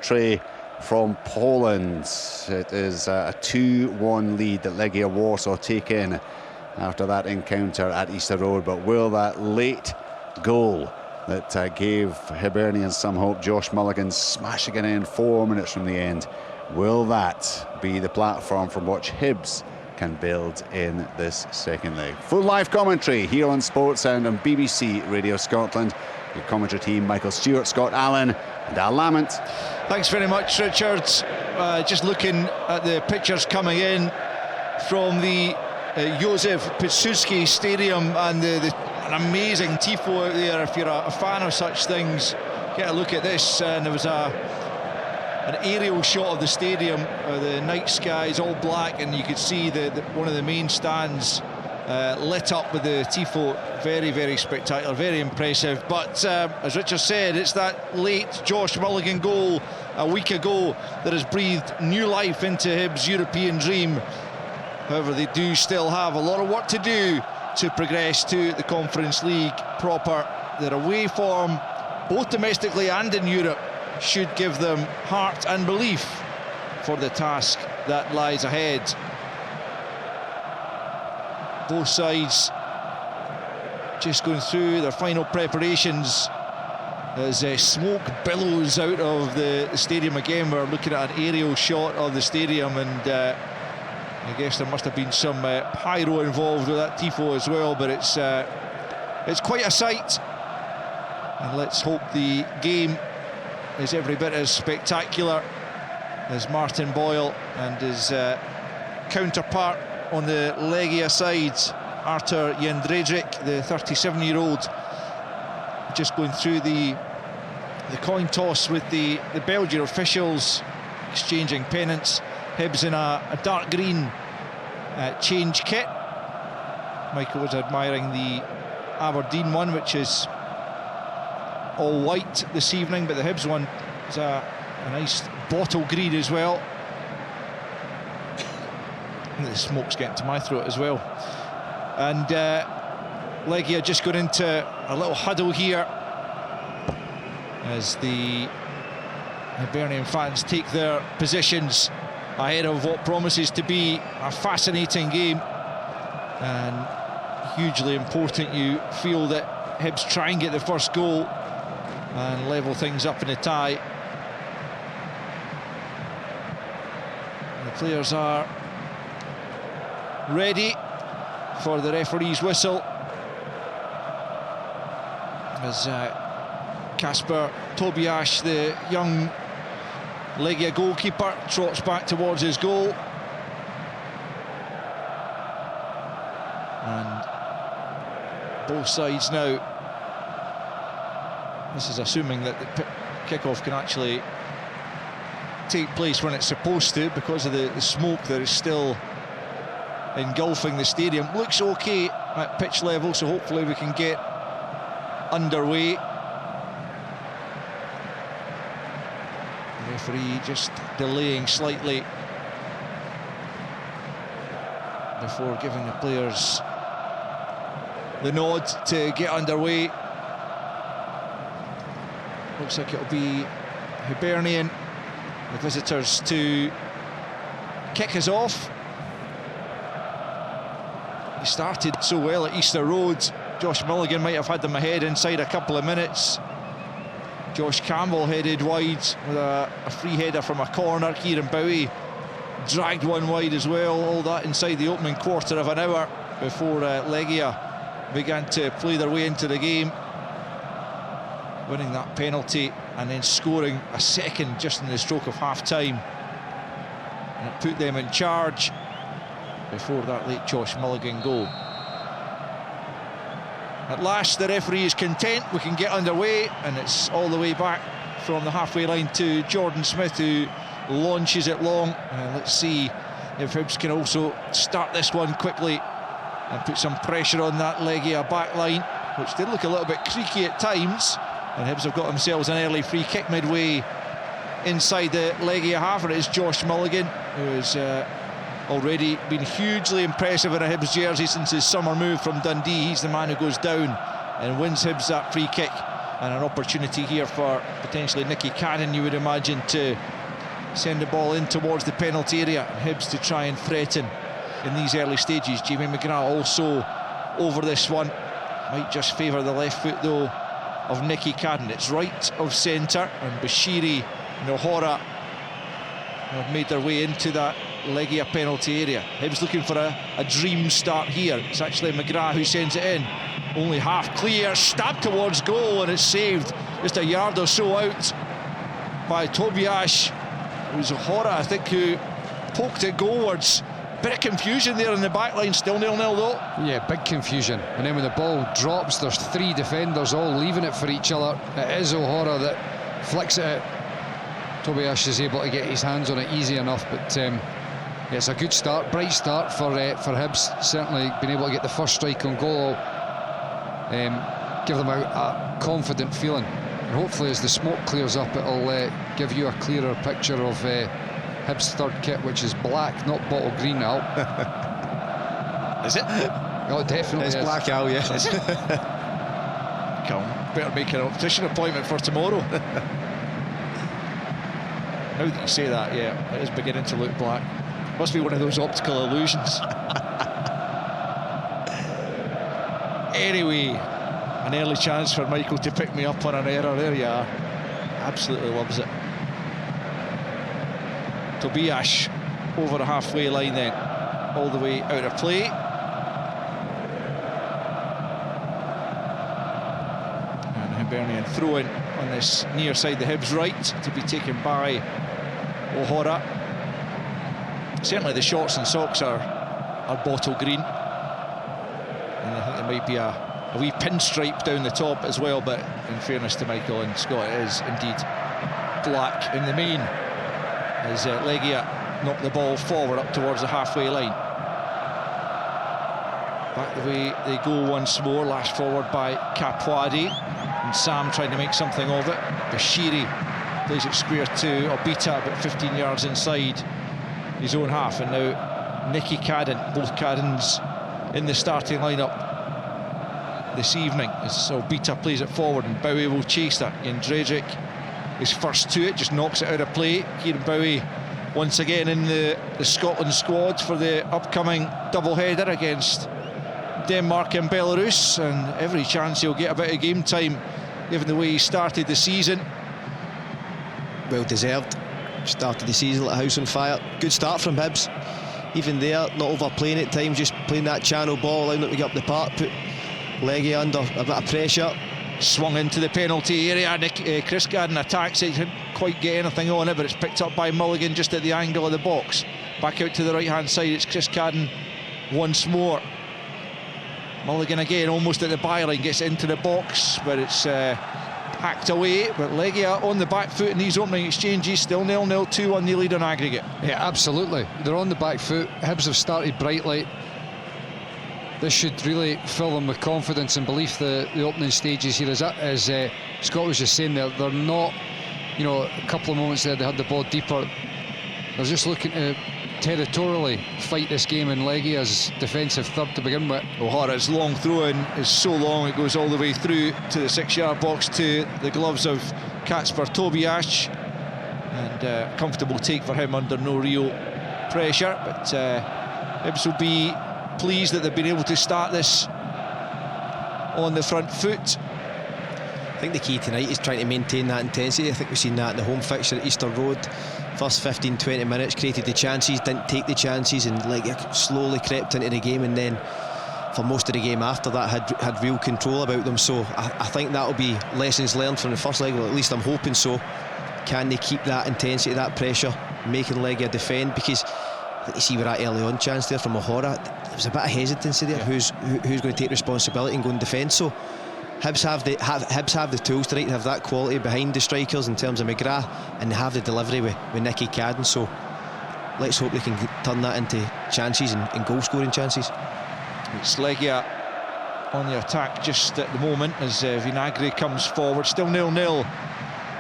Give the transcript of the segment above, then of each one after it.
Tray from Poland. It is a 2-1 lead that Legia Warsaw take in after that encounter at Easter Road. But will that late goal that gave Hibernian some hope, Josh Mulligan smashing it in 4 minutes from the end, will that be the platform from which Hibs can build in this second leg? Full live commentary here on Sportsound and BBC Radio Scotland. Your commentary team: Michael Stewart, Scott Allen and Al Lamont. Thanks very much, Richard. Just looking at the pictures coming in from the Józef Piłsudski Stadium, and an amazing tifo out there. If you're a fan of such things, get a look at this. And there was an aerial shot of the stadium, the night skies all black, and you could see one of the main stands lit up with the tifo. Very, very spectacular, very impressive. But as Richard said, it's that late Josh Mulligan goal a week ago that has breathed new life into Hibs' European dream. However, they do still have a lot of work to do to progress to the Conference League proper. Their away form, both domestically and in Europe, should give them heart and belief for the task that lies ahead. Both sides just going through their final preparations as smoke billows out of the stadium again. We're looking at an aerial shot of the stadium, and I guess there must have been some pyro involved with that tifo as well, but it's quite a sight, and let's hope the game is every bit as spectacular as Martin Boyle and his counterpart on the Legia side, Artur Jędrzejczyk, the 37-year-old, just going through the coin toss with the Belgian officials, exchanging pennants. Hibs in a dark green change kit. Michael was admiring the Aberdeen one, which is all white this evening, but the Hibs one is a nice bottle green as well. The smoke's getting to my throat as well. And Legia just got into a little huddle here as the Hibernian fans take their positions ahead of what promises to be a fascinating game, and hugely important you feel that Hibs try and get the first goal and level things up in a tie. The players are ready for the referee's whistle as Kasper Tobias, the young Legia goalkeeper, trots back towards his goal. And both sides now, this is assuming that the kickoff can actually take place when it's supposed to, because of the smoke that is still engulfing the stadium. Looks okay at pitch level, so hopefully we can get underway. The referee just delaying slightly before giving the players the nod to get underway. Looks like it'll be Hibernian, the visitors, to kick us off. He started so well at Easter Road. Josh Mulligan might have had them ahead inside a couple of minutes. Josh Campbell headed wide with a free header from a corner. Kieran Bowie dragged one wide as well. All that inside the opening quarter of an hour before Legia began to play their way into the game, winning that penalty and then scoring a second just in the stroke of half-time. And it put them in charge before that late Josh Mulligan goal. At last, the referee is content. We can get underway, and it's all the way back from the halfway line to Jordan Smith, who launches it long. And let's see if Hibs can also start this one quickly and put some pressure on that Legia back line, which did look a little bit creaky at times. And Hibs have got themselves an early free kick midway inside the Legia half. It is Josh Mulligan, who has already been hugely impressive in a Hibs jersey since his summer move from Dundee. He's the man who goes down and wins Hibs that free kick And an opportunity here for potentially Nicky Cadden, you would imagine, to send the ball in towards the penalty area. Hibs to try and threaten in these early stages. Jamie McGrath also over this one. Might just favour the left foot though of Nicky Cadden. It's right of centre, and Bashiri and O'Hara have made their way into that Legia penalty area. Hibs looking for a dream start here. It's actually McGrath who sends it in. Only half clear, stabbed towards goal, and it's saved just a yard or so out by Tobias. It was O'Hara, I think, who poked it goalwards. Bit of confusion there in the back line, still 0-0 though. Yeah, big confusion. And then when the ball drops, there's three defenders all leaving it for each other. It is O'Hara that flicks it out. Tobias is able to get his hands on it easy enough, but yeah, it's a good start, bright start for Hibs. Certainly been able to get the first strike on goal. Give them a confident feeling, and hopefully as the smoke clears up, it'll give you a clearer picture of Hibs' third kit, which is black, not bottle green, Al. Is it? Oh, definitely it's is. black, Al, yeah. Is it? Come on, better make an optician appointment for tomorrow. Now that you say that, yeah, it is beginning to look black. Must be one of those optical illusions. Anyway, an early chance for Michael to pick me up on an error. There you are. Absolutely loves it. Tobias over the halfway line then, all the way out of play. And Hibernian throw-in on this near side, the Hibs right, to be taken by O'Hara. Certainly the shorts and socks are bottle green. And I think there might be a wee pinstripe down the top as well, but in fairness to Michael and Scott, it is indeed black in the main, as Legia knock the ball forward up towards the halfway line. Back the way they go once more, lashed forward by Kapwadi, and Sam trying to make something of it. Bashiri plays it square to Obita, about 15 yards inside his own half, and now Nicky Cadden, both Caddens in the starting lineup this evening, as Obita plays it forward, and Bowie will chase that. Jędrzejczyk is first to it, just knocks it out of play. Kieran Bowie once again in the Scotland squad for the upcoming double-header against Denmark and Belarus, and every chance he'll get a bit of game time given the way he started the season. Well deserved. Started the season like a house on fire. Good start from Hibs. Even there, not overplaying at times, just playing that channel ball, allowing them to get up the park, put Legia under a bit of pressure. Swung into the penalty area. Chris Cadden attacks it, didn't quite get anything on it, but it's picked up by Mulligan just at the angle of the box. Back out to the right-hand side, it's Chris Cadden once more. Mulligan again, almost at the byline, gets into the box, but it's hacked away. But Legia on the back foot in these opening exchanges, still 0-0, 2-1 the lead on aggregate. Yeah, absolutely. They're on the back foot. Hibs have started brightly. This should really fill them with confidence and belief. The opening stages here, as Scott was just saying, they're not, you know, a couple of moments there they had the ball deeper. They're just looking to territorially fight this game in Legia's defensive third to begin with. O'Hara's long throw-in is so long, it goes all the way through to the 6-yard box to the gloves of Kacper Tobias, and comfortable take for him under no real pressure. But Hibs will be pleased that they've been able to start this on the front foot. I think the key tonight is trying to maintain that intensity. I think we've seen that in the home fixture at Easter Road. First 15-20 minutes, created the chances, didn't take the chances, and Legia slowly crept into the game, and then for most of the game after that had real control about them. So I think that'll be lessons learned from the first leg, or at least I'm hoping so. Can they keep that intensity, that pressure, making Legia defend? Because I think you see with that early on chance there from O'Hara, there was a bit of hesitancy there. Yeah. Who's going to take responsibility and go and defend? So Hibs have the tools tonight to have that quality behind the strikers in terms of McGrath, and they have the delivery with Nicky Cadden. So let's hope they can turn that into chances and goal scoring chances. It's Legia on the attack just at the moment as Vinagre comes forward. Still 0-0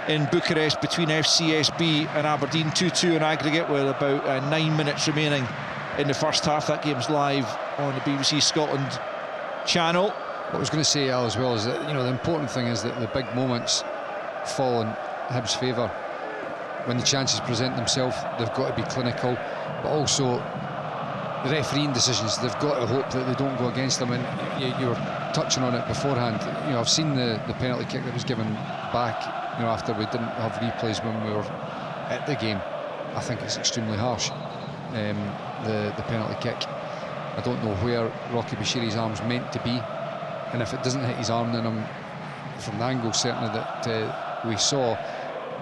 in Bucharest between FCSB and Aberdeen, 2-2 in aggregate with about 9 minutes remaining in the first half. That game's live on the BBC Scotland channel. What I was going to say, Al, as well, is that, you know, the important thing is that the big moments fall in Hibs' favour. When the chances present themselves, they've got to be clinical, but also the refereeing decisions, they've got to hope that they don't go against them. And you were touching on it beforehand. You know, I've seen the penalty kick that was given back, you know, after we didn't have replays when we were at the game. I think it's extremely harsh, the penalty kick. I don't know where Rocky Bashiri's arm's meant to be, and if it doesn't hit his arm, then from the angle certainly that we saw,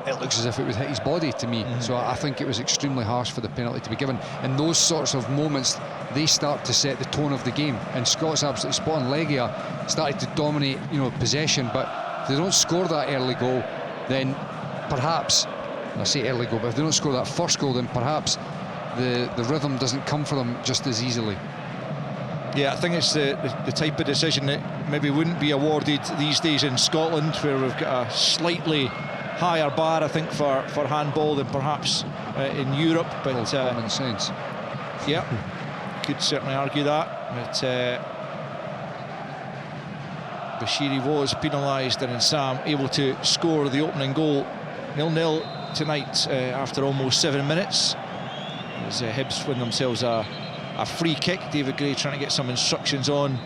it looks as if it would hit his body to me. So I think it was extremely harsh for the penalty to be given. And those sorts of moments, they start to set the tone of the game. And Scott's absolutely spot on. Legia started to dominate, you know, possession, but if they don't score that early goal, then perhaps, and I say early goal, but if they don't score that first goal, then perhaps the rhythm doesn't come for them just as easily. Yeah, I think it's the type of decision that maybe wouldn't be awarded these days in Scotland, where we've got a slightly higher bar, I think, for handball than perhaps in Europe. But common sense. Yeah, could certainly argue that. But Bashiri was penalised, and Sam able to score the opening goal. 0-0 tonight after almost 7 minutes. As Hibs win themselves a free kick. David Gray trying to get some instructions on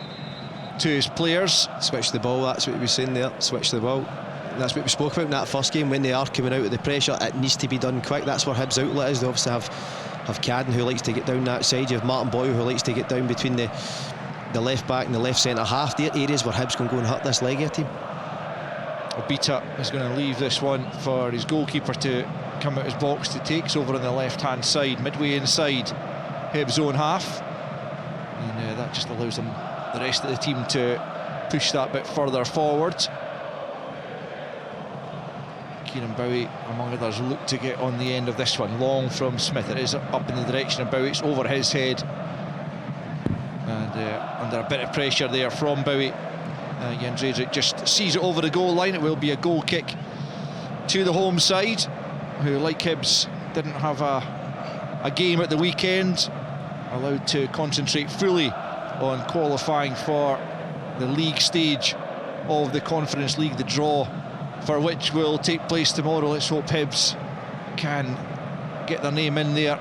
to his players. Switch the ball, that's what we were saying there. Switch the ball. That's what we spoke about in that first game. When they are coming out with the pressure, it needs to be done quick. That's where Hibs' outlet is. They obviously have Cadden, who likes to get down that side. You have Martin Boyle, who likes to get down between the left back and the left centre half. They're areas where Hibs can go and hurt this Legia team. Obita is going to leave this one for his goalkeeper to come out his box to take. It's over on the left hand side, midway inside Hibs' own half, and that just allows them, the rest of the team, to push that bit further forward. Kieran Bowie, among others, look to get on the end of this one. Long from Smith, it is up in the direction of Bowie, it's over his head, and under a bit of pressure there from Bowie, Jens Redrick just sees it over the goal line. It will be a goal kick to the home side, who, like Hibs, didn't have a game at the weekend, allowed to concentrate fully on qualifying for the league stage of the Conference League, the draw for which will take place tomorrow. Let's hope Hibs can get their name in there,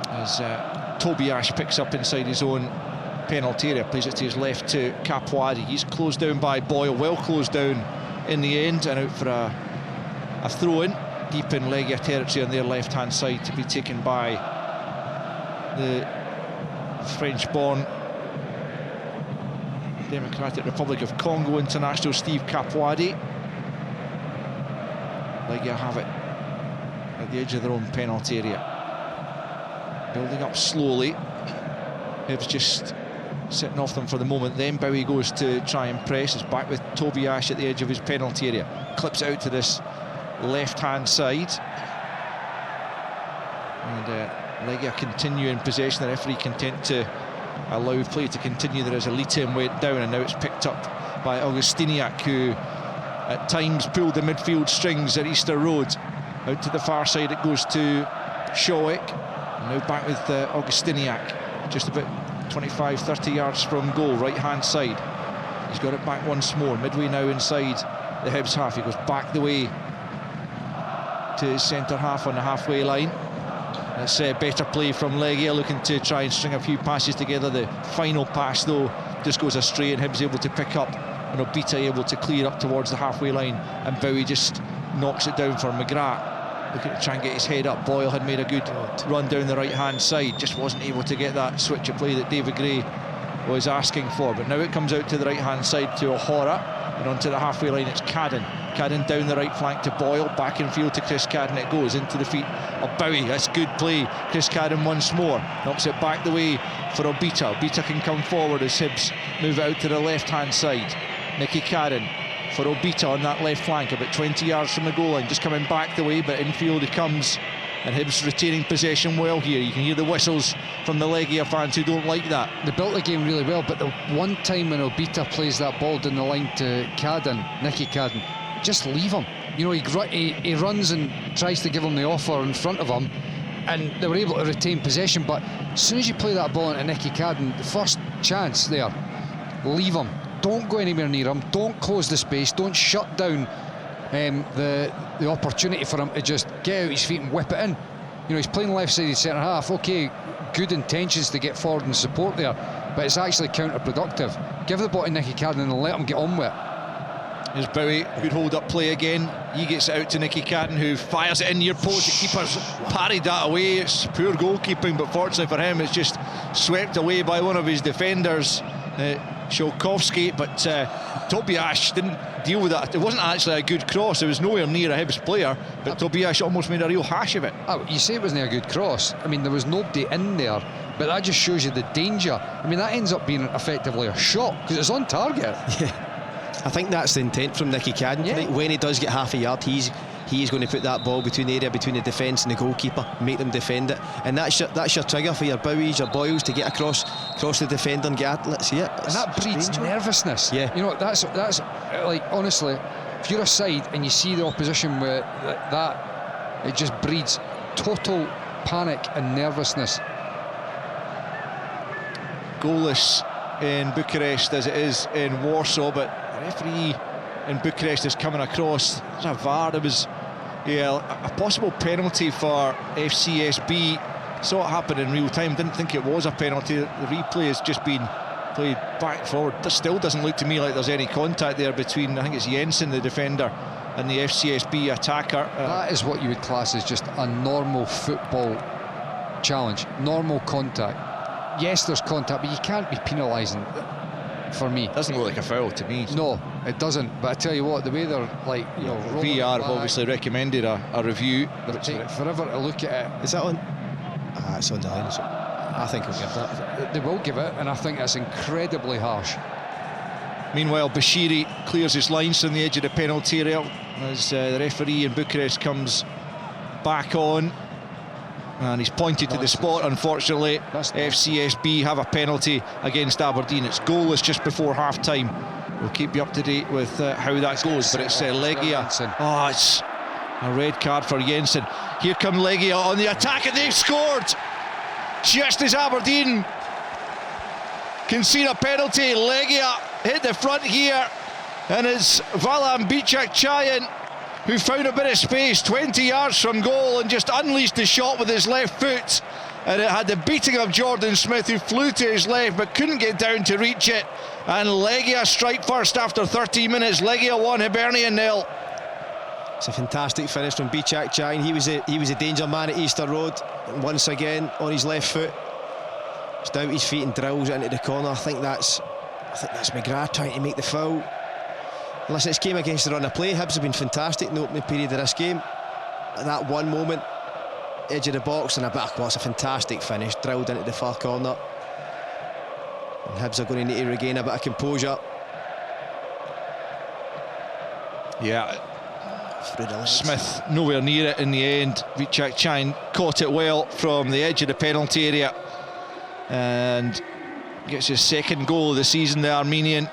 as Tobias picks up inside his own penalty area, plays it to his left to Kapwadi. He's closed down by Boyle, well closed down in the end, and out for a throw-in deep in Legia territory on their left-hand side, to be taken by the French-born Democratic Republic of Congo international Steve Kapwadi. Legia have it at the edge of their own penalty area, building up slowly. Hibs just sitting off them for the moment. Then Bowie goes to try and press. It's back with Tobias at the edge of his penalty area, clips it out to this left-hand side, and Legia continue in possession. The referee content to allow play to continue. There is a Litem went down, and now it's picked up by Augustiniak, who at times pulled the midfield strings at Easter Road. Out to the far side it goes to Showick, and now back with Augustiniak, just about 25-30 yards from goal, right hand side. He's got it back once more, midway now inside the Hibs half. He goes back the way to his centre half on the halfway line. That's better play from Legia, looking to try and string a few passes together. The final pass, though, just goes astray, and Hibs able to pick up, and Obita able to clear up towards the halfway line, and Bowie just knocks it down for McGrath, looking to try and get his head up. Boyle had made a good run down the right-hand side, just wasn't able to get that switch of play that David Gray was asking for. But now it comes out to the right-hand side to O'Hara, and onto the halfway line it's Cadden. Cadden down the right flank to Boyle, back in field to Chris Cadden. It goes into the feet of Bowie. That's good play. Chris Cadden once more knocks it back the way for Obita. Obita can come forward as Hibs move it out to the left-hand side. Nicky Cadden for Obita on that left flank, about 20 yards from the goal line, just coming back the way, but infield he comes, and Hibs retaining possession well here. You can hear the whistles from the Legia fans who don't like that. They built the game really well, but the one time when Obita plays that ball down the line to Cadden, Nicky Cadden, just leave him. You know, he runs and tries to give him the offer in front of him, and they were able to retain possession. But as soon as you play that ball into Nicky Cadden, the first chance there, leave him. Don't go anywhere near him. Don't close the space. Don't shut down the opportunity for him to just get out his feet and whip it in. You know, he's playing left-sided centre half. Okay, good intentions to get forward and support there, but it's actually counterproductive. Give the ball to Nicky Cadden and let him get on with it. Here's Bowie, good hold-up play again. He gets it out to Nicky Cadden, who fires it in near post. The keeper's parried that away. It's poor goalkeeping, but fortunately for him, it's just swept away by one of his defenders, Sholkovsky. But Tobiasz didn't deal with that. It wasn't actually a good cross. It was nowhere near a Hibs player, but Tobiasz almost made a real hash of it. Oh, you say it wasn't a good cross. I mean, there was nobody in there, but that just shows you the danger. I mean, that ends up being effectively a shot because it's on target. Yeah. I think that's the intent from Nicky Cadden. Yeah. When he does get half a yard, he's going to put that ball between the area between the defence and the goalkeeper, make them defend it, and that's your trigger for your Bowies, your Boyles to get across the defender and get. Let's see it. And that breeds nervousness. Yeah. You know, that's like, honestly, if you're a side and you see the opposition with that, it just breeds total panic and nervousness. Goalless in Bucharest as it is in Warsaw, but the referee in Bucharest is coming across. There's a VAR. There was a possible penalty for FCSB. Saw it happen in real time. Didn't think it was a penalty. The replay has just been played back and forward. There still doesn't look to me like there's any contact there between, I think it's Jensen, the defender, and the FCSB attacker. That is what you would class as just a normal football challenge. Normal contact. Yes, there's contact, but you can't be penalising. For me, it doesn't look like a foul to me. No, it doesn't. But I tell you what, the way they're like, you know, VR have obviously recommended a review. They'll take forever to look at it. Is that on? It's on the line. So I think we'll give that. They will give it, and I think that's incredibly harsh. Meanwhile, Bashiri clears his lines from the edge of the penalty area as the referee in Bucharest comes back on. And he's pointed to the spot. Unfortunately, FCSB have a penalty against Aberdeen. It's goalless just before half-time. We'll keep you up to date with how that goes. But it's Legia. Oh, it's a red card for Jensen. Here come Legia on the attack, and they've scored! Just as Aberdeen concede a penalty, Legia hit the front here. And it's Valam Bicak-Chayan who found a bit of space 20 yards from goal and just unleashed the shot with his left foot, and it had the beating of Jordan Smith, who flew to his left but couldn't get down to reach it. And Legia strike first after 30 minutes. Legia 1, Hibernian 0. It's a fantastic finish from Bicak-Chayan. He was a danger man at Easter Road. Once again on his left foot, just out his feet and drills it into the corner. I think that's McGrath trying to make the foul. Listen, it's game against the run of play. Hibs have been fantastic in the opening period of this game. At that one moment, edge of the box, and it's a fantastic finish, drilled into the far corner. And Hibs are going to need to regain a bit of composure. Yeah, Smith nowhere near it in the end. Bicak-Chayan caught it well from the edge of the penalty area and gets his second goal of the season, the Armenian.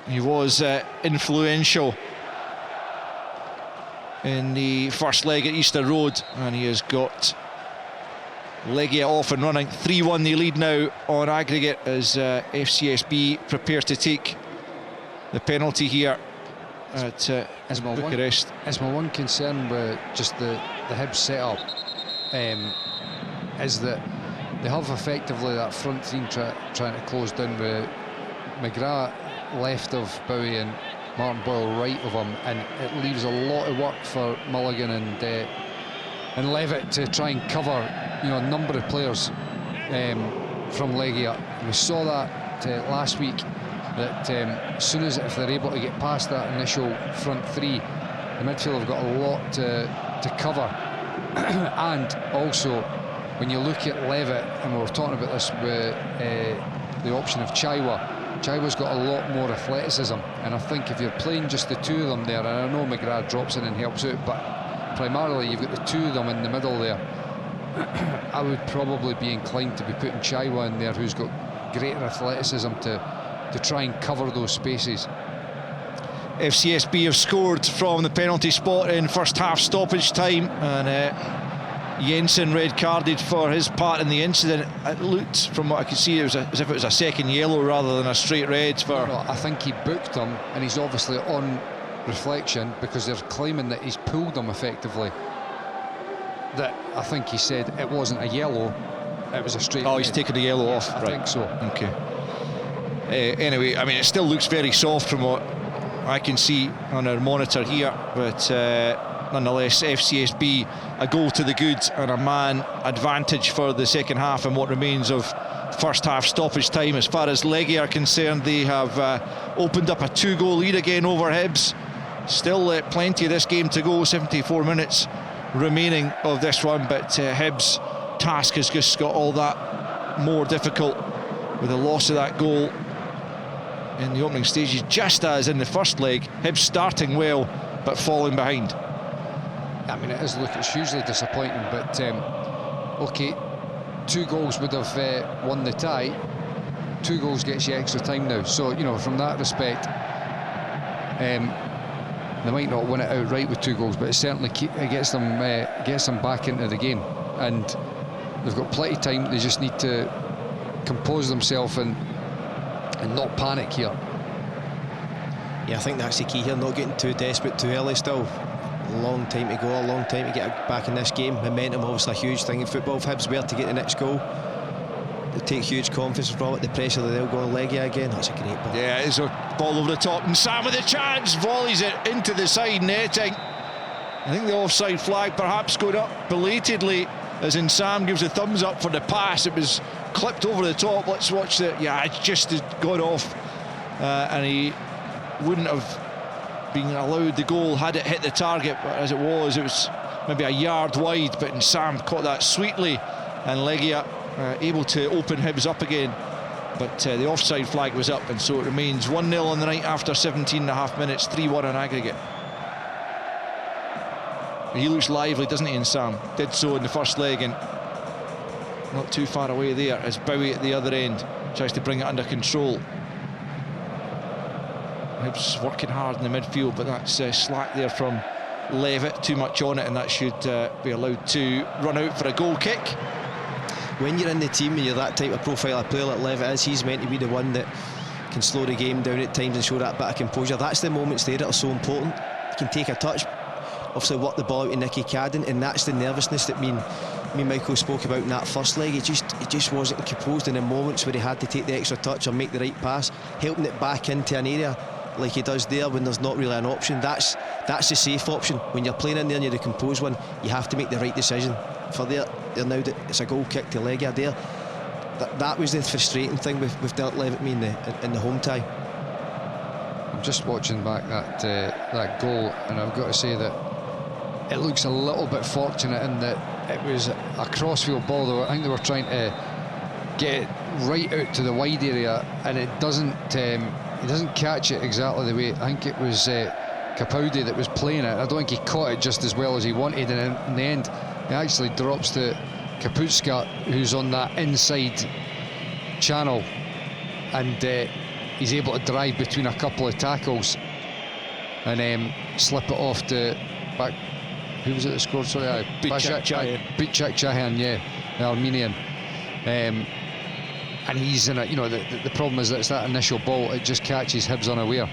He was influential in the first leg at Easter Road, and he has got Legia off and running. 3-1 they lead now on aggregate as FCSB prepares to take the penalty here at Bucharest. Is my one concern with just the Hibs setup is that they have effectively that front three trying to close down with McGrath left of Bowie and Martin Boyle right of him, and it leaves a lot of work for Mulligan and Levitt to try and cover, you know, a number of players from Legia. We saw that last week, that as soon as, if they're able to get past that initial front three, the midfield have got a lot to cover. And also, when you look at Levitt, and we were talking about this with the option of Chaiwa's got a lot more athleticism, and I think if you're playing just the two of them there, and I know McGrath drops in and helps out, but primarily you've got the two of them in the middle there, I would probably be inclined to be putting Chaiwa in there, who's got greater athleticism to try and cover those spaces. FCSB have scored from the penalty spot in first half stoppage time, and Jensen red carded for his part in the incident. It looked, from what I could see, it was as if it was a second yellow rather than a straight red for... No, I think he booked him, and he's obviously on reflection because they're claiming that he's pulled him effectively. That I think he said it wasn't a yellow, it was a straight red. He's taken the yellow off. I think so. Okay. Anyway, I mean, it still looks very soft from what I can see on our monitor here, but nonetheless, FCSB a goal to the good and a man advantage for the second half and what remains of first half stoppage time. As far as Legia are concerned, they have opened up a 2-goal lead again over Hibs. Still plenty of this game to go, 74 minutes remaining of this one, but Hibs' task has just got all that more difficult with the loss of that goal in the opening stages, just as in the first leg. Hibs starting well but falling behind. I mean, it's hugely disappointing, but okay, 2 goals would have won the tie. 2 goals gets you extra time now, so you know, from that respect, they might not win it outright with 2 goals, but it certainly it gets them back into the game, and they've got plenty of time. They just need to compose themselves and not panic here. Yeah, I think that's the key here, not getting too desperate too early. Still a long time to go, a long time to get back in this game. Momentum obviously a huge thing in football. If Hibs were to get the next goal, they take huge confidence from it. The pressure that they'll go on Legia again. That's a great ball. Yeah, it is a ball over the top, and Sam with a chance, volleys it into the side netting. I think the offside flag perhaps going up belatedly, as in Sam gives a thumbs up for the pass. It was clipped over the top. Let's watch it. Yeah, it's just gone off, and he wouldn't have been allowed the goal had it hit the target, but as it was maybe a yard wide, but Sam caught that sweetly, and Legia able to open Hibs up again, but the offside flag was up, and so it remains 1-0 on the night after 17.5 minutes, 3-1 on aggregate. He looks lively, doesn't he, in Sam? Did so in the first leg, and not too far away there as Bowie at the other end tries to bring it under control. Hibs working hard in the midfield, but that's slack there from Levitt, too much on it, and that should be allowed to run out for a goal kick. When you're in the team and you're that type of profile of player like Levitt is, he's meant to be the one that can slow the game down at times and show that bit of composure. That's the moments there that are so important. He can take a touch, obviously work the ball out to Nicky Cadden, and that's the nervousness that me and Michael spoke about in that first leg. He just wasn't composed in the moments where he had to take the extra touch or make the right pass, helping it back into an area like he does there when there's not really an option. That's the safe option. When you're playing in there and you're the composed one, you have to make the right decision. For there now that it's a goal kick to Legia there, that was the frustrating thing with Dirk Levitt in the home tie. I'm just watching back that goal, and I've got to say that it looks a little bit fortunate in that it was a crossfield ball. I think they were trying to get it right out to the wide area, and it doesn't he doesn't catch it exactly the way. I think it was Capaldi that was playing it. I don't think he caught it just as well as he wanted, and in the end he actually drops to Kaputska, who's on that inside channel, and he's able to drive between a couple of tackles and slip it off to back. Who was it that scored? Sorry, Bicek Chahan, yeah, the Armenian. And he's in a, you know, the problem is that it's that initial ball, it just catches Hibs unaware.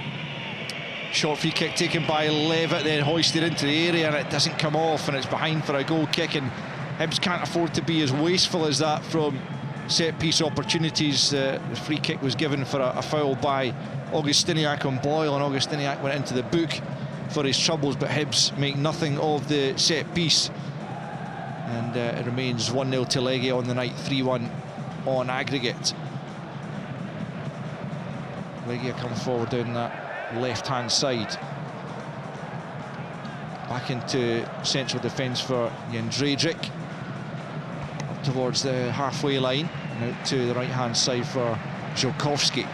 Short free kick taken by Levitt, then hoisted into the area, and it doesn't come off, and it's behind for a goal kick, and Hibs can't afford to be as wasteful as that from set piece opportunities. The free kick was given for a foul by Augustiniak on Boyle, and Augustiniak went into the book for his troubles, but Hibs make nothing of the set piece, and it remains 1-0 to Legia on the night, 3-1 on aggregate. Legia come forward down that left-hand side, back into central defence for Jędrzejczyk, up towards the halfway line, and out to the right-hand side for Żółkowski.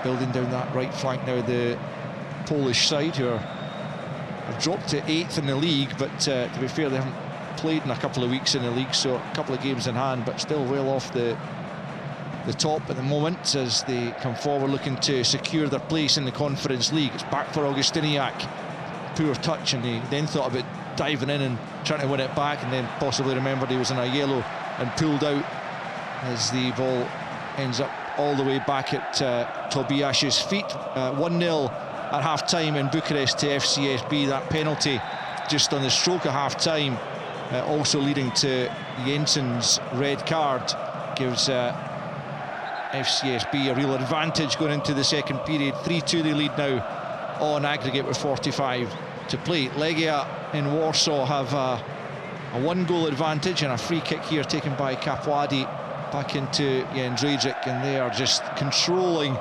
Building down that right flank now, the Polish side, who have dropped to 8th in the league, but to be fair, they haven't played in a couple of weeks in the league, so a couple of games in hand, but still well off the top at the moment as they come forward looking to secure their place in the Conference League. It's back for Augustiniak. poor touch, and he then thought about diving in and trying to win it back, and then possibly remembered he was in a yellow and pulled out as the ball ends up all the way back at Tobiasz's feet. 1-0 at half-time in Bucharest to FCSB. That penalty just on the stroke of half-time, also leading to Jensen's red card, gives FCSB a real advantage going into the second period. 3-2 they lead now on aggregate with 45 to play. Legia in Warsaw have a 1-goal advantage, and a free kick here taken by Kapwadi back into Jędrzejczyk, and they are just controlling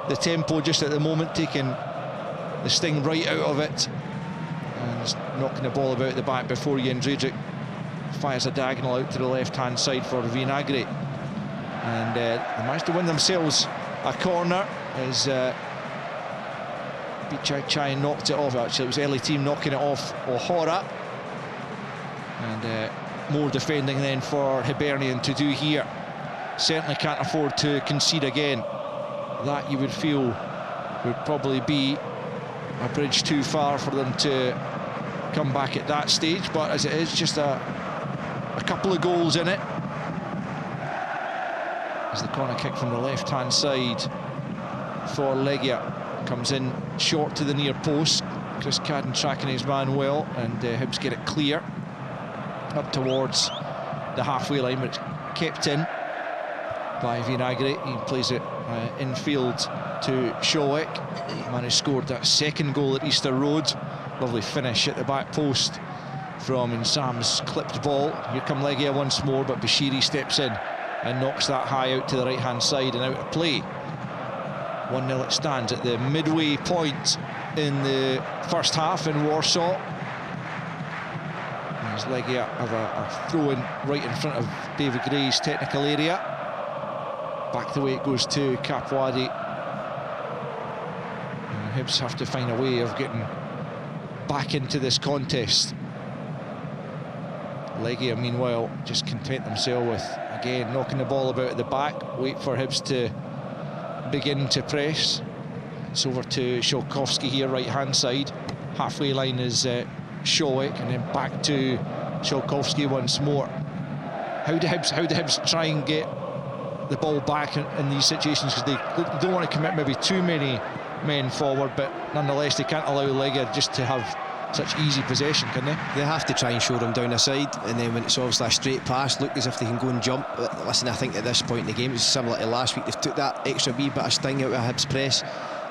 the tempo just at the moment, taking the sting right out of it, and just knocking the ball about the back before Jędrzejczyk fires a diagonal out to the left-hand side for Vinagre. And they managed to win themselves a corner as Bichai knocked it off. Actually, it was Ellie team knocking it off O'Hara, and more defending then for Hibernian to do here. Certainly can't afford to concede again. That, you would feel, would probably be a bridge too far for them to come back at that stage, but as it is, just a couple of goals in it. As the corner kick from the left-hand side for Legia comes in short to the near post. Chris Cadden tracking his man well, and Hibs get it clear up towards the halfway line, but it's kept in by Vinagre. He plays it infield to Showek, the man who scored that second goal at Easter Road. Lovely finish at the back post from Insam's clipped ball. Here come Legia once more, but Bashiri steps in and knocks that high out to the right-hand side and out of play. 1-0 it stands at the midway point in the first half in Warsaw. As Legia have a throw-in right in front of David Gray's technical area. Back the way it goes to Kapwadi. Hibs have to find a way of getting back into this contest. Legia, meanwhile, just content themselves with, again, knocking the ball about at the back, wait for Hibs to begin to press. It's over to Szolkowski here, right-hand side. Halfway line is Showek, and then back to Szolkowski once more. How do Hibs try and get the ball back in these situations? Because they don't want to commit maybe too many men forward, but nonetheless they can't allow Legia just to have such easy possession, can they? They have to try and show them down the side, and then when it's obviously a straight pass, look as if they can go and jump. But listen, I think at this point in the game, it's similar to last week, they've took that extra wee bit of sting out of Hibs press,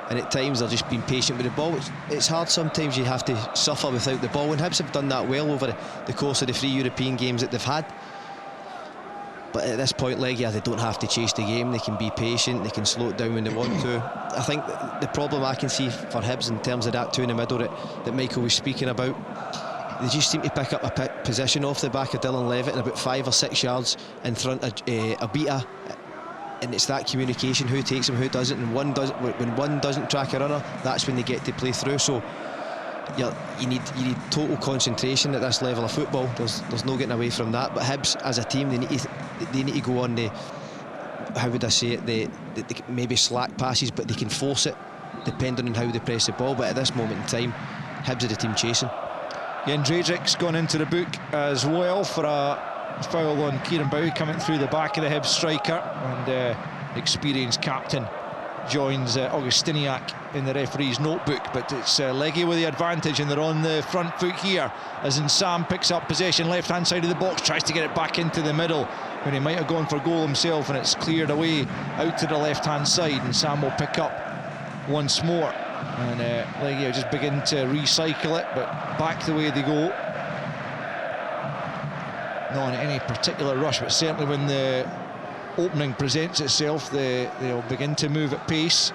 and at times they're just being patient with the ball. It's hard sometimes, you have to suffer without the ball, and Hibs have done that well over the course of the 3 European games that they've had. But at this point, Legia, they don't have to chase the game. They can be patient, they can slow it down when they want to. I think the problem I can see for Hibs in terms of that two in the middle that Michael was speaking about, they just seem to pick up a position off the back of Dylan Levitt and about 5 or 6 yards in front of Abita, and it's that communication, who takes him, who doesn't, and when one doesn't track a runner, that's when they get to play through. So you need total concentration at this level of football. There's no getting away from that. But Hibs as a team, they need to go on the, how would I say it, the maybe slack passes, but they can force it depending on how they press the ball. But at this moment in time, Hibs are the team chasing. Jędrzejczyk's gone into the book as well for a foul on Kieran Bowie coming through the back of the Hibs striker, and experienced captain joins Augustiniak in the referee's notebook. But it's Legia with the advantage, and they're on the front foot here as Insam picks up possession left-hand side of the box, tries to get it back into the middle when he might have gone for goal himself, and it's cleared away out to the left-hand side, and Sam will pick up once more, and Legia just begin to recycle it, but back the way they go. Not in any particular rush, but certainly when the opening presents itself, they'll begin to move at pace.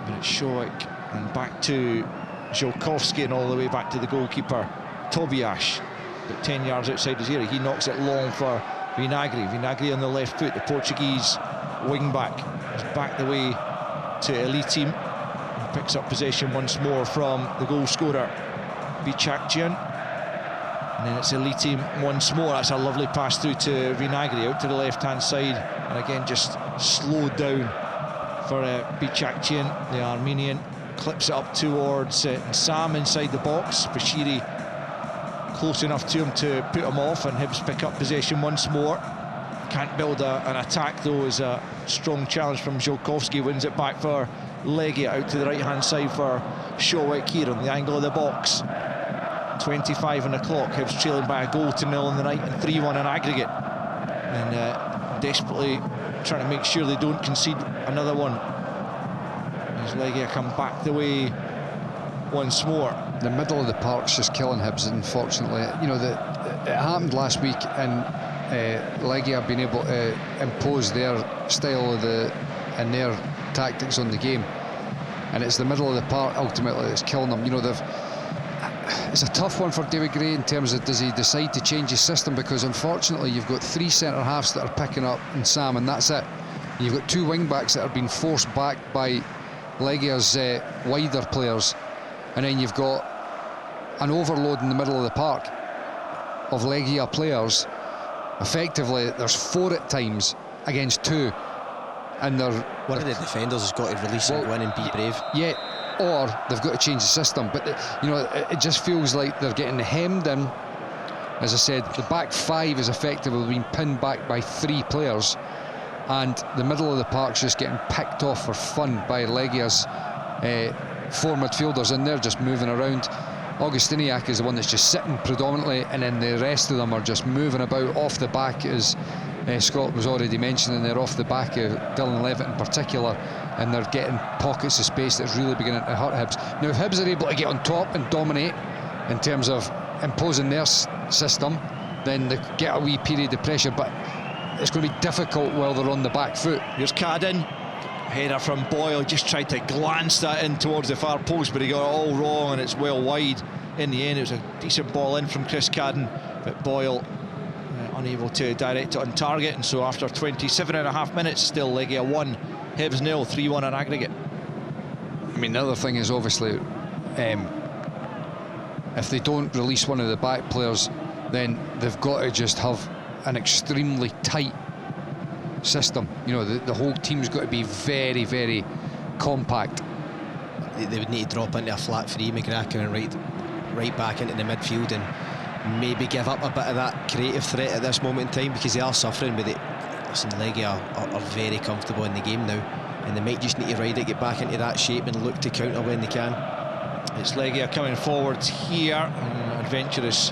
But it's Showek, and back to Szolkowski, and all the way back to the goalkeeper Tobiasz, but 10 yards outside his area. He knocks it long for Vinagre on the left foot. The Portuguese wing back is back the way to elite team, and picks up possession once more from the goal scorer Bichakjian. And then it's elite team once more. That's a lovely pass through to Vinagre out to the left-hand side, and again just slowed down for Bichakjian, the Armenian. clips it up towards Sam inside the box. Bashiri close enough to him to put him off, and Hibs pick up possession once more. Can't build an attack though, as a strong challenge from Ziolkowski wins it back for Legia, out to the right hand side for Showek here on the angle of the box. 25 on the clock, Hibs trailing by a goal to 0 in the night and 3-1 in aggregate, and desperately trying to make sure they don't concede another one as Legia come back the way once more. The middle of the park's just killing Hibs, unfortunately. You know, it happened last week, and Legia have been able to impose their style of and their tactics on the game, and it's the middle of the park ultimately that's killing them. You know, it's a tough one for David Gray in terms of, does he decide to change his system, because unfortunately you've got 3 centre halves that are picking up in Sam, and that's it. You've got 2 wing backs that are being forced back by Legia's wider players, and then you've got an overload in the middle of the park of Legia players. Effectively there's 4 at times against 2, and one of the defenders has got to release and go in and be brave. Yeah, or they've got to change the system. But you know, it just feels like they're getting hemmed in. As I said, the back 5 is effectively being pinned back by 3 players, and the middle of the park's just getting picked off for fun by Legia's 4 midfielders, and they're just moving around. Augustiniak is the one that's just sitting predominantly, and then the rest of them are just moving about off the back, as Scott was already mentioning. They're off the back of Dylan Levitt in particular, and they're getting pockets of space that's really beginning to hurt Hibs. Now, if Hibs are able to get on top and dominate in terms of imposing their system, then they get a wee period of pressure, but it's going to be difficult while they're on the back foot. Here's Cadden, header from Boyle, just tried to glance that in towards the far post, but he got it all wrong, and it's well wide. In the end, it was a decent ball in from Chris Cadden, but Boyle unable to direct it on target, and so after 27.5 minutes, still Legia 1, Hibs 0, 3-1 in aggregate. I mean, the other thing is obviously, if they don't release one of the back players, then they've got to just have an extremely tight system. You know, the whole team's got to be very, very compact. They would need to drop into a flat 3, McGrath and right back into the midfield, and maybe give up a bit of that creative threat at this moment in time, because they are suffering with it. Listen, Legia are very comfortable in the game now, and they might just need to ride it, get back into that shape and look to counter when they can. It's Legia coming forward here, an adventurous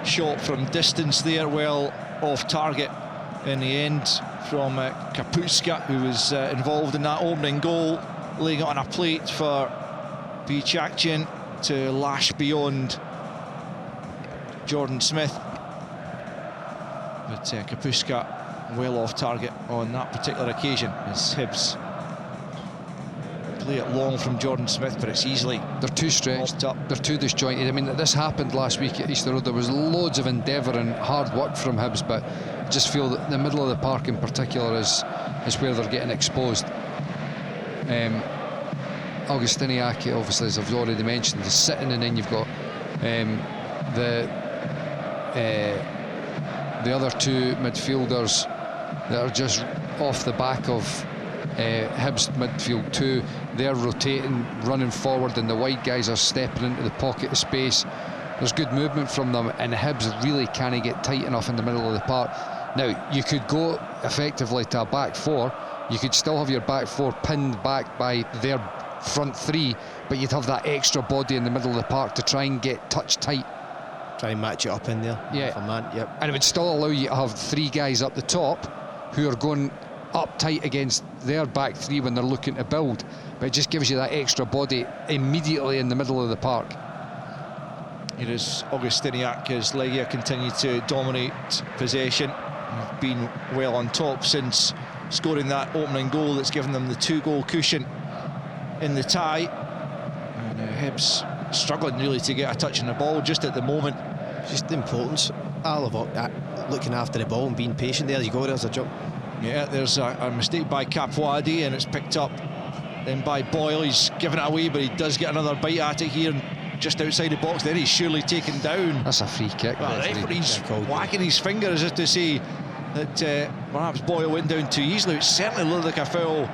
shot from distance there, well off target in the end from Kapuska, who was involved in that opening goal, laying it on a plate for Bichakjian to lash beyond Jordan Smith, but Kapuska well off target on that particular occasion as Hibs play it long from Jordan Smith, but it's easily, they're too stretched up, they're too disjointed. I mean, this happened last week at Easter Road. There was loads of endeavour and hard work from Hibs, but I just feel that the middle of the park in particular is where they're getting exposed. Augustiniak, obviously, as I've already mentioned, is sitting, and then you've got the other 2 midfielders that are just off the back of Hibs midfield 2. They're rotating, running forward, and the wide guys are stepping into the pocket of space. There's good movement from them, and Hibs really can't get tight enough in the middle of the park. Now, you could go effectively to a back 4. You could still have your back 4 pinned back by their front 3, but you'd have that extra body in the middle of the park to try and get touch tight. Try and match it up in there. Yeah. For man. Yep. And it would still allow you to have 3 guys up the top who are going up tight against their back 3 when they're looking to build, but it just gives you that extra body immediately in the middle of the park. It is Augustiniak as Legia continue to dominate possession. They've been well on top since scoring that opening goal that's given them the 2-goal cushion in the tie, and Hibs struggling really to get a touch on the ball just at the moment. Just the importance, Al, of looking after the ball and being patient there. You go, there's a jump. Yeah, there's a mistake by Kapwadi, and it's picked up then by Boyle. He's given it away, but he does get another bite at it here, just outside the box. Then he's surely taken down. That's a free kick. Well, the referee's whacking his finger as if to say that perhaps Boyle went down too easily. It certainly looked like a foul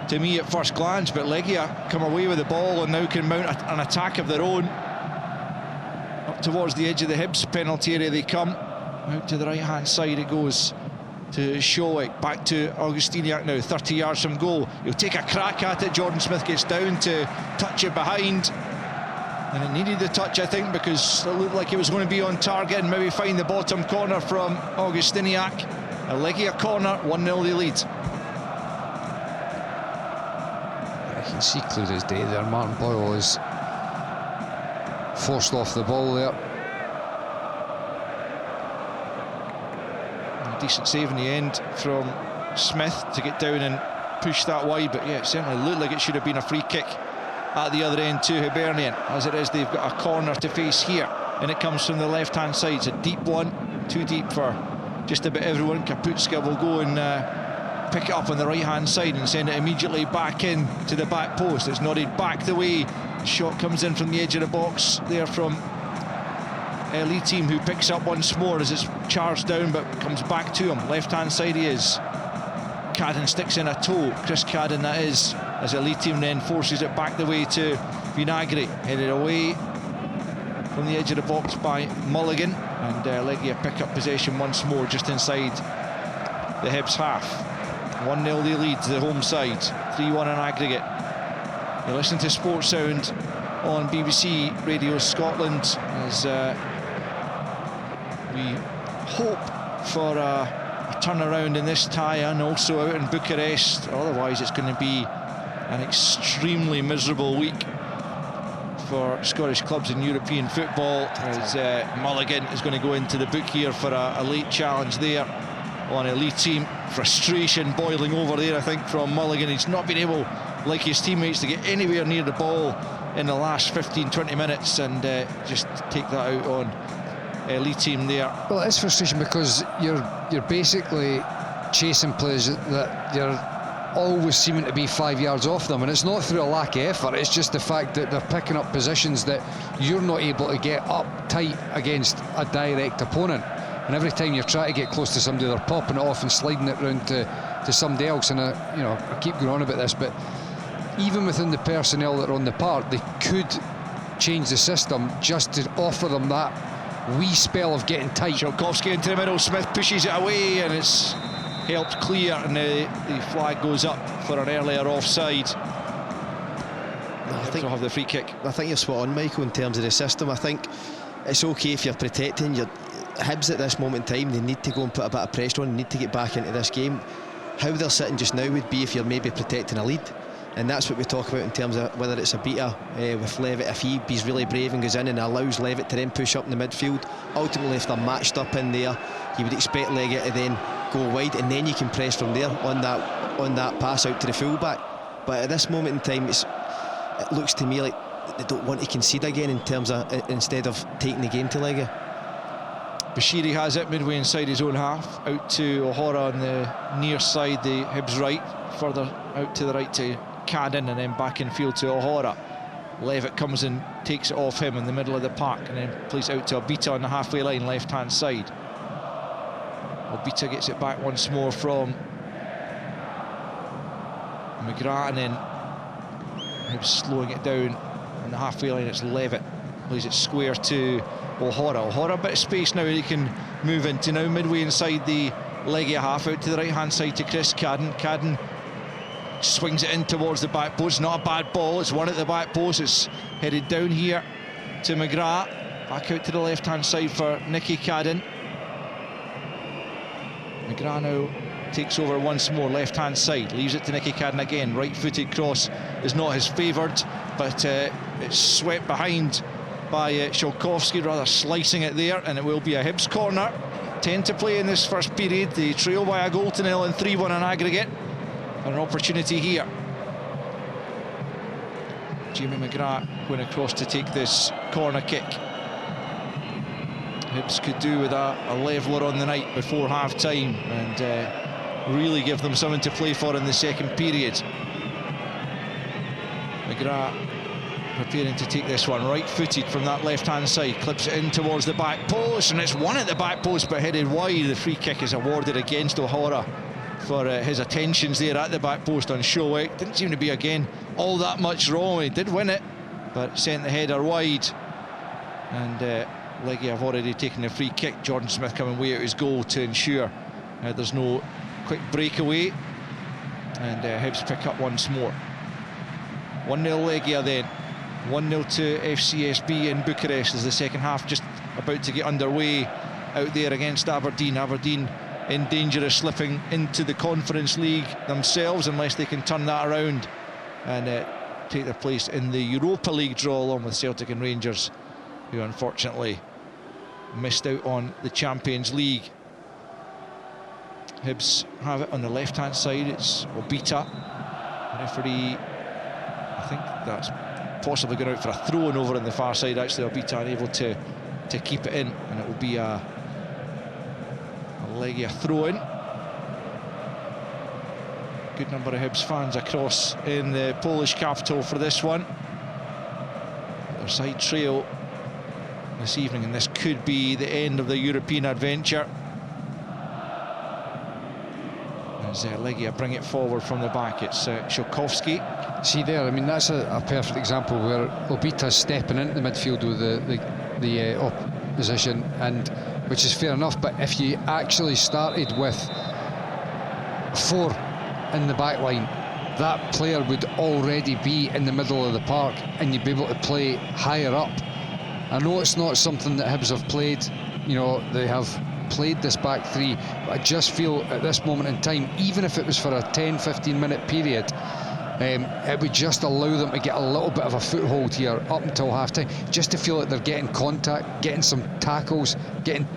to me at first glance, but Legia come away with the ball and now can mount an attack of their own. Up towards the edge of the Hibs penalty area they come. Out to the right-hand side it goes to Showek, back to Augustiniak now, 30 yards from goal. He'll take a crack at it. Jordan Smith gets down to touch it behind. And it needed the touch, I think, because it looked like it was going to be on target and maybe find the bottom corner from Augustiniak. A Legia corner, 1-0 they lead. I can see clear as day there. Martin Boyle is forced off the ball there. A decent save in the end from Smith to get down and push that wide, but yeah, it certainly looked like it should have been a free kick at the other end to Hibernian. As it is, they've got a corner to face here, and it comes from the left-hand side. It's a deep one, too deep for just about everyone. Kaputska will go and pick it up on the right-hand side and send it immediately back in to the back post. It's nodded back the way. The shot comes in from the edge of the box there from LE team, who picks up once more as it's charged down, but comes back to him. Left-hand side he is. Cadden sticks in a toe, Chris Cadden that is, as LE team then forces it back the way to Vinagre, headed away from the edge of the box by Mulligan, and Legia pick up possession once more just inside the Hibs half. 1-0 they lead to the home side, 3-1 in aggregate. You listen to Sports Sound on BBC Radio Scotland as we hope for a turnaround in this tie, and also out in Bucharest. Otherwise it's going to be an extremely miserable week for Scottish clubs in European football, as Mulligan is going to go into the book here for a late challenge there on LE team. Frustration boiling over there, I think, from Mulligan. He's not been able, like his teammates, to get anywhere near the ball in the last 15-20 minutes, and just take that out on LE team there. Well, it's frustration because you're basically chasing players that you're always seeming to be 5 yards off them, and it's not through a lack of effort, it's just the fact that they're picking up positions that you're not able to get up tight against a direct opponent, and every time you try to get close to somebody, they're popping it off and sliding it round to somebody else. And I keep going on about this, but even within the personnel that are on the park, they could change the system just to offer them that wee spell of getting tight. Shelkovsky into the middle, Smith pushes it away, and it's helped clear, and the flag goes up for an earlier offside. I think they'll have the free kick. I think you're spot on, Michael, in terms of the system. I think it's okay if you're protecting your Hibs at this moment in time. They need to go and put a bit of pressure on, they need to get back into this game. How they're sitting just now would be if you're maybe protecting a lead, and that's what we talk about in terms of whether it's a beater with Levitt. If he's really brave and goes in and allows Levitt to then push up in the midfield, ultimately if they're matched up in there, you would expect Legia to then go wide, and then you can press from there on that pass out to the fullback. But at this moment in time, it looks to me like they don't want to concede again, in terms of instead of taking the game to Legia. Bashiri has it midway inside his own half, out to O'Hara on the near side, the Hibs right, further out to the right to Cadden, and then back in field to O'Hara. Levitt comes and takes it off him in the middle of the park, and then plays out to Obita on the halfway line, left hand side. Obita gets it back once more from McGrath, and then Hibs slowing it down on the halfway line. It's Levitt, plays it square to O'Hara. O'Hara a bit of space now he can move into, now midway inside the Legia half, out to the right hand side to Chris Cadden. Cadden swings it in towards the back post. Not a bad ball, it's one at the back post. It's headed down here to McGrath, back out to the left hand side for Nicky Cadden. McGrath now takes over once more, left hand side, leaves it to Nicky Cadden again. Right footed cross is not his favoured, but it's swept behind by Shelkovsky, rather slicing it there, and it will be a Hibs corner. 10 to play in this first period. They trail by a goal to nil and 3-1 on aggregate. An opportunity here. Jamie McGrath going across to take this corner kick. Hibs could do with a leveller on the night before half-time, and really give them something to play for in the second period. McGrath preparing to take this one, right-footed from that left-hand side, clips it in towards the back post, and it's one at the back post but headed wide. The free kick is awarded against O'Hara for his attentions there at the back post on Showick. Didn't seem to be, again, all that much wrong. He did win it, but sent the header wide. And Legia have already taken a free kick. Jordan Smith coming way out his goal to ensure there's no quick breakaway. And Hibs pick up once more. 1-0 Legia then. 1-0 to FCSB in Bucharest as the second half just about to get underway out there against Aberdeen. Aberdeen in danger of slipping into the Conference League themselves unless they can turn that around and take their place in the Europa League draw along with Celtic and Rangers, who unfortunately missed out on the Champions League. Hibs have it on the left-hand side. It's Obita. The referee, I think that's possibly going out for a throw-in over on the far side. Actually, Obita unable to keep it in, and it will be a Legia throw-in. Good number of Hibs fans across in the Polish capital for this one. Their side trail this evening, and this could be the end of the European adventure. As Legia bring it forward from the back, it's Szokowski. See there, I mean, that's a perfect example where Obita's stepping into the midfield with the opposition, and which is fair enough. But if you actually started with 4 in the back line, that player would already be in the middle of the park, and you'd be able to play higher up. I know it's not something that Hibs have played, you know, they have played this back three, but I just feel at this moment in time, even if it was for a 10-15 minute period, it would just allow them to get a little bit of a foothold here up until half-time, just to feel that they're getting contact, getting some tackles, getting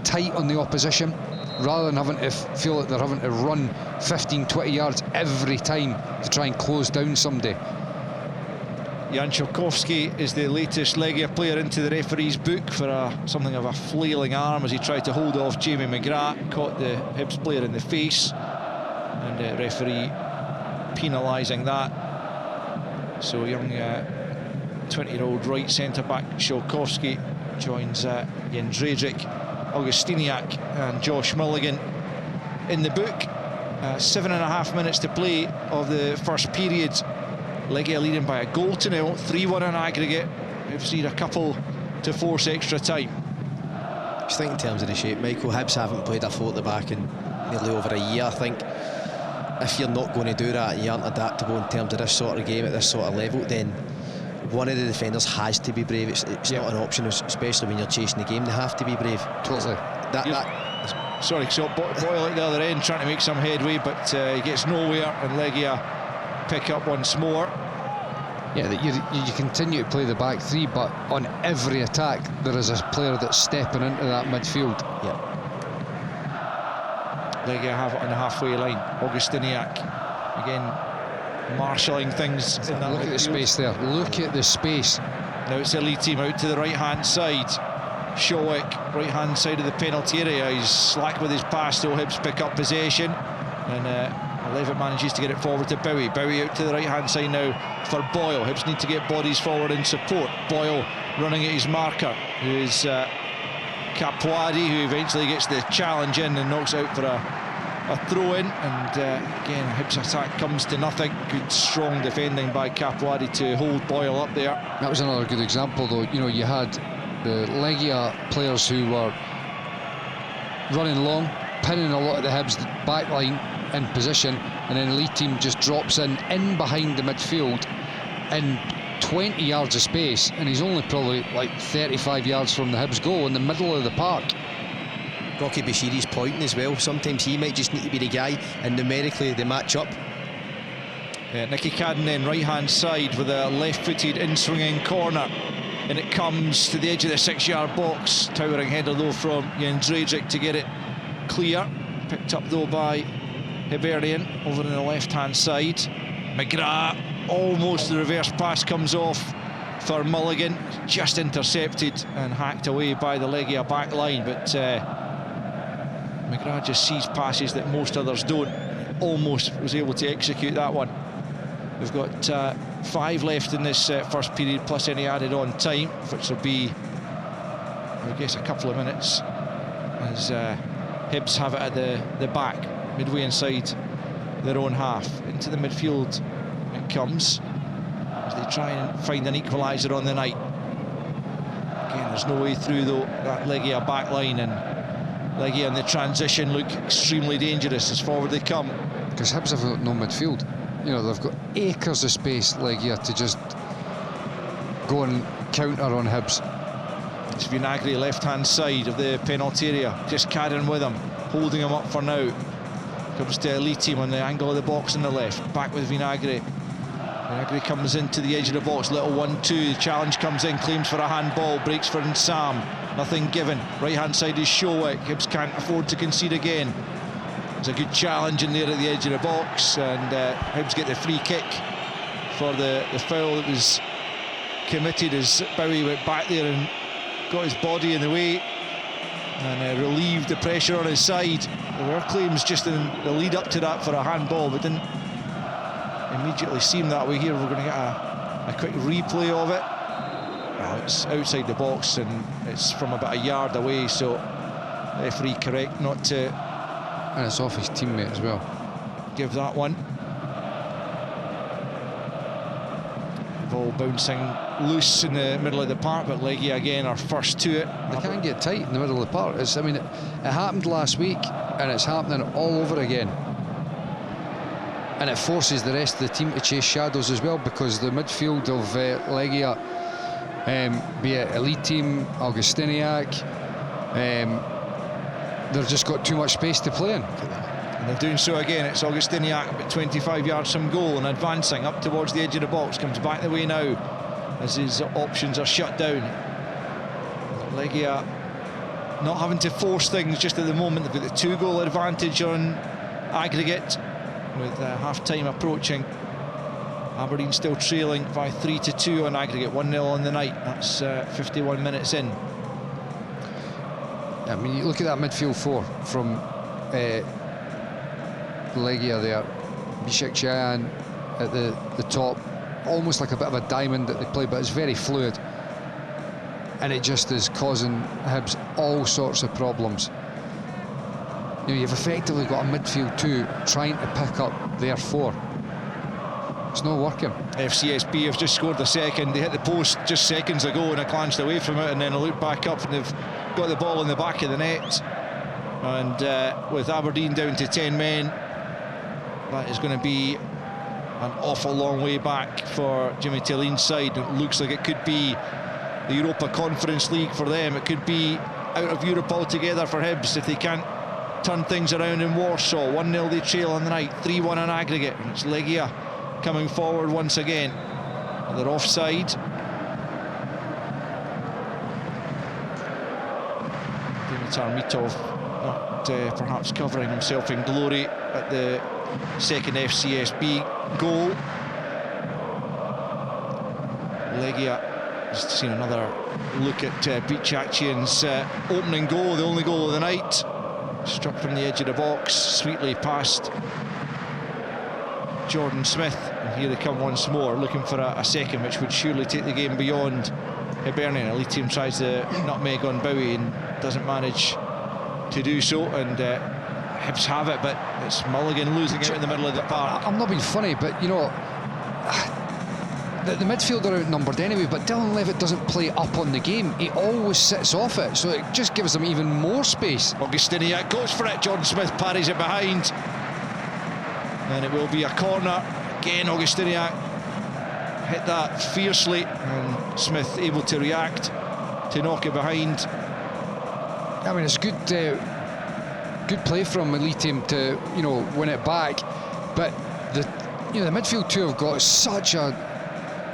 tight on the opposition, rather than having to feel that they're having to run 15-20 yards every time to try and close down somebody. Jan Szokowski is the latest Legia player into the referee's book for something of a flailing arm as he tried to hold off Jamie McGrath, caught the Hibs player in the face, and the referee penalising that. So young 20-year-old right centre-back Szokowski joins Jędrzejczyk, Augustiniak and Josh Mulligan in the book. 7.5 minutes to play of the first period. Legia leading by a goal to nil, 3-1 on aggregate. We've seen a couple to force extra time. Just think in terms of the shape, Michael, Hibs haven't played a 4 at the back in nearly over a year. I think if you're not going to do that and you aren't adaptable in terms of this sort of game at this sort of level, then one of the defenders has to be brave. It's not an option, especially when you're chasing the game. They have to be brave. Totally. Sorry, so Boyle at the other end trying to make some headway, but he gets nowhere, and Legia pick up once more. Yeah, you continue to play the back three, but on every attack there is a player that's stepping into that midfield. Yeah. Legia have it on the halfway line. Augustiniak again marshalling things in that. Look at the space there. Look at the space. Now it's the lead team out to the right hand side. Showick, right hand side of the penalty area. He's slack with his pass, so Hibs pick up possession, and Levitt manages to get it forward to Bowie. Bowie out to the right hand side now for Boyle. Hibs need to get bodies forward in support. Boyle running at his marker, who is Capuadi, who eventually gets the challenge in and knocks out for a throw-in. And again, Hibs attack comes to nothing. Good strong defending by Capuadi to hold Boyle up there. That was another good example, though. You know, you had the Legia players who were running long, pinning a lot of the Hibs back line in position, and then the lead team just drops in behind the midfield in 20 yards of space, and he's only probably like 35 yards from the Hibs goal in the middle of the park. Rocky Bashiri's pointing as well. Sometimes he might just need to be the guy, and numerically they match up. Nicky Cadden then right hand side with a left-footed in-swinging corner, and it comes to the edge of the 6-yard box. Towering header though from Jędrzejczyk to get it clear. Picked up though by Hibernian over on the left-hand side. McGrath, almost the reverse pass comes off for Mulligan, just intercepted and hacked away by the Legia back line, but McGrath just sees passes that most others don't. Almost was able to execute that one. We've got 5 left in this first period, plus any added on time, which will be, I guess, a couple of minutes, as Hibs have it at the back. midway inside their own half. Into the midfield it comes as they try and find an equaliser on the night. Again, there's no way through though, that Legia back line, and Legia in the transition look extremely dangerous as forward they come. Because Hibs have got no midfield. You know, they've got acres of space, Legia, to just go and counter on Hibs. It's Vinagre, left-hand side of the penalty area, just carrying with him, holding him up for now. Comes to Elite Team on the angle of the box on the left, back with Vinagre. Vinagre comes into the edge of the box, little 1-2, challenge comes in, claims for a handball, breaks for Nsam, nothing given. Right-hand side is Showick, Hibs can't afford to concede again. There's a good challenge in there at the edge of the box, and Hibs get the free kick for the foul that was committed as Bowie went back there and got his body in the way and relieved the pressure on his side. There were claims just in the lead up to that for a handball, but didn't immediately seem that way here. We're going to get a quick replay of it. Well, it's outside the box and it's from about a yard away, so referee correct not to... And it's off his teammate as well. Give that one. Ball bouncing loose in the middle of the park, but Legia again are first to it. They can't get tight in the middle of the park. I mean, it happened last week and it's happening all over again. And it forces the rest of the team to chase shadows as well, because the midfield of Legia, be it Elite Team, Augustiniak, they've just got too much space to play in. And they're doing so again. It's Augustiniak about 25 yards from goal and advancing up towards the edge of the box. Comes back the way now as his options are shut down. Legia not having to force things just at the moment. They've got the 2-goal advantage on aggregate with half-time approaching. Aberdeen still trailing by 3-2 on aggregate, 1-0 on the night. That's 51 minutes in. I mean, you look at that midfield four from Legia there. Bishek Chayan at the top, almost like a bit of a diamond that they play, but it's very fluid. And it just is causing Hibs all sorts of problems. You know, you've effectively got a midfield two trying to pick up their four. It's not working. FCSB have just scored the second. They hit the post just seconds ago and I glanced away from it, and then I looked back up and they've got the ball in the back of the net. And with Aberdeen down to 10 men, that is going to be an awful long way back for Jimmy Tillin's side. It looks like it could be the Europa Conference League for them. It could be out of Europe altogether for Hibs if they can't turn things around in Warsaw. 1-0 they trail on the night, 3-1 on aggregate, and it's Legia coming forward once again. They're offside. Dimitar Mitov not perhaps covering himself in glory at the second FCSB goal. Legia just seen another look at Bichachian's opening goal, the only goal of the night. Struck from the edge of the box, sweetly past Jordan Smith, and here they come once more, looking for a second, which would surely take the game beyond Hibernian. Elite Team tries the nutmeg on Bowie and doesn't manage to do so, and Hibs have it, but it's Mulligan losing it in the middle of the park. I'm not being funny, but you know, the midfield are outnumbered anyway, but Dylan Levitt doesn't play up on the game. He always sits off it, so it just gives them even more space. Augustiniak goes for it, Jordan Smith parries it behind, and it will be a corner. Again, Augustiniak hit that fiercely, and Smith able to react to knock it behind. I mean, it's good play from Elite Team to, you know, win it back, but the midfield two have got such a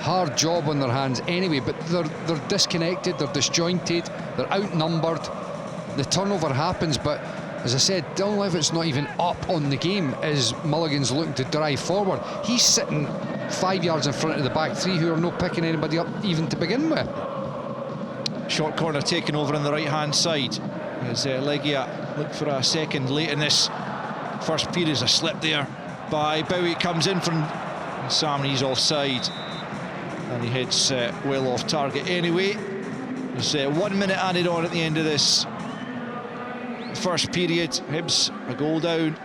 hard job on their hands anyway, but they're disconnected, they're disjointed, they're outnumbered. The turnover happens, but as I said, Dylan Levitt's not even up on the game as Mulligan's looking to drive forward. He's sitting 5 yards in front of the back three, who are not picking anybody up even to begin with. Short corner taken over on the right hand side as Legia look for a second late in this first period. There's a slip there by Bowie, comes in from Sam, and he's offside, and he hits well off target anyway. There's 1 minute added on at the end of this first period. Hibs a goal down,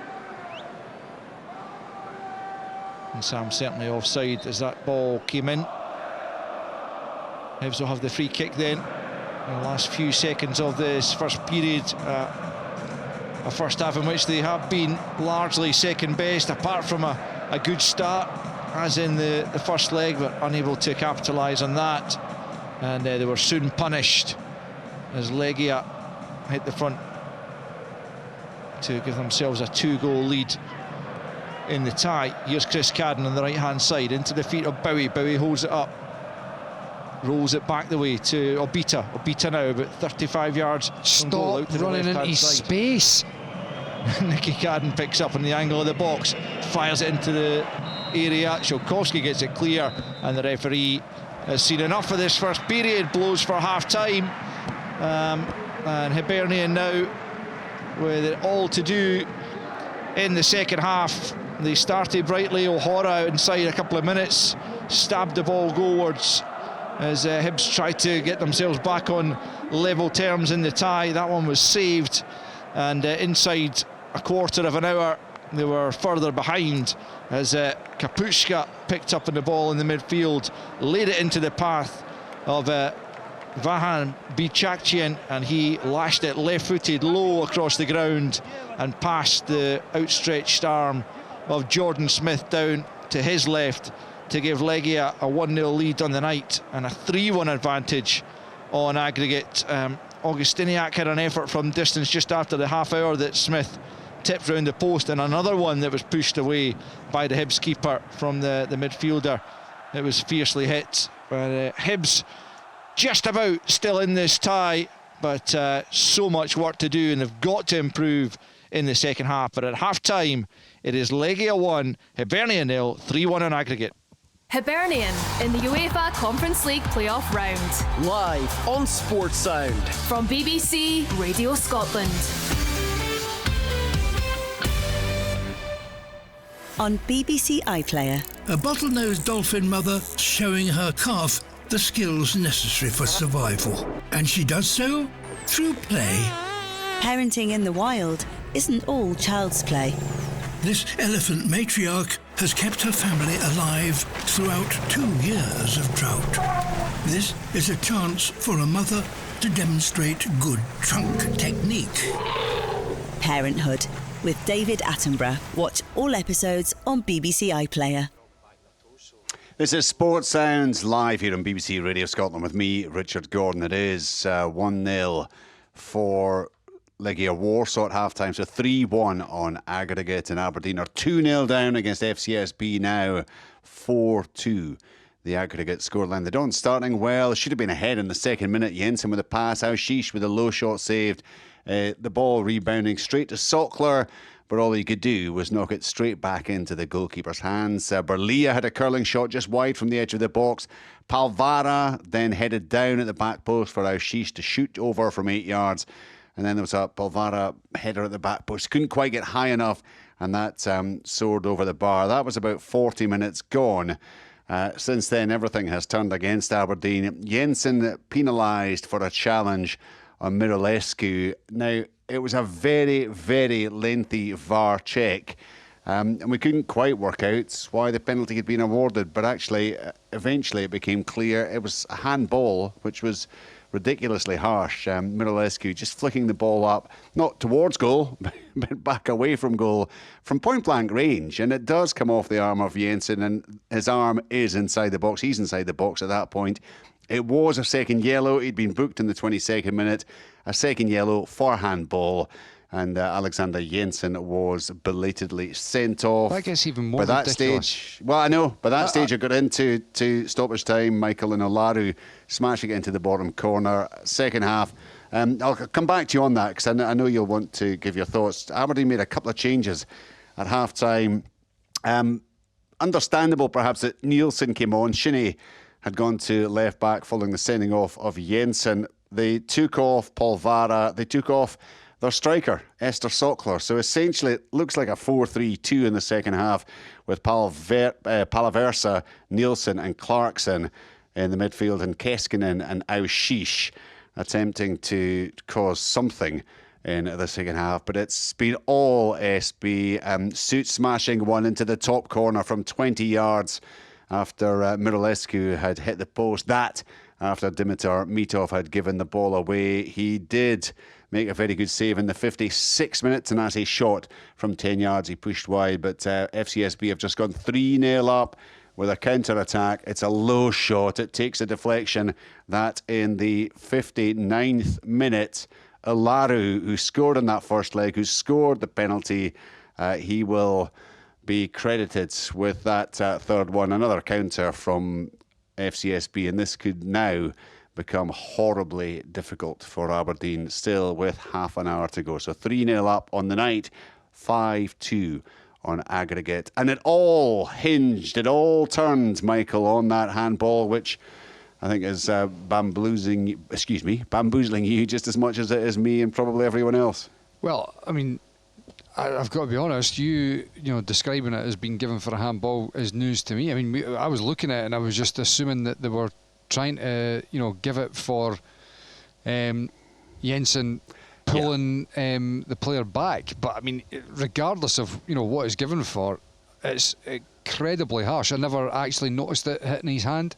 And Sam certainly offside as that ball came in. Hibs will have the free kick then. In the last few seconds of this first period, a first half in which they have been largely second best, apart from a good start, as in the first leg, but unable to capitalise on that. And they were soon punished as Legia hit the front to give themselves a 2-goal lead in the tie. Here's Chris Cadden on the right-hand side, into the feet of Bowie. Bowie holds it up, rolls it back the way to Obita. Obita now about 35 yards. Stop running into space. Nicky Cadden picks up on the angle of the box, fires it into the area. Szyłkowski gets it clear, and the referee has seen enough of this first period, blows for half-time. And Hibernian now with it all to do in the second half. They started brightly. O'Hara inside a couple of minutes, stabbed the ball goalwards as Hibs tried to get themselves back on level terms in the tie. That one was saved, and inside a quarter of an hour they were further behind as Kapushka picked up on the ball in the midfield, laid it into the path of Vahan Bichakchian, and he lashed it left-footed low across the ground and past the outstretched arm of Jordan Smith down to his left to give Legia a 1-0 lead on the night and a 3-1 advantage on aggregate. Augustiniak had an effort from distance just after the half hour that Smith tipped round the post, and another one that was pushed away by the Hibs keeper from the midfielder. It was fiercely hit. But Hibs just about still in this tie, but so much work to do, and they've got to improve in the second half. But at half-time, it is Legia 1, Hibernian 0, 3-1 on aggregate. Hibernian in the UEFA Conference League playoff round. Live on Sports Sound. From BBC Radio Scotland. On BBC iPlayer. A bottlenose dolphin mother showing her calf the skills necessary for survival. And she does so through play. Parenting in the wild isn't all child's play. This elephant matriarch has kept her family alive throughout 2 years of drought. This is a chance for a mother to demonstrate good trunk technique. Parenthood with David Attenborough. Watch all episodes on BBC iPlayer. This is Sports Sounds live here on BBC Radio Scotland with me, Richard Gordon. It is 1-0 for Legia Warsaw at half-time, so 3-1 on aggregate, and Aberdeen are 2-0 down against FCSB now, 4-2 the aggregate scoreline. The Dons starting well, should have been ahead in the second minute. Jensen with a pass, Aushish with a low shot saved, the ball rebounding straight to Sockler, but all he could do was knock it straight back into the goalkeeper's hands. Berlia had a curling shot just wide from the edge of the box. Palvara then headed down at the back post for Aushish to shoot over from 8 yards. And then there was a Palvara header at the back post. Couldn't quite get high enough, and that soared over the bar. That was about 40 minutes gone. Since then, everything has turned against Aberdeen. Jensen penalised for a challenge on Mirolescu. Now, it was a very, very lengthy VAR check. And we couldn't quite work out why the penalty had been awarded. But actually, eventually it became clear it was a handball, which was ridiculously harsh. Mirolescu just flicking the ball up, not towards goal, but back away from goal, from point-blank range. And it does come off the arm of Jensen, and his arm is inside the box. He's inside the box at that point. It was a second yellow. He'd been booked in the 22nd minute. A second yellow for handball. And Alexander Jensen was belatedly sent off. That gets even more by that ridiculous. stage. Well, I know. By that stage, it got into stoppage time. Michael and Olaru smashing it into the bottom corner. Second half. I'll come back to you on that because I know you'll want to give your thoughts. Aberdeen made a couple of changes at half-time. Understandable, perhaps, that Nielsen came on. Shinnie had gone to left-back following the sending off of Jensen. They took off Palvara. They took off their striker, Esther Sockler. So essentially it looks like a 4-3-2 in the second half with Palaversa, Nielsen and Clarkson in the midfield, and Keskinen and Aushish attempting to cause something in the second half, but it's been all SB. Suit smashing one into the top corner from 20 yards after Miralescu had hit the post. That after Dimitar Mitov had given the ball away. He did make a very good save in the 56th minute, and as a shot from 10 yards he pushed wide, but FCSB have just gone 3-0 up with a counter-attack. It's a low shot, it takes a deflection. That in the 59th minute, Ilaru, who scored in that first leg, who scored the penalty, he will be credited with that third one. Another counter from FCSB, and this could now become horribly difficult for Aberdeen, still with half an hour to go. So 3-0 up on the night, 5-2 on aggregate. And it all hinged, it all turned, Michael, on that handball, which I think is bamboozling you just as much as it is me and probably everyone else. Well, I mean, I've got to be honest, you know, describing it as being given for a handball is news to me. I mean, I was looking at it and I was just assuming that they were trying to, give it for Jensen pulling the player back. But I mean, regardless of, what it's given for, it's incredibly harsh. I never actually noticed it hitting his hand.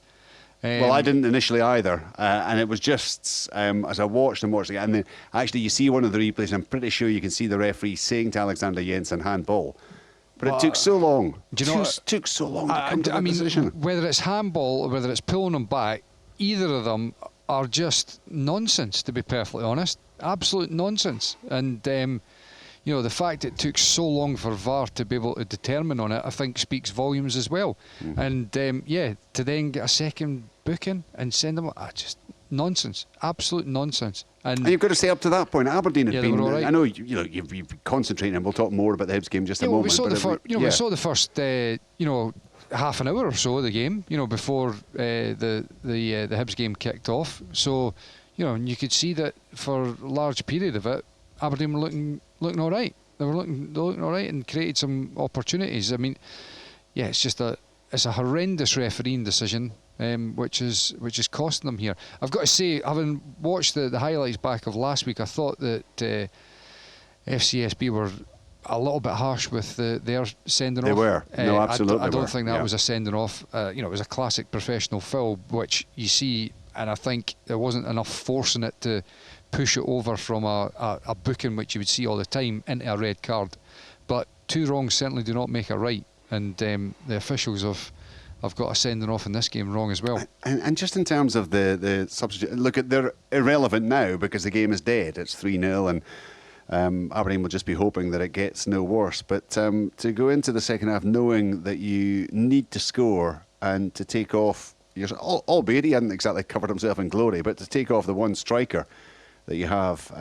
Well, I didn't initially either, and it was just as I watched again, and then actually you see one of the replays, and I'm pretty sure you can see the referee saying to Alexander Jensen, handball. But it took so long. Do you know took so long to come to that position. Whether it's handball or whether it's pulling him back, either of them are just nonsense, to be perfectly honest. Absolute nonsense. And the fact it took so long for VAR to be able to determine on it, I think speaks volumes as well. And to then get a second booking and send them, just nonsense, absolute nonsense. And you've got to say, up to that point, Aberdeen had been. Right. I know you've been concentrating, and we'll talk more about the Hibs game just a moment. We saw the first half an hour or so of the game, before the Hibs game kicked off. So you could see that for a large period of it, Aberdeen were looking all right. They were looking all right and created some opportunities. I mean, it's a horrendous refereeing decision, which is costing them here. I've got to say, having watched the highlights back of last week, I thought that FCSB were a little bit harsh with their sending off. They were. No, absolutely. I don't think that was a sending off. It was a classic professional foul, which you see, and I think there wasn't enough force in it to push it over from a booking, which you would see all the time, into a red card. But two wrongs certainly do not make a right, and the officials have got a sending off in this game wrong as well. And just in terms of the substitute, look, they're irrelevant now because the game is dead. It's 3-0, and Aberdeen will just be hoping that it gets no worse. But to go into the second half knowing that you need to score and to take off, albeit he hadn't exactly covered himself in glory, but to take off the one striker that you have,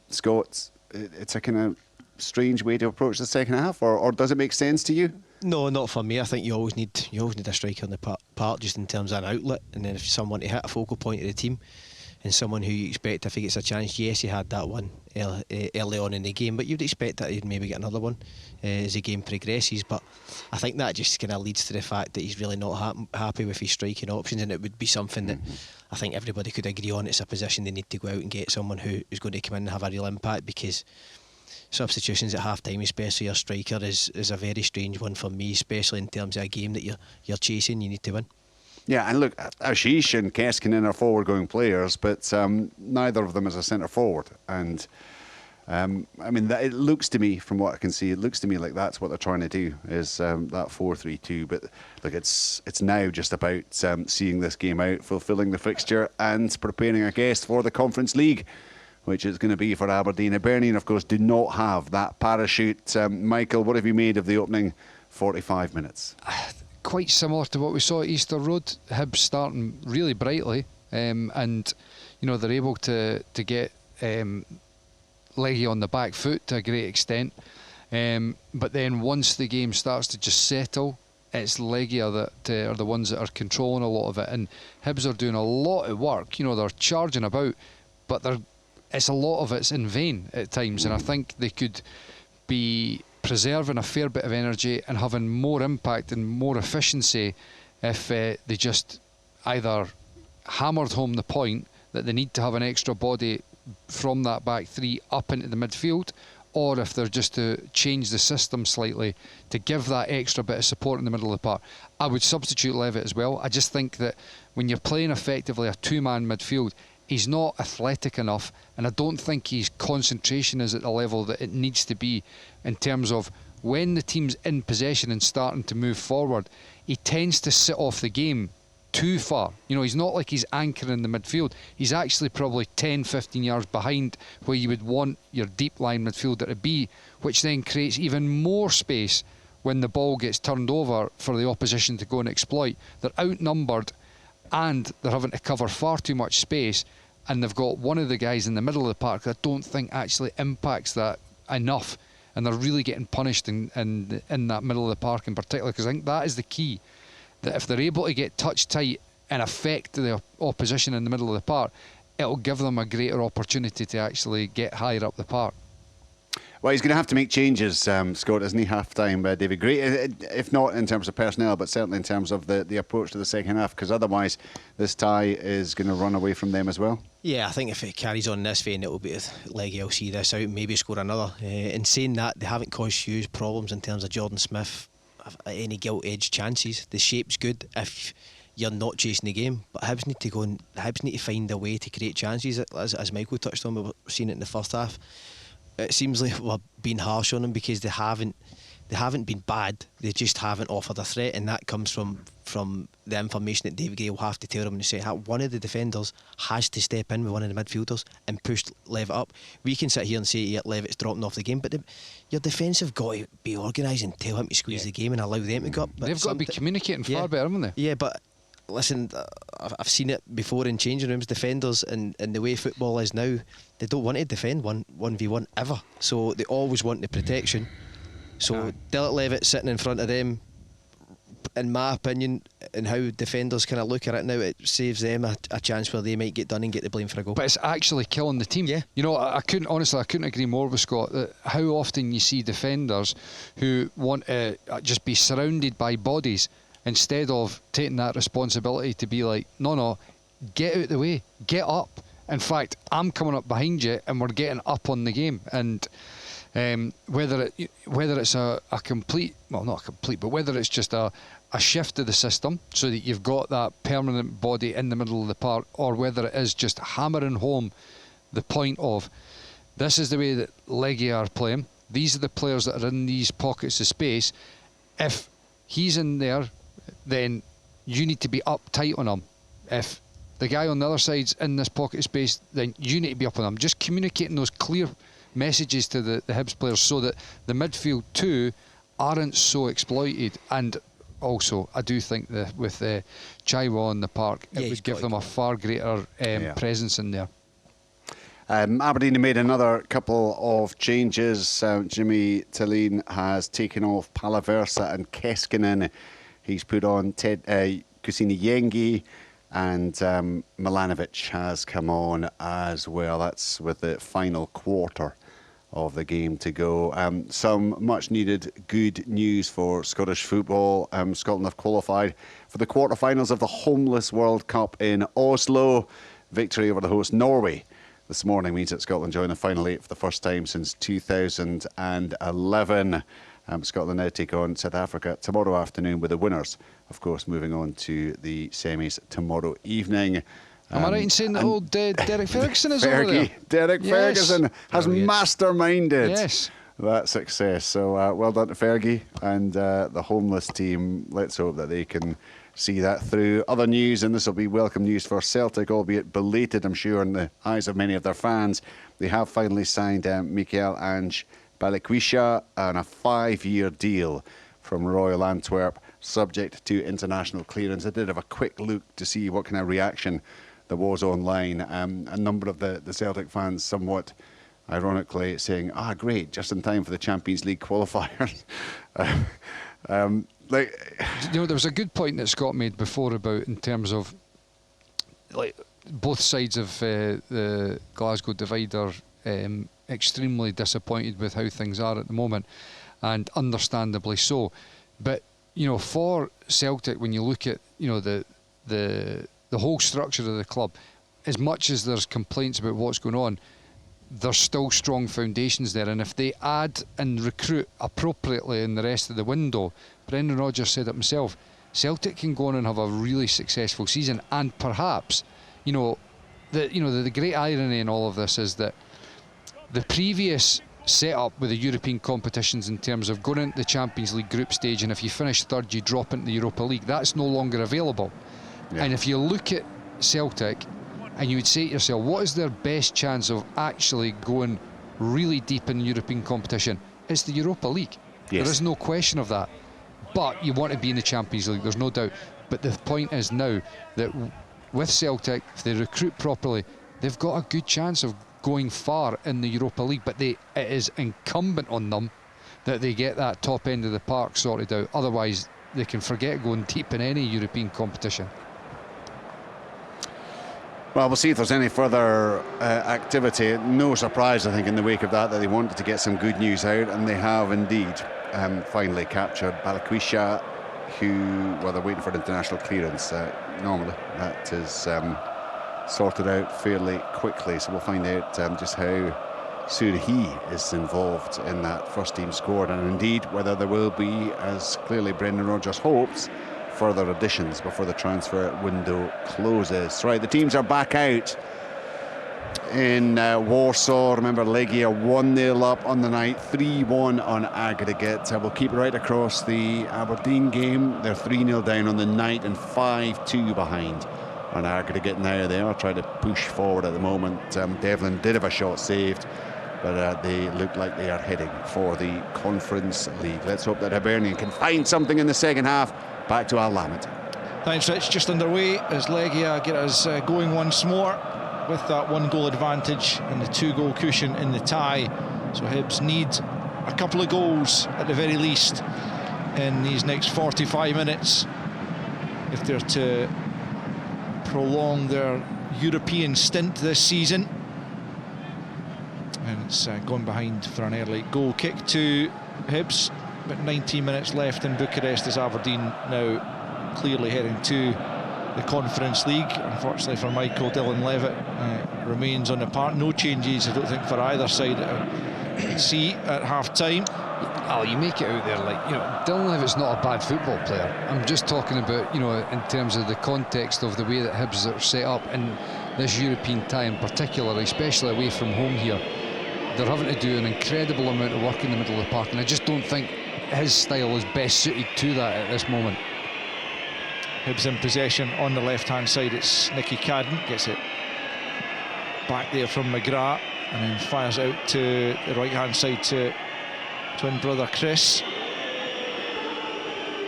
Scott, it's a kind of strange way to approach the second half, or does it make sense to you? No, not for me. I think you always need a striker on the part just in terms of an outlet, and then if someone to hit a focal point of the team and someone who you expect, if he gets a chance, yes, he had that one early on in the game, but you'd expect that he'd maybe get another one as the game progresses. But I think that just kind of leads to the fact that he's really not happy with his striking options, and it would be something that I think everybody could agree on. It's a position they need to go out and get someone who is going to come in and have a real impact, because substitutions at half time, especially your striker, is a very strange one for me, especially in terms of a game that you're chasing, you need to win. Yeah, and look, Ashish and Keskinen are forward-going players, but neither of them is a centre-forward. And it looks to me, from what I can see, it looks to me like that's what they're trying to do, is that 4-3-2. But look, it's now just about seeing this game out, fulfilling the fixture, and preparing, I guess, for the Conference League, which is going to be for Aberdeen. Hibernian, of course, do not have that parachute. Michael, what have you made of the opening 45 minutes? Quite similar to what we saw at Easter Road. Hibs starting really brightly, and they're able to get Legia on the back foot to a great extent. But then once the game starts to just settle, it's Legia that are the ones that are controlling a lot of it, and Hibs are doing a lot of work. They're charging about, but it's a lot of it's in vain at times, and I think they could be preserving a fair bit of energy and having more impact and more efficiency if they just either hammered home the point that they need to have an extra body from that back three up into the midfield, or if they're just to change the system slightly to give that extra bit of support in the middle of the park. I would substitute Levitt as well. I just think that when you're playing effectively a two-man midfield, he's not athletic enough, and I don't think his concentration is at the level that it needs to be in terms of when the team's in possession and starting to move forward. He tends to sit off the game too far. He's not like he's anchoring the midfield. He's actually probably 10-15 yards behind where you would want your deep line midfielder to be, which then creates even more space when the ball gets turned over for the opposition to go and exploit. They're outnumbered and they're having to cover far too much space, and they've got one of the guys in the middle of the park that I don't think actually impacts that enough, and they're really getting punished in that middle of the park in particular, because I think that is the key. That if they're able to get touch tight and affect the opposition in the middle of the park, it'll give them a greater opportunity to actually get higher up the park. Well, he's going to have to make changes, Scott, isn't he? Half-time, David Gray, if not in terms of personnel, but certainly in terms of the approach to the second half, because otherwise this tie is going to run away from them as well. Yeah, I think if it carries on this vein, it'll be Legia will see this out, maybe score another. In saying that, they haven't caused huge problems in terms of Jordan Smith any gilt-edged chances. The shape's good if you're not chasing the game, but Hibs need to find a way to create chances. As Michael touched on, we've seen it in the first half. It seems like we're being harsh on them because they haven't been bad, they just haven't offered a threat, and that comes from the information that David Gray will have to tell them in the second half. One of the defenders has to step in with one of the midfielders and push Levitt up. We can sit here and say, yeah, Levitt's dropping off the game, but your defence have got to be organised and tell him to squeeze the game and allow them to go up. They've got to be communicating far better, haven't they? Yeah, but listen, I've seen it before in changing rooms. Defenders and the way football is now, they don't want to defend 1v1 ever, so they always want the protection. So Dillet Levitt sitting in front of them, in my opinion, and how defenders kind of look at it now, it saves them a chance where they might get done and get the blame for a goal. But it's actually killing the team. Yeah. I couldn't agree more with Scott that how often you see defenders who want to just be surrounded by bodies instead of taking that responsibility to be like, no, get out the way, get up. In fact, I'm coming up behind you and we're getting up on the game. And whether it's a complete, well, not a complete, but whether it's just a shift of the system so that you've got that permanent body in the middle of the park, or whether it is just hammering home the point of this is the way that Legia are playing, these are the players that are in these pockets of space. If he's in there, then you need to be up tight on him. If the guy on the other side's in this pocket of space, then you need to be up on him. Just communicating those clear messages to the Hibs players so that the midfield too aren't so exploited. And also I do think that with Chaiwa on the park, it would give them a far greater presence in there. Aberdeen have made another couple of changes. Jimmy Tillene has taken off Palaversa and Keskinen. He's put on Kusini Yengi, and Milanovic has come on as well. That's with the final quarter of the game to go. Some much needed good news for Scottish football. Scotland have qualified for the quarterfinals of the Homeless World Cup in Oslo. Victory over the host Norway this morning means that Scotland join the final eight for the first time since 2011. Scotland now take on South Africa tomorrow afternoon, with the winners, of course, moving on to the semis tomorrow evening. Am I right in saying that old Derek Ferguson is over there? Derek Ferguson has masterminded that success. So well done to Fergie and the homeless team. Let's hope that they can see that through. Other news, and this will be welcome news for Celtic, albeit belated, I'm sure, in the eyes of many of their fans. They have finally signed Mikael Ange Balikwisha on a 5-year deal from Royal Antwerp, subject to international clearance. I did have a quick look to see what kind of reaction there was online. A number of the Celtic fans somewhat ironically saying, great, just in time for the Champions League qualifiers. There was a good point that Scott made before about in terms of like both sides of the Glasgow divide are extremely disappointed with how things are at the moment, and understandably so. But for Celtic, when you look at the whole structure of the club, as much as there's complaints about what's going on, there's still strong foundations there, and if they add and recruit appropriately in the rest of the window, Brendan Rodgers said it himself, Celtic can go on and have a really successful season. And perhaps, the great irony in all of this is that the previous setup with the European competitions in terms of going into the Champions League group stage, and if you finish third you drop into the Europa League, that's no longer available. And if you look at Celtic and you would say to yourself, what is their best chance of actually going really deep in European competition? It's the Europa League. There is no question of that. But you want to be in the Champions League, there's no doubt. But the point is now that with Celtic, if they recruit properly, they've got a good chance of going far in the Europa League. But it is incumbent on them that they get that top end of the park sorted out. Otherwise, they can forget going deep in any European competition. Well, we'll see if there's any further activity. No surprise, I think, in the wake of that they wanted to get some good news out, and they have indeed finally captured Balikwisha, who, well, they're waiting for international clearance. Normally, that is sorted out fairly quickly, so we'll find out just how soon he is involved in that first team squad, and indeed whether there will be, as clearly Brendan Rodgers hopes, further additions before the transfer window closes. Right, the teams are back out in Warsaw. Remember, Legia 1-0 up on the night, 3-1 on aggregate. We'll keep right across the Aberdeen game. They're 3-0 down on the night and 5-2 behind on aggregate now. They are trying to push forward at the moment. Devlin did have a shot saved, but they look like they are heading for the Conference League. Let's hope that Hibernian can find something in the second half. Back to Al Lamed. Thanks, Rich. Just underway as Legia get us going once more with that 1-goal advantage and the 2-goal cushion in the tie. So Hibs need a couple of goals at the very least in these next 45 minutes if they're to prolong their European stint this season. And it's gone behind for an early goal kick to Hibs. About 19 minutes left in Bucharest as Aberdeen now clearly heading to the Conference League. Unfortunately for Michael, Dylan Levitt remains on the park. No changes, I don't think, for either side at sea at half-time. Oh, you make it out there like, Dylan Levitt's not a bad football player. I'm just talking about, in terms of the context of the way that Hibs are set up in this European tie in particular, especially away from home here. They're having to do an incredible amount of work in the middle of the park, and I just don't think his style is best suited to that at this moment. Hibs in possession on the left-hand side. It's Nicky Cadden, gets it back there from McGrath, and then fires out to the right-hand side to twin brother Chris.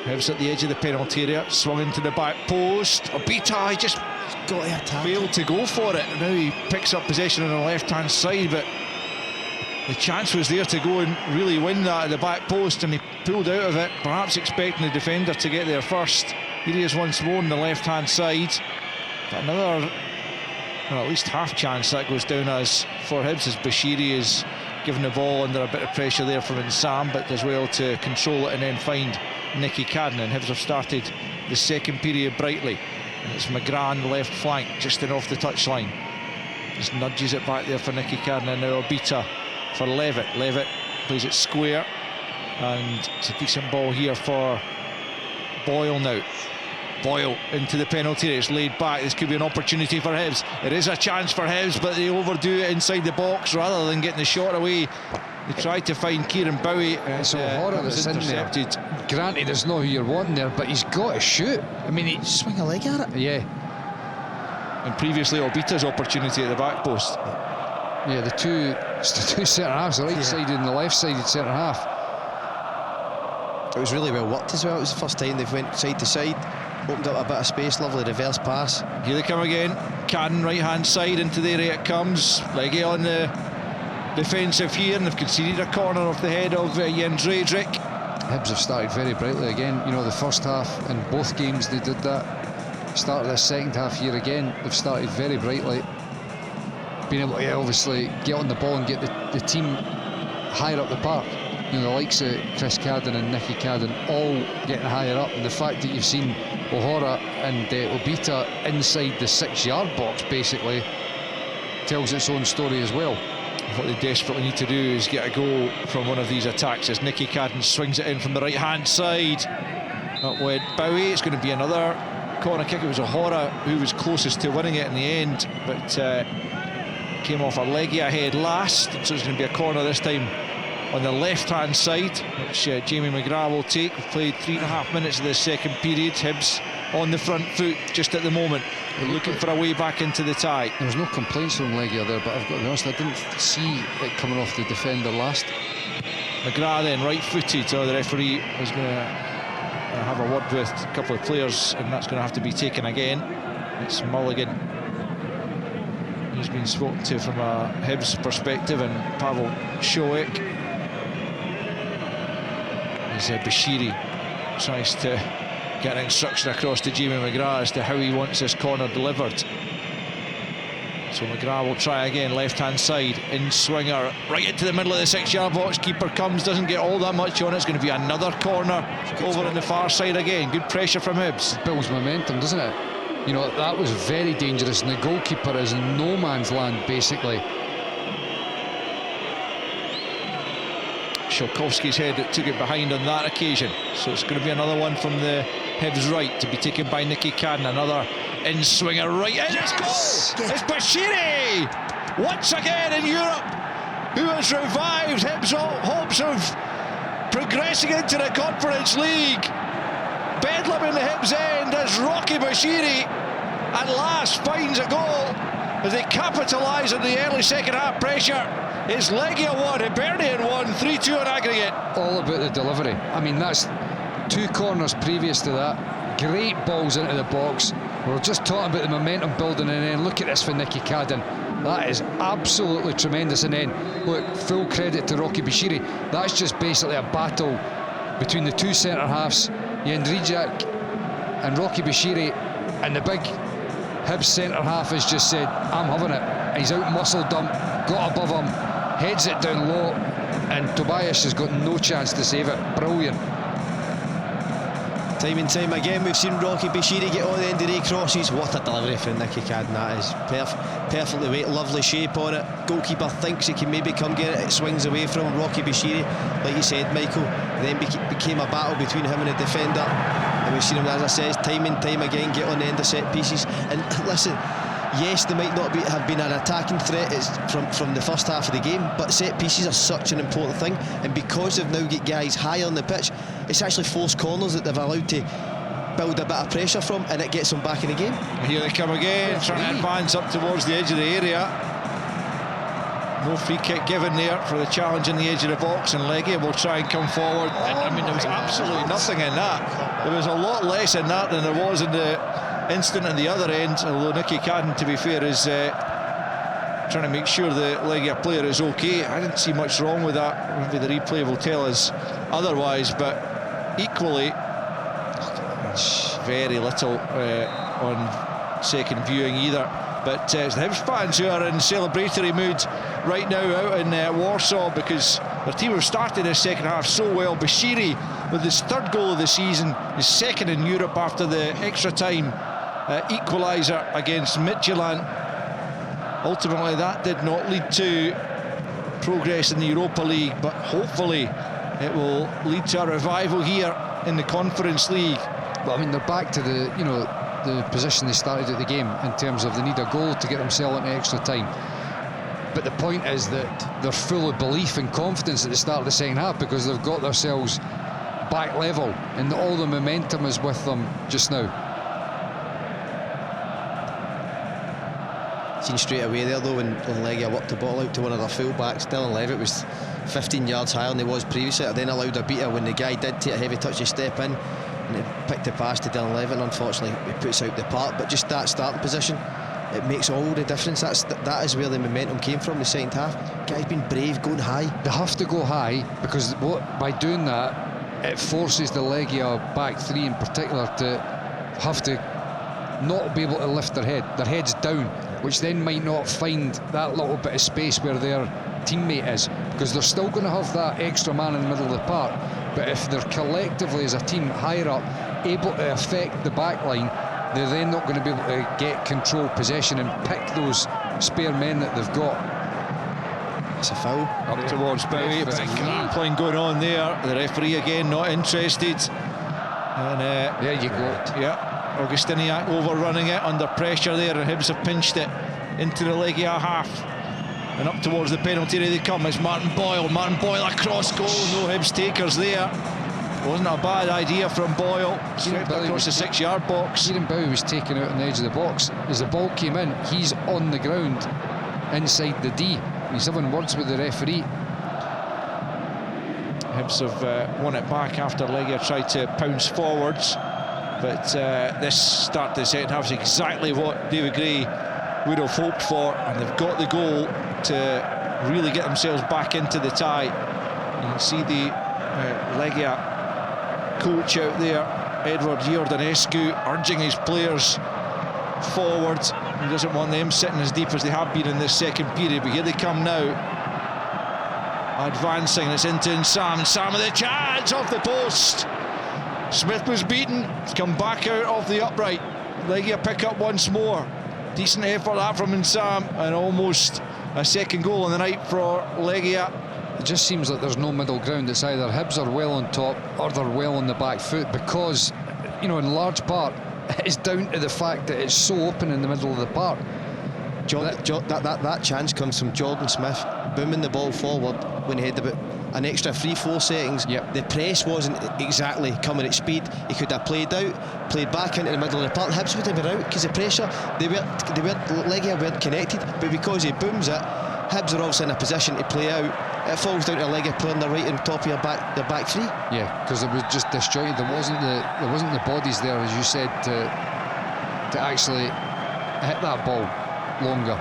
Hibs at the edge of the penalty area, swung into the back post. Obita, he just got to attack, failed to go for it. Now he picks up possession on the left-hand side, but the chance was there to go and really win that at the back post, and he pulled out of it, perhaps expecting the defender to get there first. Here he is once more on the left-hand side. But another, well, at least half chance that goes down as for Hibs, as Bashiri is given the ball under a bit of pressure there from Nsam, but does well to control it and then find Nicky Cadden. And Hibs have started the second period brightly. And it's McGrath on the left flank, just in off the touchline. Just nudges it back there for Nicky Cadden, and now Obita for Levitt. Levitt plays it square, and it's a decent ball here for Boyle now. Boyle into the penalty area, it's laid back. This could be an opportunity for Hibs. It is a chance for Hibs, but they overdo it inside the box rather than getting the shot away. They tried to find Kieran Bowie, and so Horror that's intercepted. Granted, it's not who you're wanting there, but he's got to shoot. I mean, he swing a leg at it. Yeah. And previously Obita's opportunity at the back post. Yeah, the two centre halves, the right sided and the left sided centre half. It was really well worked as well. It was the first time they've went side to side, opened up a bit of space, lovely reverse pass. Here they come again. Cadden right hand side, into the area it comes. Legia on the defensive here, and they've conceded a corner off the head of Jens Redrick. Hibs have started very brightly again. The first half in both games they did that. Start of the second half here again, they've started very brightly. Being able to obviously get on the ball and get the team higher up the park. The likes of Chris Cadden and Nicky Cadden all getting higher up, and the fact that you've seen O'Hara and Obita inside the 6-yard box basically tells its own story as well. What they desperately need to do is get a goal from one of these attacks as Nicky Cadden swings it in from the right hand side. Up went Bowie. It's going to be another corner kick. It was O'Hara who was closest to winning it in the end, but came off a Legia head last, so it's going to be a corner this time on the left hand side, which Jamie McGrath will take. We've played 3.5 minutes of the second period. Hibs on the front foot just at the moment. We're looking for a way back into the tie. There was no complaints from Legia there, but I've got to be honest, I didn't see it coming off the defender last. McGrath then right-footed, so the referee was going to have a word with a couple of players, and that's going to have to be taken again. It's Mulligan who's been spoken to from a Hibs perspective, and Pavel Shoek. As Bashiri tries to get an instruction across to Jamie McGrath as to how he wants this corner delivered. So McGrath will try again, left-hand side, in swinger, right into the middle of the 6-yard box. Keeper comes, doesn't get all that much on it. It's going to be another corner over on the far side again. Good pressure from Hibs. It builds momentum, doesn't it? You know, that was very dangerous, and the goalkeeper is in no man's land, basically. Shalkovsky's head that took it behind on that occasion. So it's going to be another one from the Hibs right, to be taken by Nicky Cadden. Another in-swinger right in. It's goal! It's Bashiri! Once again in Europe, who has revived Hibs' hopes of progressing into the Conference League. Bedlam in the Hibs end as Rocky Bashiri at last finds a goal as they capitalise on the early second half pressure. It's Legia 1, Hibernian 1, 3-2 on aggregate. All about the delivery. I mean, that's 2 corners previous to that. Great balls into the box. We were just talking about the momentum building, and then look at this for Nicky Cadden. That is absolutely tremendous. And then, look, full credit to Rocky Bashiri. That's just basically a battle between the 2 centre-halves, Jędrzejczyk and Rocky Bashiri, and the big Hibs centre-half has just said, I'm having it. He's out-muscled him, got above him, heads it down low, and Tobias has got no chance to save it. Brilliant. Time and time again we've seen Rocky Bashiri get on the end of the crosses. What a delivery from Nicky Cadden. That is perfectly weight, lovely shape on it. Goalkeeper thinks he can maybe come get it, it swings away from Rocky Bashiri, like you said, Michael. Then became a battle between him and the defender, and we've seen him, as I said, time and time again get on the end of set pieces. And listen, yes, they might not have been an attacking threat from the first half of the game, but set pieces are such an important thing, and because they've now got guys high on the pitch, it's actually forced corners that they've allowed to build a bit of pressure from, and it gets them back in the game. Here they come again, trying to advance up towards the edge of the area. No free kick given there for the challenge in the edge of the box, and Legia will try and come forward. I mean, there was absolutely nothing in that. There was a lot less in that than there was in the instant at the other end, although Nicky Cadden, to be fair, is trying to make sure the Legia player is okay. I didn't see much wrong with that. Maybe the replay will tell us otherwise, but equally very little on second viewing either. But it's the Hibs fans who are in celebratory mood right now out in Warsaw, because their team have started this second half so well. Bashiri with his 3rd goal of the season, his 2nd in Europe after the extra time equaliser against Midtjylland. Ultimately that did not lead to progress in the Europa League, but hopefully it will lead to a revival here in the Conference League. But I mean, they're back to the the position they started at the game, in terms of they need a goal to get themselves into extra time. But the point is that they're full of belief and confidence at the start of the second half, because they've got themselves back level and all the momentum is with them just now. Seen straight away there though when Legia worked the ball out to one of their full-backs. Dylan Levitt was 15 yards higher than he was previously. It then allowed a beater when the guy did take a heavy touch to step in, and he picked the pass to Dylan Levitt, and unfortunately he puts out the park. But just that starting position, it makes all the difference. That is where the momentum came from, the second half. Guys been brave, going high. They have to go high, because by doing that, it forces the Legia back 3 in particular to have to not be able to lift their heads down, which then might not find that little bit of space where their teammate is, because they're still going to have that extra man in the middle of the park. But if they're collectively as a team higher up, able to affect the back line, they're then not going to be able to get control, possession and pick those spare men that they've got. It's a foul. Up towards Bowie, bit of grappling going on there. The referee again not interested. And there you go. Yeah, Augustiniak overrunning it under pressure there, and Hibs have pinched it into the Legia half. And up towards the penalty area they come. It's Martin Boyle. Martin Boyle across goal. No Hibs takers there. Wasn't a bad idea from Boyle. Swept across the 6-yard box. Kieran Bowie was taken out on the edge of the box. As the ball came in, he's on the ground inside the D. He's having words with the referee. Hibs have won it back after Legia tried to pounce forwards. But this start to the second half is exactly what David Gray would have hoped for, and they've got the goal to really get themselves back into the tie. You can see the Legia coach out there, Edward Iordanescu, urging his players forward. He doesn't want them sitting as deep as they have been in this second period, but here they come now, advancing. It's into Sam, and Sam with a chance off the post. Smith was beaten, it's come back out of the upright. Legia pick up once more. Decent effort that from Nsam, and almost a second goal on the night for Legia. It just seems like there's no middle ground. It's either Hibs are well on top or they're well on the back foot, because, you know, in large part it's down to the fact that it's so open in the middle of the park. That chance comes from Jordan Smith booming the ball forward when he had about an extra 3-4 seconds. Yep. The press wasn't exactly coming at speed. He could have played back into the middle of the park. Hibs would have been out because the pressure, Legia weren't connected, but because he booms it, Hibs are obviously in a position to play out. It falls down to Legia playing the right on top of the back three. Yeah, because it was just disjointed. There wasn't the bodies there, as you said, to actually hit that ball longer.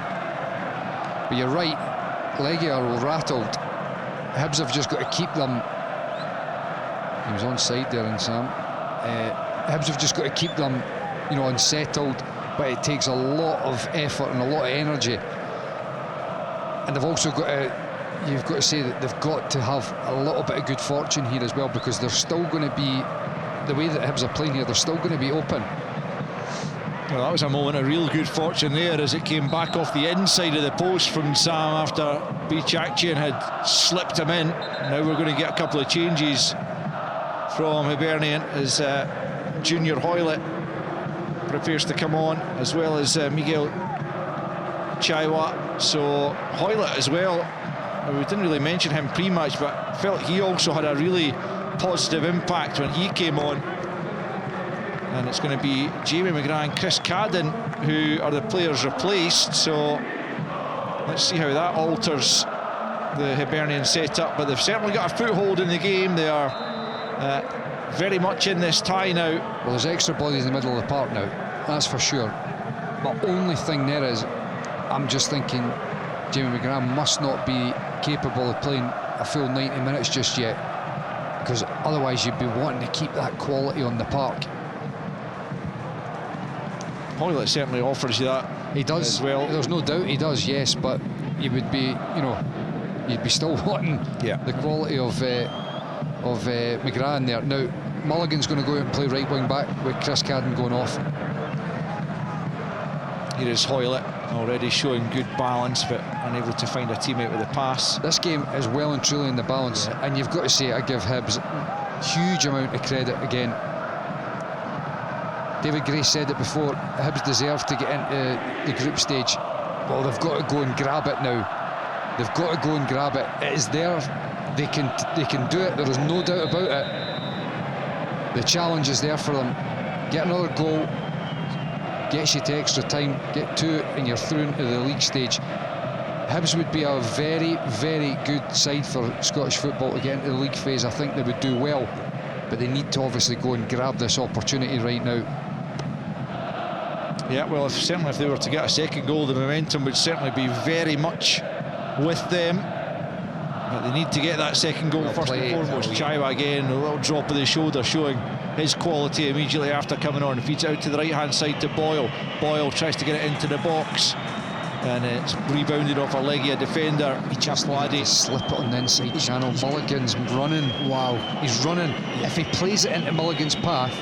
But you're right, Legia are rattled. Hibs have just got to keep them. He was onside there, and Sam. Hibs have just got to keep them, you know, unsettled. But it takes a lot of effort and a lot of energy. And they've also got to. You've got to say that they've got to have a little bit of good fortune here as well, because they're still going to be, the way that Hibs are playing here, they're still going to be open. Well, that was a moment of real good fortune there, as it came back off the inside of the post from Sam after Bichakchian had slipped him in. Now we're going to get a couple of changes from Hibernian as Junior Hoylett prepares to come on, as well as Miguel Chaiwa. So Hoylett as well. We didn't really mention him pre-match, but I felt he also had a really positive impact when he came on. And it's going to be Jamie McGrath and Chris Cadden who are the players replaced. So let's see how that alters the Hibernian setup. But they've certainly got a foothold in the game. They are very much in this tie now. Well, there's extra bodies in the middle of the park now, that's for sure. But only thing there is, I'm just thinking Jamie McGrath must not be capable of playing a full 90 minutes just yet, because otherwise you'd be wanting to keep that quality on the park. Hoylett certainly offers you that. He does as well. There's no doubt he does, yes, but you would be, you know, you'd be still wanting the quality of McGrath in there. Now Mulligan's going to go out and play right wing back with Chris Cadden going off. Here is Hoylett, already showing good balance, but unable to find a teammate with a pass. This game is well and truly in the balance, and you've got to say, I give Hibs huge amount of credit again. David Gray said it before, Hibs deserve to get into the group stage. Well, they've got to go and grab it now. They've got to go and grab it. It is there. They can do it. There is no doubt about it. The challenge is there for them. Get another goal, gets you to extra time, get two, and you're through into the league stage. Hibs would be a very, very good side for Scottish football to get into the league phase. I think they would do well, but they need to obviously go and grab this opportunity right now. Yeah, well, certainly if they were to get a second goal, the momentum would certainly be very much with them. But they need to get that second goal first and foremost. Chaiwa again, a little drop of the shoulder showing his quality immediately after coming on. Feeds out to the right-hand side to Boyle. Boyle tries to get it into the box. and it's rebounded off a Legia defender. He just wanted to slip it on the inside channel. Mulligan's running. Wow, he's running. If he plays it into Mulligan's path,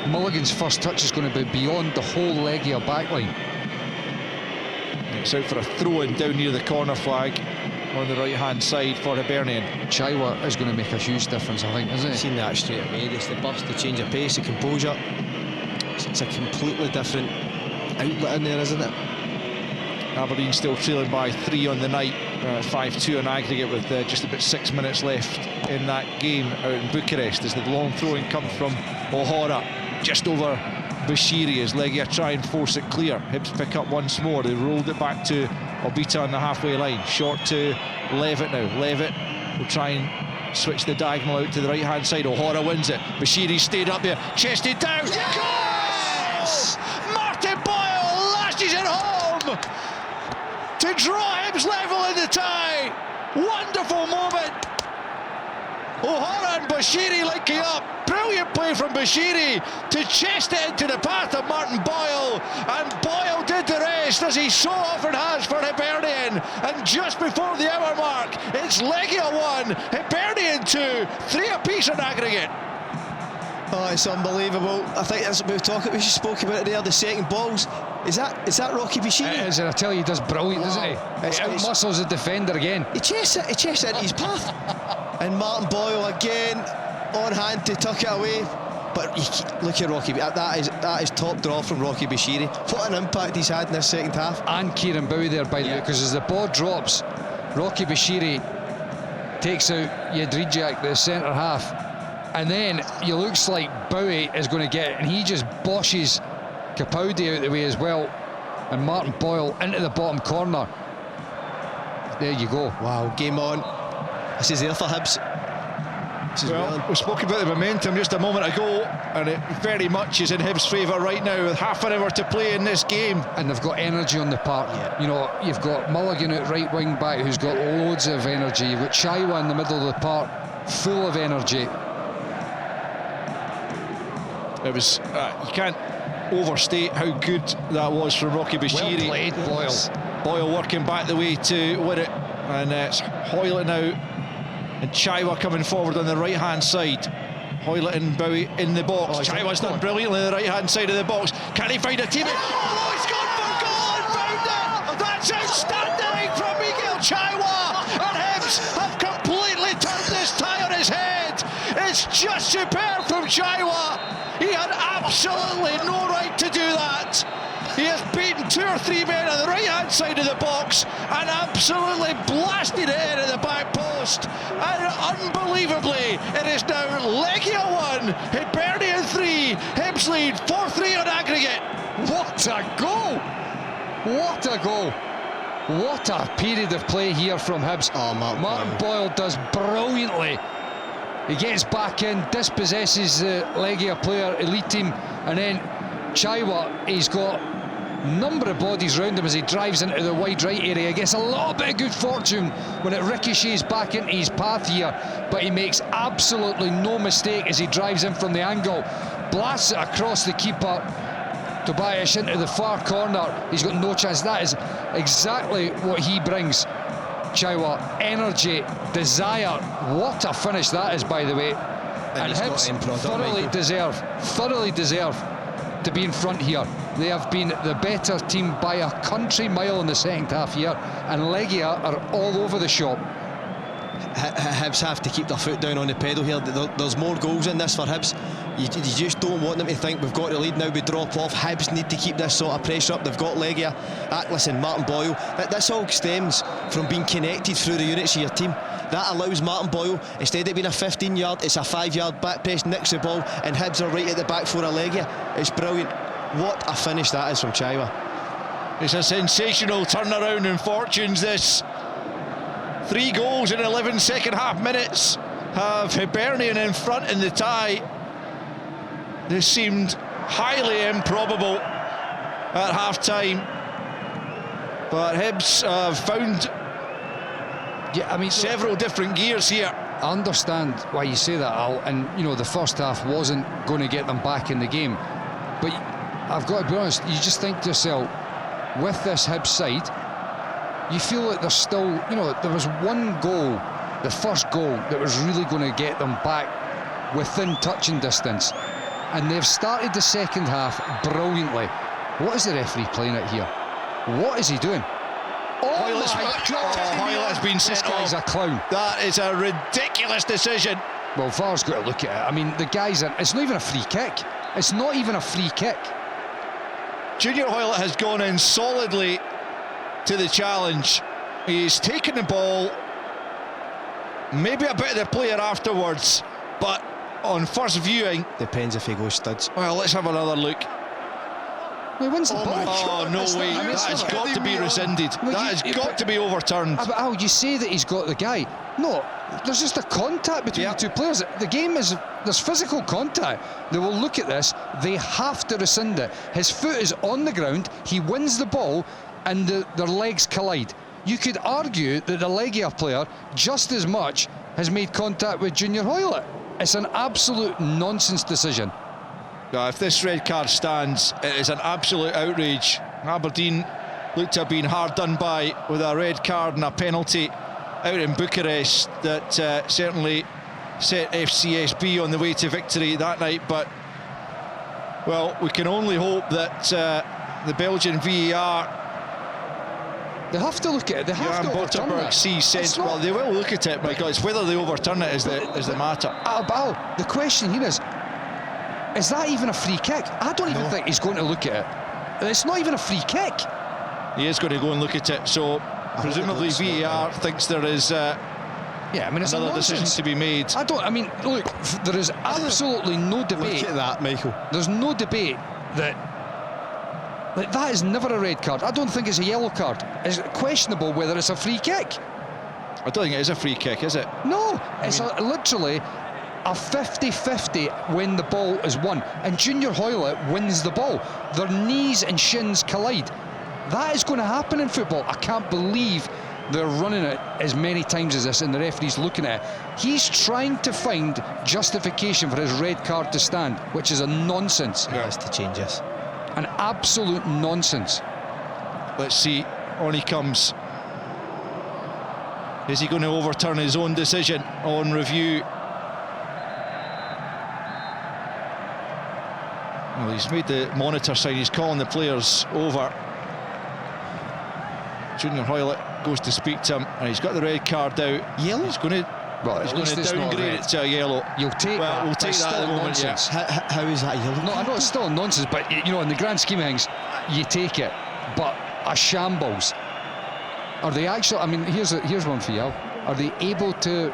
Mulligan's first touch is going to be beyond the whole Legia backline. It's out for a throw-in down near the corner flag on the right-hand side for Hibernian. Chaiwa is going to make a huge difference, I think, isn't it? Seen that straight away. It's the burst, the change of pace, the composure. It's a completely different outlet in there, isn't it? Aberdeen still trailing by 3 on the night, 5-2 on aggregate, with just about 6 minutes left in that game out in Bucharest, as the long throwing comes from O'Hara just over Bashiri as Legia try and force it clear. Hibs pick up once more. They rolled it back to Obita on the halfway line. Short to Levitt now. Levitt will try and switch the diagonal out to the right-hand side. O'Hara wins it. Bashiri stayed up there, chested down. Yes! Martin Boyle lashes it home to draw Hibs level in the tie. Wonderful moment. O'Hara and Bashiri linking up. Brilliant play from Bashiri to chest it into the path of Martin Boyle, and Boyle did the rest, as he so often has for Hibernian. And just before the hour mark, it's Legia 1, Hibernian 2, 3 apiece on aggregate. Oh, it's unbelievable. I think that's what we spoke about it there, the second balls. Is that Rocky Bashiri? It is, and I tell you, he does brilliant, doesn't he? It out-muscles the defender again. He chests it into his path. And Martin Boyle again on hand to tuck it away. But look at Rocky, that is top draw from Rocky Bashiri. What an impact he's had in this second half. And Kieran Bowie there, by the way, because as the ball drops, Rocky Bashiri takes out Jedrzejczyk, the centre half, and then it looks like Bowie is going to get it, and he just boshes Capaldi out the way as well, and Martin Boyle into the bottom corner. There you go. Wow, game on. This is there for Hibs. Well, we spoke about the momentum just a moment ago, and it very much is in Hibs' favour right now, with half an hour to play in this game. And they've got energy on the park. Yeah. You know, you've got Mulligan at right wing back, who's got loads of energy. You've got Chaiwa in the middle of the park, full of energy. It was, you can't overstate how good that was from Rocky Bashiri. Well played, Boyle. Boyle working back the way to win it, and it's Hoylett now, and Chaiwa coming forward on the right-hand side. Hoylett and Bowie in the box. Chaiwa's done brilliantly on the right-hand side of the box. Can he find a teammate? Oh, he's gone for goal and found it! That's outstanding from Miguel Chaiwa! And Hibs have completely turned this tie on his head. It's just superb from Chaiwa. He had absolutely no right to do that. He has beaten 2 or 3 men on the right-hand side of the box and absolutely blasted it into the back post. And unbelievably, it is now Legia 1, Hibernian 3, Hibs lead 4-3 on aggregate. What a goal! What a goal! What a period of play here from Hibs. Oh, Martin Boyle does brilliantly. He gets back in, dispossesses the Legia player, elite team, and then Chaiwa, he's got a number of bodies round him as he drives into the wide right area. He gets a little bit of good fortune when it ricochets back into his path here, but he makes absolutely no mistake as he drives in from the angle, blasts it across the keeper, Tobias into the far corner. He's got no chance. That is exactly what he brings. Chaiwa, energy, desire. What a finish that is, by the way. And Hibs thoroughly deserve to be in front here. They have been the better team by a country mile in the second half here, and Legia are all over the shop. Hibs have to keep their foot down on the pedal here. There's more goals in this for Hibs. You just don't want them to think we've got the lead now, we drop off. Hibs need to keep this sort of pressure up. They've got Legia. Listen, Martin Boyle, this all stems from being connected through the units of your team. That allows Martin Boyle, instead of it being a 15-yard, it's a 5-yard back press, nicks the ball, and Hibs are right at the back for a Legia. It's brilliant. What a finish that is from Chaiwa. It's a sensational turnaround in fortunes, this. 3 goals in 11 second half minutes have Hibernian in front in the tie. This seemed highly improbable at half-time, but Hibs have found several different gears here. I understand why you say that, Al, and you know the first half wasn't going to get them back in the game, but I've got to be honest, you just think to yourself, with this Hibs side, you feel like there's still, you know, there was one goal, the first goal, that was really going to get them back within touching distance, and they've started the second half brilliantly. What is the referee playing at here? What is he doing? Oh my God! Hoylett's been sent off. This guy's a clown. That is a ridiculous decision. Well, VAR's got to look at it. I mean, the guy's it's not even a free kick. It's not even a free kick. Junior Hoylett has gone in solidly to the challenge. He's taken the ball, maybe a bit of the player afterwards, but on first viewing... Depends if he goes studs. Well, let's have another look. He wins the ball. Oh, no way. That has got to be rescinded. That has got to be overturned. But Al, you say that he's got the guy. No, there's just a contact between the two players. The game is, there's physical contact. They will look at this. They have to rescind it. His foot is on the ground. He wins the ball and their legs collide. You could argue that the Legia player just as much has made contact with Junior Hoylett. It's an absolute nonsense decision. If this red card stands, it is an absolute outrage. Aberdeen look to have been hard done by with a red card and a penalty out in Bucharest that certainly set FCSB on the way to victory that night. But, well, we can only hope that the Belgian VAR... They have to look at it. They have to overturn it. Sees sense. Well, they will look at it, because it's whether they overturn it is the matter. Al, the question here is that even a free kick? I don't even think he's going to look at it. It's not even a free kick. He is going to go and look at it, so presumably VAR thinks there is it's another decision to be made. Look, there is absolutely no debate. Look at that, Michael. There's no debate that is never a red card. I don't think it's a yellow card. It's questionable whether it's a free kick. I don't think it is a free kick, is it? No, it's literally a 50-50 when the ball is won, and Junior Hoylett wins the ball. Their knees and shins collide. That is going to happen in football. I can't believe they're running it as many times as this and the referee's looking at it. He's trying to find justification for his red card to stand, which is a nonsense. He has to change this. An absolute nonsense. Let's see, on he comes. Is he going to overturn his own decision on review? Well, he's made the monitor sign. He's calling the players over. Junior Hoylett goes to speak to him, and he's got the red card out. Yellow? He's going to downgrade it to a yellow. You'll take that. We'll take that at the moment. Nonsense. How is that yellow? No, I know it's still nonsense, but you know, in the grand scheme of things, you take it. But a shambles. Are they actually? I mean, here's one for you. Are they able to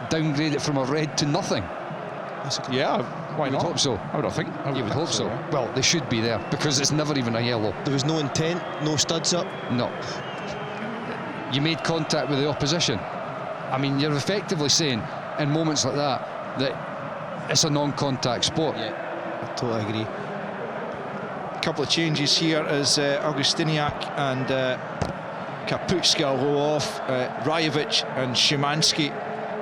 downgrade it from a red to nothing? Yeah, why not? I would hope so. I would think. You would hope so. Yeah. Well, they should be there, because it's never even a yellow. There was no intent, no studs up. No. You made contact with the opposition. I mean, you're effectively saying in moments like that it's a non-contact sport. Yeah, I totally agree. A couple of changes here as Augustiniak and Kaputska will go off. Rajovic and Szymanski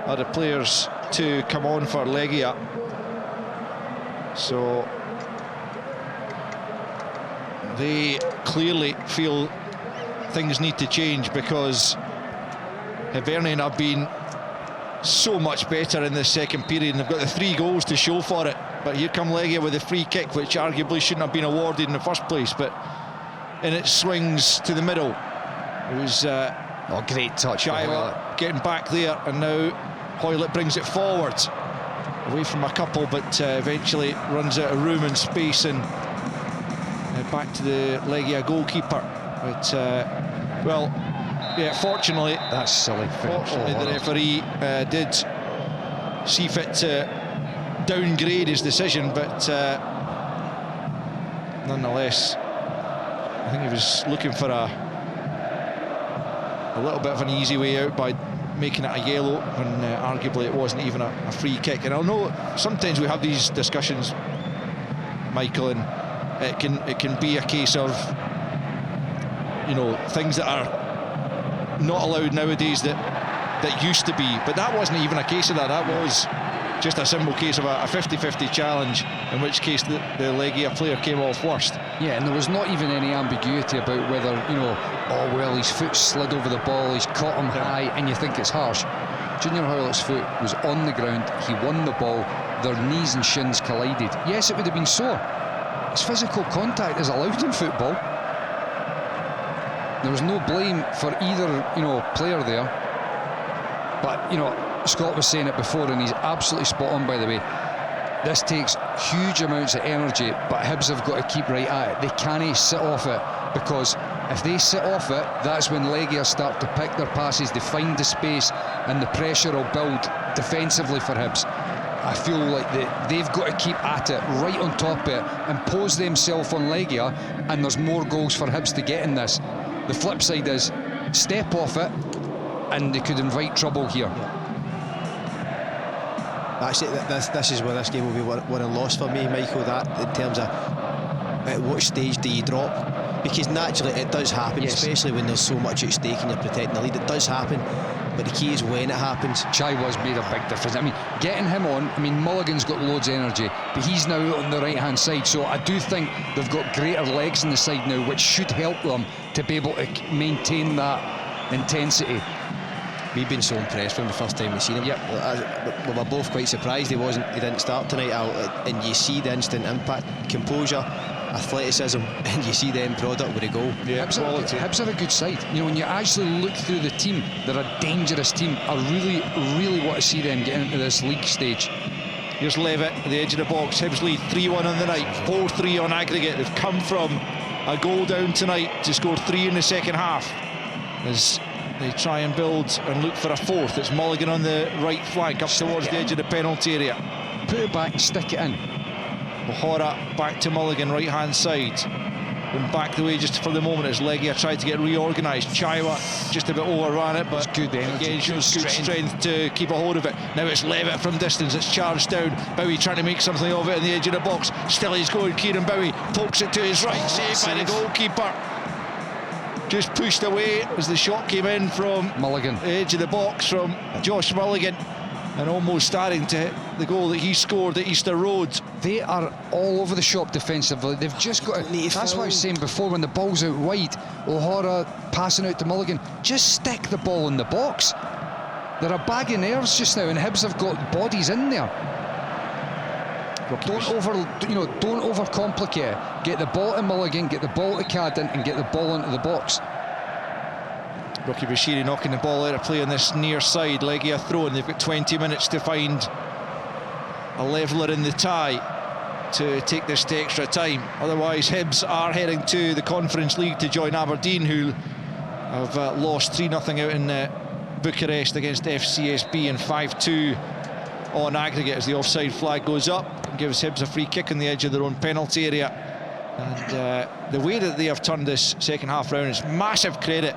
are the players to come on for Legia. So they clearly feel things need to change, because Hibernian have been so much better in the second period, and they've got the 3 goals to show for it. But here come Legia with a free kick, which arguably shouldn't have been awarded in the first place, but in it swings to the middle. It was great touch. Hoylett getting back there, and now Hoylett brings it forward away from a couple, but eventually runs out of room and space, and back to the Legia goalkeeper. But well, yeah, fortunately, that's silly. Fortunately, the referee did see fit to downgrade his decision, but nonetheless, I think he was looking for a little bit of an easy way out by making it a yellow, when arguably it wasn't even a free kick. And I know sometimes we have these discussions, Michael, and it can be a case of, you know, things that are not allowed nowadays that used to be, but that wasn't even a case of that. That was just a simple case of a 50-50 challenge, in which case the Legia player came off worst. Yeah, and there was not even any ambiguity about whether, oh well, his foot slid over the ball, he's caught him high, and you think it's harsh. Junior Hoylett's foot was on the ground, he won the ball, their knees and shins collided. Yes, it would have been sore. It's physical contact is allowed in football. There was no blame for either, player there. But, Scott was saying it before, and he's absolutely spot on, by the way. This takes huge amounts of energy, but Hibs have got to keep right at it. They can't sit off it, because if they sit off it, that's when Legia start to pick their passes, they find the space, and the pressure will build defensively for Hibs. I feel like they've got to keep at it, right on top of it, impose themselves on Legia, and there's more goals for Hibs to get in this. The flip side is, step off it, and they could invite trouble here. That's it. This is where this game will be won and lost for me, Michael, that in terms of at what stage do you drop? Because naturally it does happen, yes, especially when there's so much at stake and you're protecting the lead. It does happen, but the key is when it happens. Chaiwa's made a big difference. I mean, getting him on, Mulligan's got loads of energy, but he's now out on the right hand side, so I do think they've got greater legs in the side now, which should help them to be able to maintain that intensity. We've been so impressed from the first time we've seen him. Yep. We were both quite surprised he didn't start tonight, and you see the instant impact, composure, athleticism, and you see the end product with a goal. Yeah, Hibs are a good side. when you actually look through the team, they're a dangerous team. I really want to see them get into this league stage. Here's Levitt at the edge of the box. Hibs lead 3-1 on the night, 4-3 on aggregate. They've come from a goal down tonight to score 3 in the second half, as they try and build and look for a fourth. It's Mulligan on the right flank, up towards the edge of the penalty area. Put it back and stick it in. O'Hara back to Mulligan, right hand side. And back the way just for the moment as Legia tried to get reorganised. Chaiwa just a bit overran it, but good energy, again shows good strength to keep a hold of it. Now it's Levitt from distance, it's charged down. Bowie trying to make something of it in the edge of the box. Still he's going, Kieran Bowie pokes it to his right, saved by the goalkeeper. Just pushed away as the shot came in from Mulligan, the edge of the box from Josh Mulligan, and almost starting to hit the goal that he scored at Easter Road. They are all over the shop defensively. They've just got to, that's why I was saying before, when the ball's out wide, O'Hara passing out to Mulligan, just stick the ball in the box. They're a bag of nerves just now, and Hibs have got bodies in there. Don't overcomplicate it. Get the ball to Mulligan, get the ball to Cadden, and get the ball into the box. Rocky Bashiri knocking the ball out of play on this near side. Legia throwing. They've got 20 minutes to find a leveller in the tie to take this to extra time. Otherwise, Hibs are heading to the Conference League to join Aberdeen, who have lost 3-0 out in Bucharest against FCSB, and 5-2 on aggregate as the offside flag goes up and gives Hibs a free kick on the edge of their own penalty area. And the way that they have turned this second half round is massive credit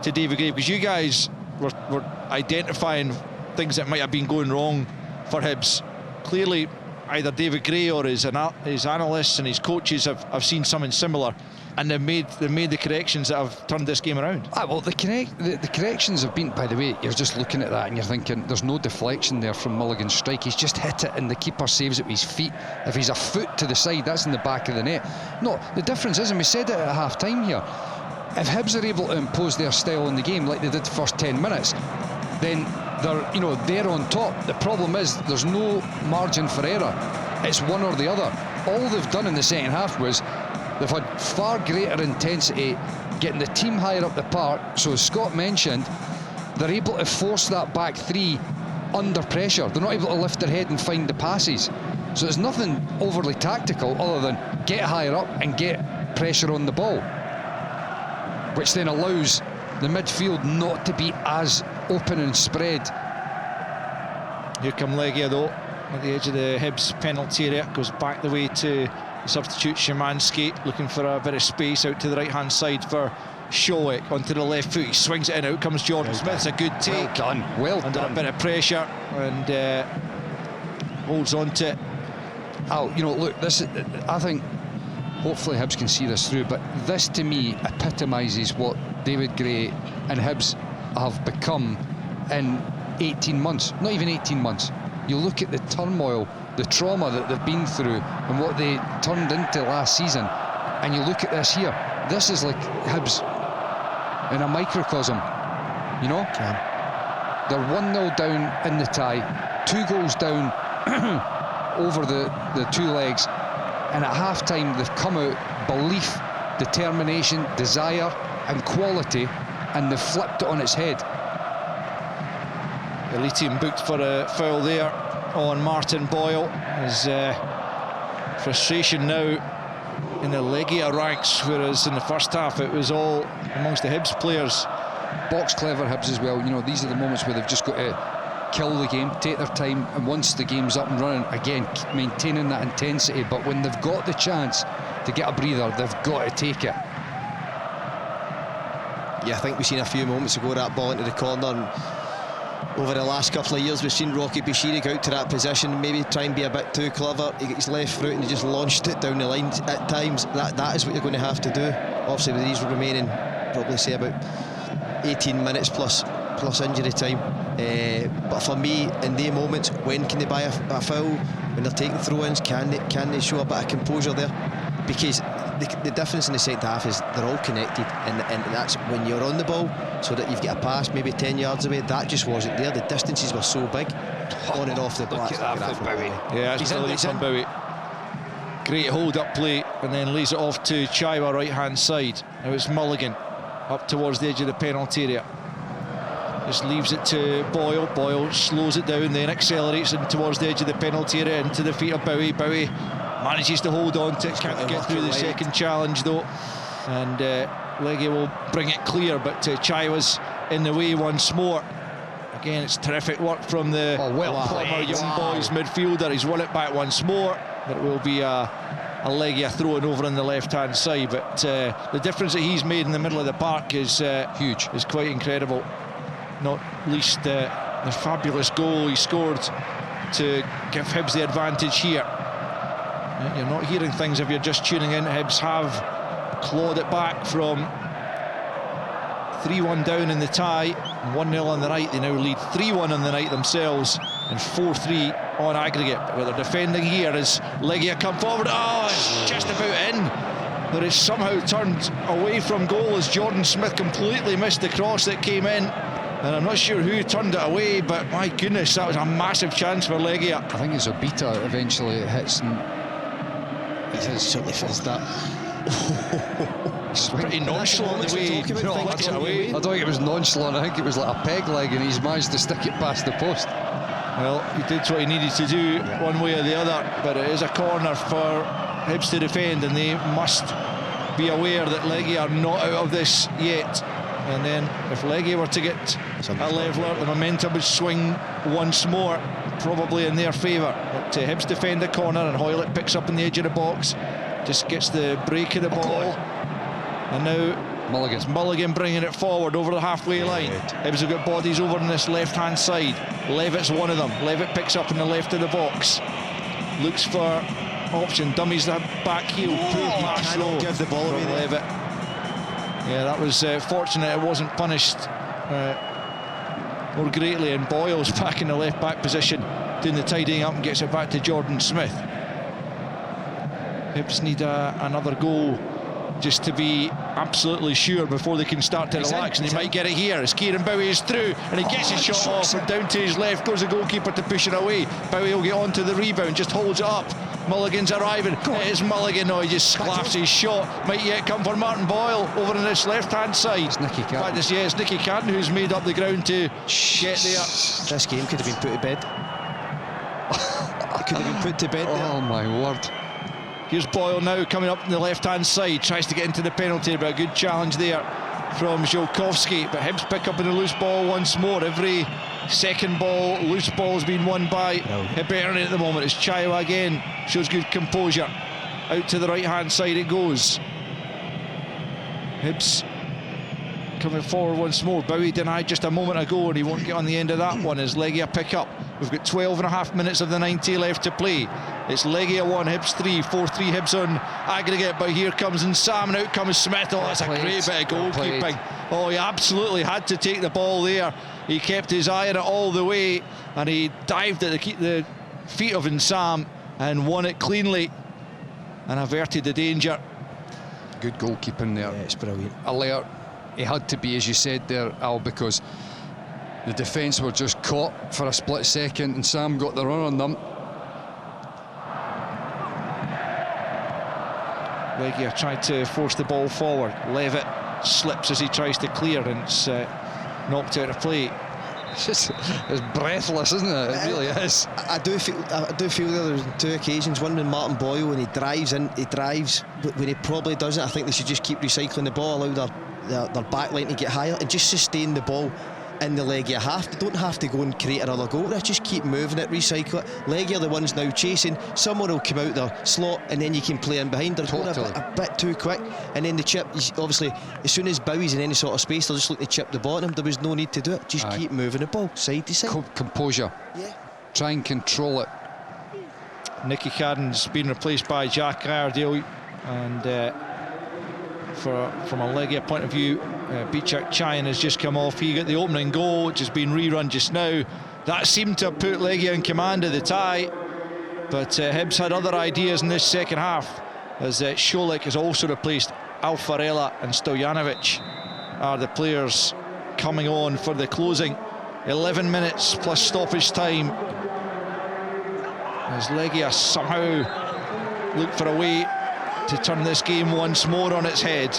to David Gray, because you guys were identifying things that might have been going wrong for Hibs. Clearly either David Gray or his analysts and his coaches have seen something similar, and they've made the corrections that have turned this game around. Well, the corrections have been, by the way, you're just looking at that and you're thinking there's no deflection there from Mulligan's strike. He's just hit it and the keeper saves it with his feet. If he's a foot to the side, that's in the back of the net. No, the difference is, and we said it at half time here, if Hibs are able to impose their style in the game like they did the first 10 minutes, then they're on top. The problem is there's no margin for error. It's one or the other. All they've done in the second half was they've had far greater intensity, getting the team higher up the park. So as Scott mentioned, they're able to force that back three under pressure. They're not able to lift their head and find the passes. So there's nothing overly tactical other than get higher up and get pressure on the ball, which then allows the midfield not to be as open and spread. Here come Legia though, at the edge of the Hibs penalty area. Goes back the way to the substitute Szymanski, looking for a bit of space out to the right hand side for Showick. Onto the left foot, he swings it in, out comes Jordan Smith. It's a good take. Well done. Under a bit of pressure, and holds on to it. Look, this is, I think hopefully Hibs can see this through, but this to me epitomises what David Gray and Hibs have become in 18 months, not even 18 months. You look at the turmoil, the trauma that they've been through and what they turned into last season, and you look at this here. This is like Hibs in a microcosm, you know? They're 1-0 down in the tie, 2 goals down over the 2 legs, and at half-time they've come out, belief, determination, desire and quality, and they've flipped it on its head. The Leeds team booked for a foul there on Martin Boyle. There's frustration now in the Legia ranks, whereas in the first half it was all amongst the Hibs players. Box clever Hibs as well. You know, these are the moments where they've just got to kill the game, take their time, and once the game's up and running, again, maintaining that intensity. But when they've got the chance to get a breather, they've got to take it. Yeah, I think we've seen a few moments ago that ball into the corner, and over the last couple of years we've seen Rocky Bashiri go out to that position, maybe try and be a bit too clever. He gets his left foot and he just launched it down the line at times. That is what you're going to have to do, obviously, with these remaining, probably say about 18 minutes plus injury time. But for me, in the moments, when can they buy a foul? When they're taking throw-ins, can they show a bit of composure there? Because the difference in the second half is they're all connected, and that's when you're on the ball, so that you've got a pass maybe 10 yards away. That just wasn't there. The distances were so big, on and off the ball. Look at that from Bowie. Yeah, it's brilliant from Bowie. Great hold-up play, and then lays it off to Chaiwa, right-hand side. Now it's Mulligan up towards the edge of the penalty area. Just leaves it to Boyle. Boyle slows it down, then accelerates in towards the edge of the penalty area, into the feet of Bowie. Bowie manages to hold on to it, can't get through the second challenge though, and Legia will bring it clear, but Chaiwa's in the way once more. Again, it's terrific work from the former Young Boys midfielder. He's won it back once more, but it will be a Legia throwing over on the left-hand side. But the difference that he's made in the middle of the park is huge, is quite incredible. Not least the fabulous goal he scored to give Hibs the advantage here. You're not hearing things if you're just tuning in. Hibs have clawed it back from 3-1 down in the tie, 1-0 on the night. They now lead 3-1 on the night themselves, and 4-3 on aggregate. But they're defending here as Legia come forward. Oh, it's just about in, but it's somehow turned away from goal as Jordan Smith completely missed the cross that came in. And I'm not sure who turned it away, but my goodness, that was a massive chance for Legia. I think it's Obita eventually it hits, and he certainly fizzed that. Pretty nonchalant the way he flicks it away. I don't think it was nonchalant, I think it was like a peg leg, and he's managed to stick it past the post. Well, he did what he needed to do, one way or the other, but it is a corner for Hibs to defend, and they must be aware that Legia are not out of this yet. And then if Legia were to get a leveller, the momentum would swing once more, probably in their favour. But Hibs defend the corner, and Hoylett picks up in the edge of the box, just gets the break of the ball. And now it's Mulligan bringing it forward over the halfway line. Hibs have got bodies over on this left-hand side. Levitt's one of them. Levitt picks up in the left of the box. Looks for option, dummies the back heel. Cannot give the ball away, Levitt. Yeah, that was fortunate it wasn't punished more greatly, and Boyle's back in the left-back position, doing the tidying up, and gets it back to Jordan Smith. Hibs need another goal just to be absolutely sure before they can start to relax, and he might get it here as Kieran Bowie is through, and he gets his shot off, and down to his left goes the goalkeeper to push it away. Bowie will get on to the rebound, just holds it up. Mulligan's arriving. It is Mulligan. No, he just slaps his shot. Might yet come for Martin Boyle over on this left-hand side. It's Nicky Canton. It's Nicky Canton who's made up the ground to get there. This game could have been put to bed. It could have been put to bed there. Oh my word. Here's Boyle now coming up on the left-hand side. Tries to get into the penalty, but a good challenge there from Ziolkowski. But Hibs pick up in the loose ball once more. Every second ball, loose ball has been won by Hibernian at the moment. It's Chaiwa again, shows good composure. Out to the right-hand side it goes. Hibs coming forward once more. Bowie denied just a moment ago, and he won't get on the end of that one as Legia pick up. We've got 12.5 minutes of the 90 left to play. It's Legia 1, Hibs 3, 4-3 Hibs on aggregate, but here comes Sam, and out comes Smith. Oh, that's a great bit of goalkeeping. Oh, he absolutely had to take the ball there. He kept his eye on it all the way, and he dived at the feet of Nsam and won it cleanly and averted the danger. Good goalkeeping there. Yeah, it's brilliant. Alert. He had to be, as you said there, Al, because the defence were just caught for a split second and Sam got the run on them. Legia tried to force the ball forward. Levitt slips as he tries to clear, and it's knocked out of play. It's breathless, isn't it? It really is. I do feel there was 2 occasions. One when Martin Boyle, when he drives, but when he probably doesn't, I think they should just keep recycling the ball, allow their back line to get higher and just sustain the ball in the Legia half. They don't have to go and create another goal. They just keep moving it, recycle it. Legia are the ones now chasing. Someone will come out their slot and then you can play in behind. They're going a bit too quick, and then the chip, obviously as soon as Bowie's in any sort of space, they're just looking to chip the bottom. There was no need to do it. Just keep moving the ball side to side. Composure. Yeah. Try and control it. Nicky Cadden's been replaced by Jack Iredale, and from a Legia point of view, Bichak Chayan has just come off. He got the opening goal, which has been rerun just now. That seemed to have put Legia in command of the tie, but Hibs had other ideas in this second half, as Šolek has also replaced Alfarella, and Stojanovic are the players coming on for the closing. 11 minutes plus stoppage time, as Legia somehow look for a way to turn this game once more on its head.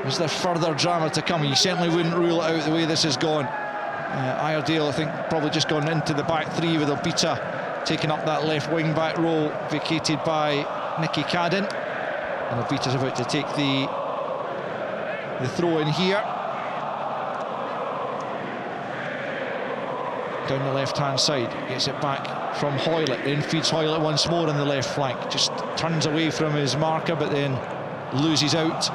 Is there further drama to come? You certainly wouldn't rule it out the way this has gone. Iredale, I think, probably just gone into the back 3 with Obita taking up that left wing back role vacated by Nicky Cadden, and Obita's about to take the throw in here. Down the left-hand side, gets it back from Hoylett, then feeds Hoylett once more on the left flank, just turns away from his marker but then loses out,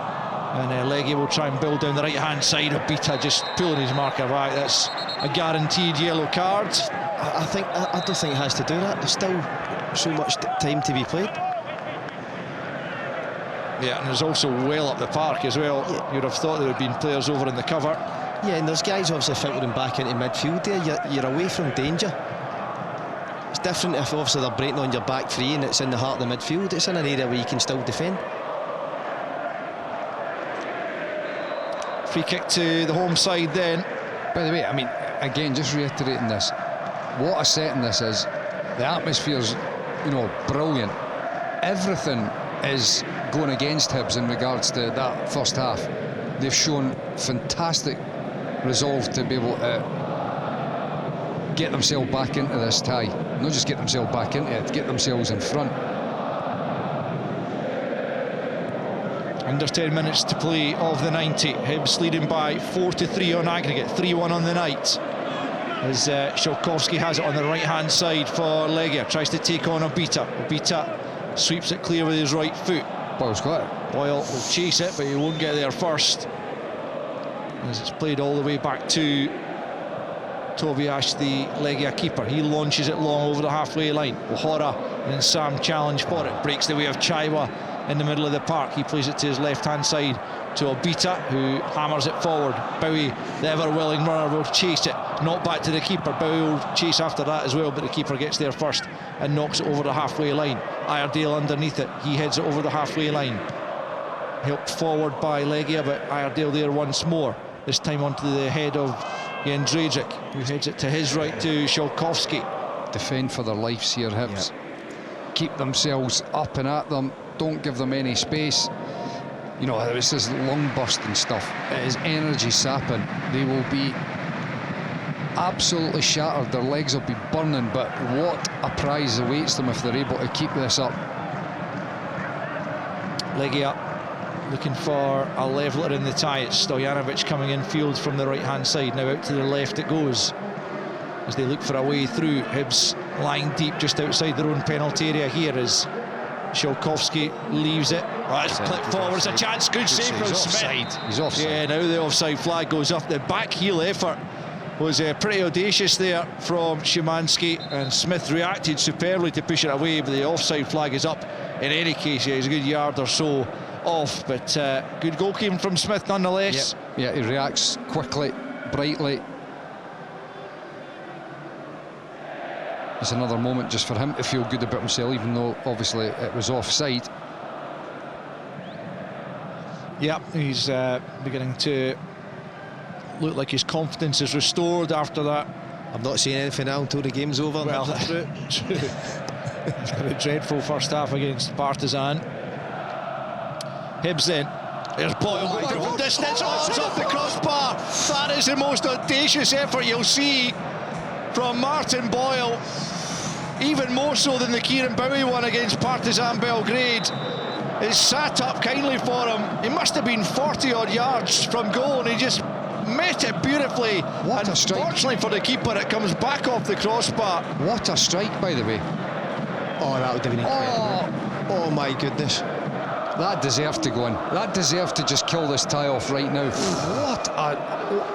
and Legia will try and build down the right-hand side. Obita just pulling his marker back. That's a guaranteed yellow card. I don't think it has to do that. There's still so much time to be played. Yeah, and there's also well up the park as well. Yeah. You'd have thought there would have been players over in the cover. Yeah, and there's guys obviously filtering back into midfield there. You're away from danger. It's different if obviously they're breaking on your back 3 and it's in the heart of the midfield. It's in an area where you can still defend. Free kick to the home side then. By the way, I mean, again, just reiterating this, what a setting this is. The atmosphere's, brilliant. Everything is going against Hibs in regards to that first half. They've shown fantastic resolve to be able to get themselves back into this tie. Not just get themselves back into it, get themselves in front. Under 10 minutes to play of the 90. Hibs leading by 4-3 on aggregate, 3-1 on the night. As Szolkowski has it on the right-hand side for Legia. Tries to take on Obita. Obita sweeps it clear with his right foot. Boyle's got it. Boyle will chase it, but he won't get there first, as it's played all the way back to Tobias, the Legia keeper. He launches it long over the halfway line. Ohora and Sam challenge for it. Breaks the way of Chaiwa in the middle of the park. He plays it to his left-hand side to Obita, who hammers it forward. Bowie, the ever-willing runner, will chase it. Not back to the keeper. Bowie will chase after that as well, but the keeper gets there first and knocks it over the halfway line. Iredale underneath it. He heads it over the halfway line. Helped forward by Legia, but Iredale there once more. This time onto the head of Jędrzejczyk, who heads it to his right to Szolkowski. Defend for their lives here, Hibs. Yeah. Keep themselves up and at them. Don't give them any space. This is lung bursting stuff. It is energy sapping. They will be absolutely shattered. Their legs will be burning, but what a prize awaits them if they're able to keep this up. Legia looking for a leveller in the tie. It's Stojanovic coming in field from the right-hand side. Now out to the left it goes, as they look for a way through. Hibs lying deep just outside their own penalty area here as Szolkowski leaves it. It's clipped forward. It's a chance. Good save from Smith. He's offside. Yeah, now the offside flag goes up. The back heel effort was pretty audacious there from Szymanski, and Smith reacted superbly to push it away, but the offside flag is up. In any case, he's a good yard or so off, but good goalkeeping from Smith nonetheless. Yeah, he reacts quickly, brightly. It's another moment just for him to feel good about himself, even though obviously it was offside. Yeah, he's beginning to look like his confidence is restored after that. I'm not saying anything now until the game's over. Well, true. It's got a dreadful first half against Partizan. Hibs then. There's Boyle from distance. Oh, it's off the crossbar. That is the most audacious effort you'll see from Martin Boyle. Even more so than the Kieran Bowie one against Partizan Belgrade. It's sat up kindly for him. He must have been 40 odd yards from goal, and he just met it beautifully. What a strike. Unfortunately for the keeper, it comes back off the crossbar. What a strike, by the way. Oh, that would have been incredible. Oh my goodness. That deserved to go in. That deserved to just kill this tie off right now.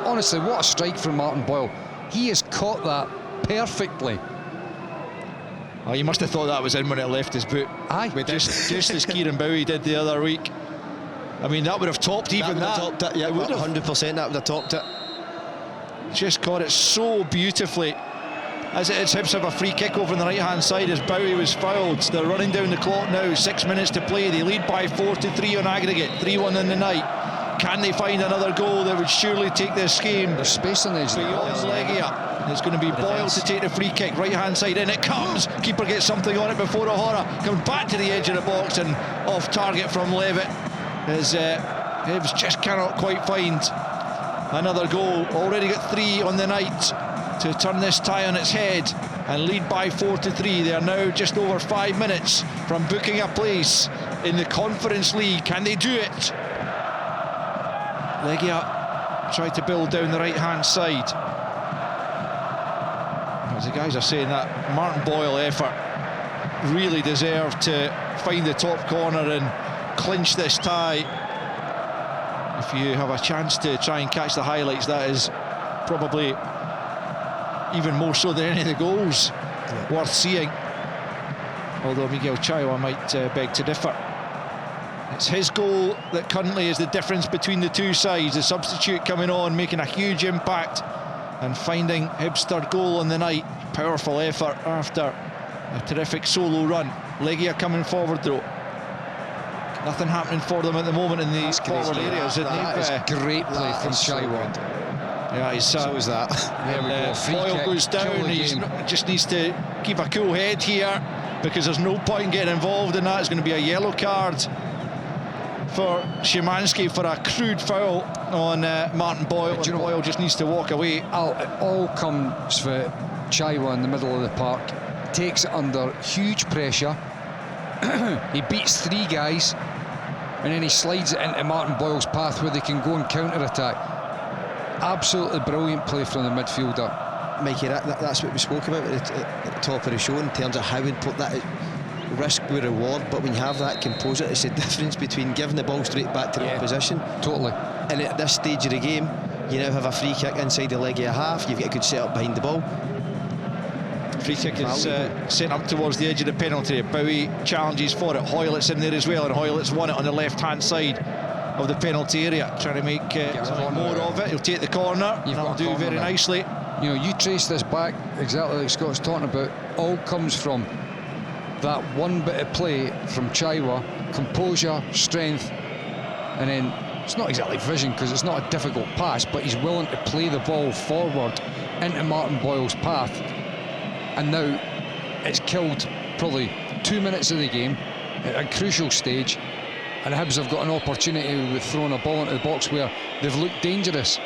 Honestly, what a strike from Martin Boyle. He has caught that perfectly. Oh, you must have thought that was in when it left his boot. Aye. Just as Kieran Bowie did the other week. I mean, that would have topped even that. Topped it, yeah, 100% that would have topped it. Just caught it so beautifully. As it is, Hibs have a free kick over on the right-hand side as Bowie was fouled. They're running down the clock now, 6 minutes to play. They lead by 4-3 on aggregate, 3-1 in the night. Can they find another goal that would surely take this game? There's space on the edge. Beyond Legia. It's going to be Boyle to take the free kick, right-hand side, in it comes. Keeper gets something on it before O'Hara comes back to the edge of the box and off target from Levitt. As Hibs just cannot quite find another goal. Already got 3 on the night to turn this tie on its head and lead by 4-3. They are now just over 5 minutes from booking a place in the Conference League. Can they do it? Legia tried to build down the right-hand side. As the guys are saying, that Martin Boyle effort really deserved to find the top corner and clinch this tie. If you have a chance to try and catch the highlights, that is probably even more so than any of the goals worth seeing. Although Miguel Chaiwa might beg to differ. It's his goal that currently is the difference between the two sides. The substitute coming on, making a huge impact and finding Hibs' third goal on the night. Powerful effort after a terrific solo run. Legia coming forward though. Nothing happening for them at the moment in the forward areas. That is great play from Chaiwa. Yeah, he's so is that. There we go. Boyle goes down. He just needs to keep a cool head here because there's no point in getting involved in that. It's going to be a yellow card for Szymanski for a crude foul on Martin Boyle. And Boyle just needs to walk away. It all comes for Chaiwa in the middle of the park. Takes it under huge pressure. He beats 3 guys and then he slides it into Martin Boyle's path where they can go and counter-attack. Absolutely brilliant play from the midfielder. Mikey, that's what we spoke about at the top of the show in terms of how important that is. Risk with reward, but when you have that composite, it's the difference between giving the ball straight back to the opposition. Totally. And at this stage of the game, you now have a free kick inside the Legia half. You've got a good set up behind the ball. Free kick is sent up towards the edge of the penalty. Bowie challenges for it. Hoylett's in there as well, and Hoylett's won it on the left-hand side of the penalty area, trying to make more of it. He'll take the corner, and that'll do very nicely. You know, you trace this back, exactly like Scott's talking about, all comes from that one bit of play from Chaiwa, composure, strength, and then it's not exactly vision because it's not a difficult pass, but he's willing to play the ball forward into Martin Boyle's path. And now it's killed probably 2 minutes of the game at a crucial stage, and the Hibs have got an opportunity with throwing a ball into the box where they've looked dangerous.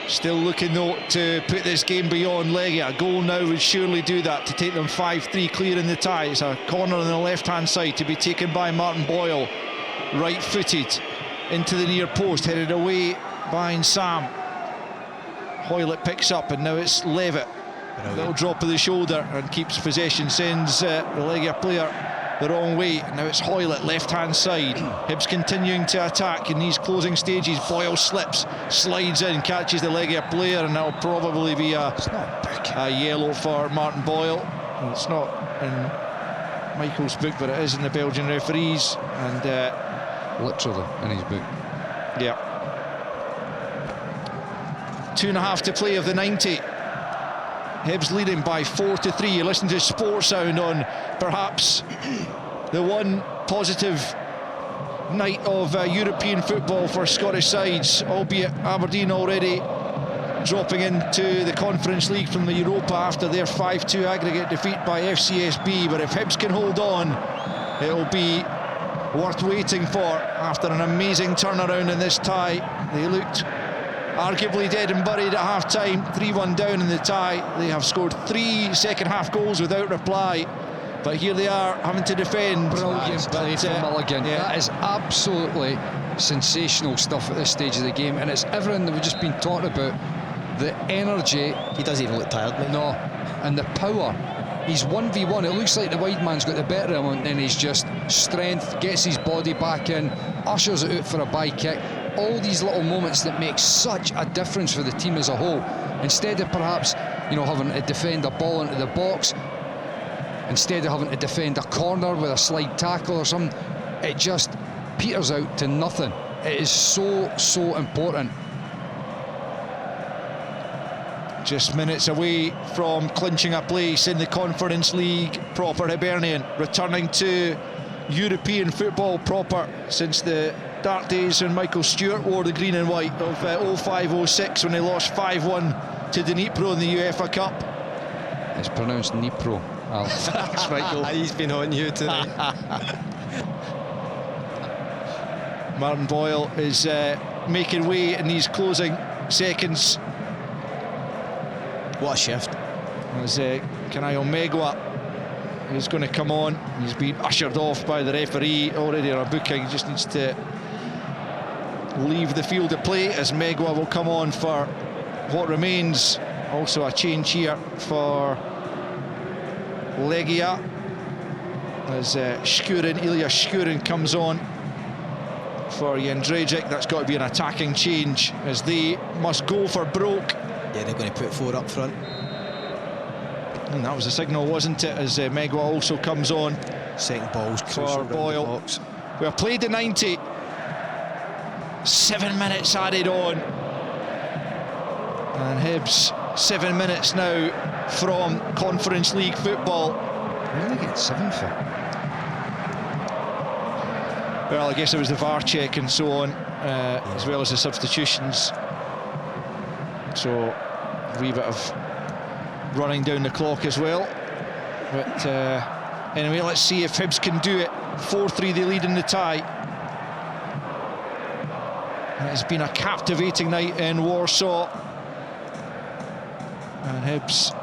Still looking though to put this game beyond Legia. A goal now would surely do that to take them 5-3 clear in the tie. It's a corner on the left-hand side to be taken by Martin Boyle, right-footed into the near post, headed away by Sam. Hoylett picks up, and now it's Levitt. Little drop of the shoulder and keeps possession, sends the Legia player the wrong way. Now it's Hoylett, left-hand side. Hibs continuing to attack in these closing stages. Boyle slips, slides in, catches the Legia player, and that'll probably be a yellow for Martin Boyle. It's not, and Michael's book, but it is in the Belgian referees, and literally in his book. yeah. 2.5 to play of the 90. Hibs leading by 4-3. You listen to Sports Sound on perhaps the one positive night of European football for Scottish sides, albeit Aberdeen already dropping into the Conference League from the Europa after their 5-2 aggregate defeat by FCSB. But if Hibs can hold on, it'll be worth waiting for after an amazing turnaround in this tie. They looked arguably dead and buried at half-time, 3-1 down in the tie. They have scored 3 second-half goals without reply, but here they are having to defend. Brilliant play from Mulligan. Yeah. That is absolutely sensational stuff at this stage of the game, and it's everything that we've just been talking about. The energy. He doesn't even look tired, mate. No, and the power. He's 1v1. It looks like the wide man's got the better of him, and then he's just strength, gets his body back in, ushers it out for a by kick. All these little moments that make such a difference for the team as a whole. Instead of perhaps, having to defend a ball into the box, instead of having to defend a corner with a slide tackle or something, it just peters out to nothing. It is so important. Just minutes away from clinching a place in the Conference League proper. Hibernian returning to European football proper since the dark days when Michael Stewart wore the green and white of 05-06 when they lost 5-1 to Dnipro in the UEFA Cup. It's pronounced Dnipro. Thanks, Michael. He's been on you tonight. Martin Boyle is making way in these closing seconds. What a shift. As Kanayo Megwa is going to come on. He's been ushered off by the referee already on a booking. He just needs to leave the field of play as Megwa will come on for what remains. Also a change here for Legia as Ilya Škurin comes on for Jędrzejczyk. That's got to be an attacking change as they must go for broke. Yeah, they're going to put 4 up front. And that was a signal, wasn't it, as Megwa also comes on. Second ball's for Boyle. We have played the 90. 7 minutes added on. And Hibs, 7 minutes now from Conference League football. Where did they get 7 for? Well, I guess it was the VAR check and so on, as well as the substitutions. So a wee bit of running down the clock as well. But anyway, let's see if Hibs can do it. 4-3 they lead in the tie. And it's been a captivating night in Warsaw. And Hibs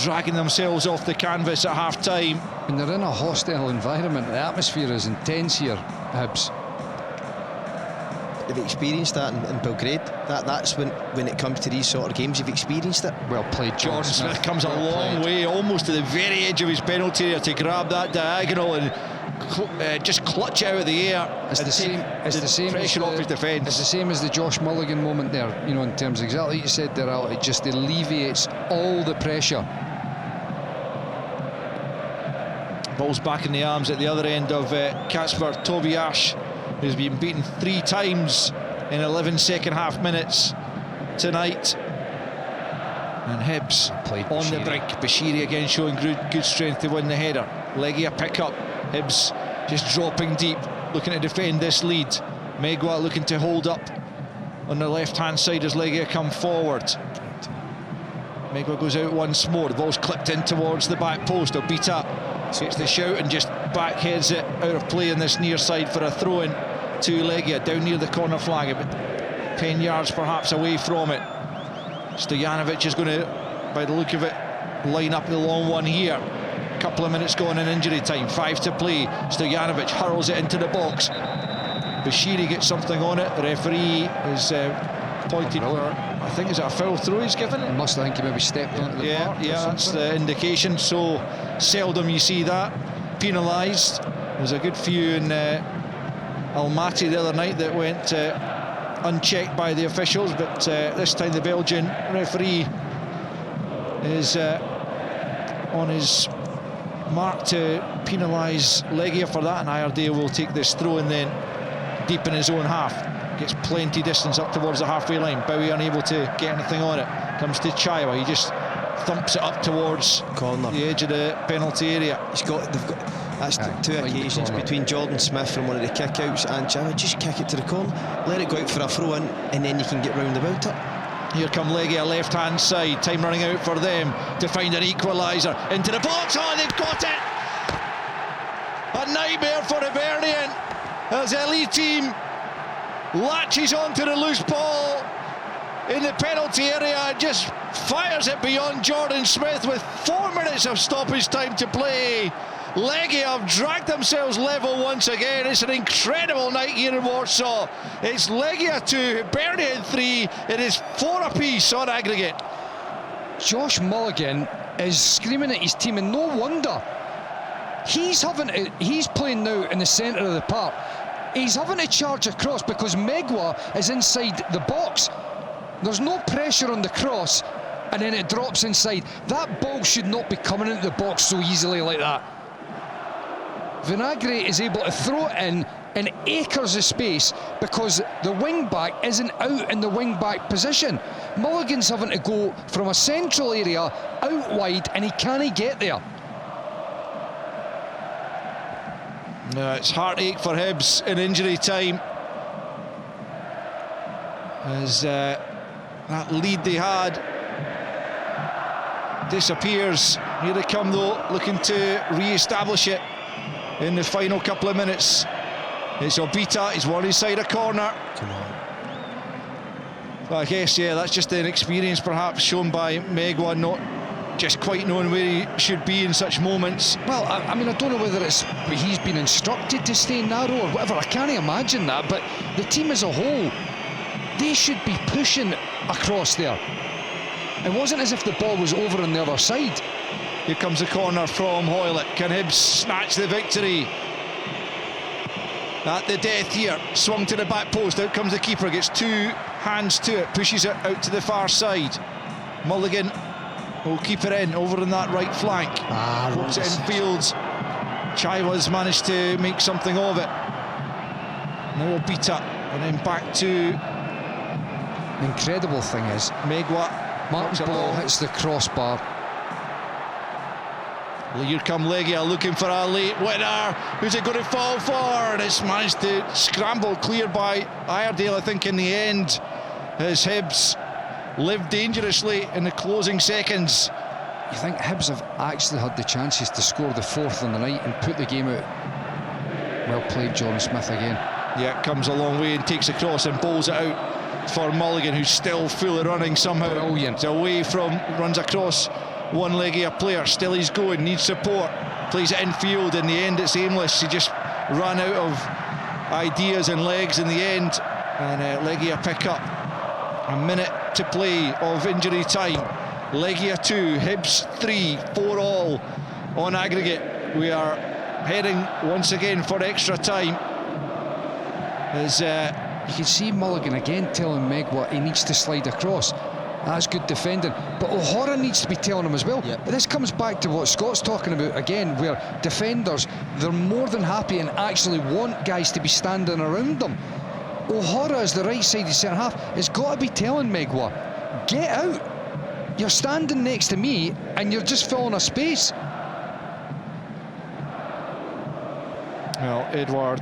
dragging themselves off the canvas at half-time. When they're in a hostile environment, the atmosphere is intense here, Hibs. They've experienced that in Belgrade. That's when it comes to these sort of games, you've experienced it. Well played, Jordan Smith comes a long way, almost to the very edge of his penalty area to grab that diagonal and just clutch it out of the air. It's the same. It's the same. Pressure off his defence. It's the same as the Josh Mulligan moment there. In terms of exactly what you said there, Al. It just alleviates all the pressure. Ball's back in the arms at the other end of Kacper Tobiasz, who's been beaten 3 times in 11 second-half minutes tonight. And Hibs on the brink. Bashiri again showing good strength to win the header. Legia pick up. Hibs just dropping deep, looking to defend this lead. Megwa looking to hold up on the left-hand side as Legia come forward. Megwa goes out once more. The ball's clipped in towards the back post. Obita gets the shout and just backheads it out of play in this near side for a throw-in to Legia, down near the corner flag, about 10 yards perhaps away from it. Stojanovic is going to, by the look of it, line up the long one here. A couple of minutes gone in injury time, 5 to play. Stojanovic hurls it into the box. Bashiri gets something on it. The referee is pointed for, I think, is it a foul throw he's given? He must think he maybe stepped onto the mark. Yeah, that's the indication. So seldom you see that penalised. There's a good few in Almaty the other night that went unchecked by the officials, but this time the Belgian referee is on his mark to penalise Legia for that, and Iredale will take this throw and then deep in his own half. Gets plenty distance up towards the halfway line. Bowie unable to get anything on it. Comes to Chaiwa, he just thumps it up towards corner, the edge of the penalty area. They've got that's two occasions between Jordan Smith from one of the kickouts and Chaiwa. Just kick it to the corner, let it go out for a throw in, and then you can get round about it. Here come Legia, left hand side. Time running out for them to find an equaliser. Into the box. Oh, they've got it! A nightmare for Hibernian as the lead team latches onto the loose ball in the penalty area and just fires it beyond Jordan Smith with 4 minutes of stoppage time to play. Legia have dragged themselves level once again. It's an incredible night here in Warsaw. It's Legia 2, Hibernian 3. It is 4 apiece on aggregate. Josh Mulligan is screaming at his team, and no wonder. He's playing now in the centre of the park. He's having to charge across because Megwa is inside the box. There's no pressure on the cross, and then it drops inside. That ball should not be coming into the box so easily like that. Vinagre is able to throw it in acres of space because the wing back isn't out in the wing back position. Mulligan's having to go from a central area out wide, and he can't get there. No, it's heartache for Hibs in injury time as that lead they had disappears. Here they come though, looking to re-establish it in the final couple of minutes. It's Obita, he's one inside a corner. Come on. Well, I guess, yeah, that's just an experience perhaps shown by Megwa, not just quite knowing where he should be in such moments. Well, I mean, I don't know whether he's been instructed to stay narrow or whatever. I can't imagine that, but the team as a whole, they should be pushing across there. It wasn't as if the ball was over on the other side. Here comes the corner from Hoylett. Can Hibs snatch the victory? At the death here, swung to the back post. Out comes the keeper, gets 2 hands to it, pushes it out to the far side. Mulligan will keep it in over on that right flank. Puts it in fields. Chaiwa's managed to make something of it. Now Obita, and then back to. The incredible thing is, Megwa. Mark's ball hits the crossbar. Here come Legia looking for a late winner. Who's it going to fall for? And it's managed to scramble clear by Iredale, I think, in the end, as Hibs lived dangerously in the closing seconds. You think Hibs have actually had the chances to score the 4th on the night and put the game out? Well played, John Smith again. Yeah, comes a long way and takes a cross and bowls it out for Mulligan, who's still fully running somehow. Brilliant. It's away from, runs across one Legia player, still he's going, needs support, plays it infield. In the end it's aimless. He just ran out of ideas and legs in the end, and Legia pick up. A minute to play of injury time. Legia 2, Hibs 3, 4 all on aggregate. We are heading once again for extra time as you can see Mulligan again telling Megwa he needs to slide across. That's good defending, but O'Hara needs to be telling him as well. Yep. But this comes back to what Scott's talking about again, where defenders, they're more than happy and actually want guys to be standing around them. O'Hara, as the right-sided centre-half, has got to be telling Megwa, get out. You're standing next to me and you're just filling a space. well, Edward,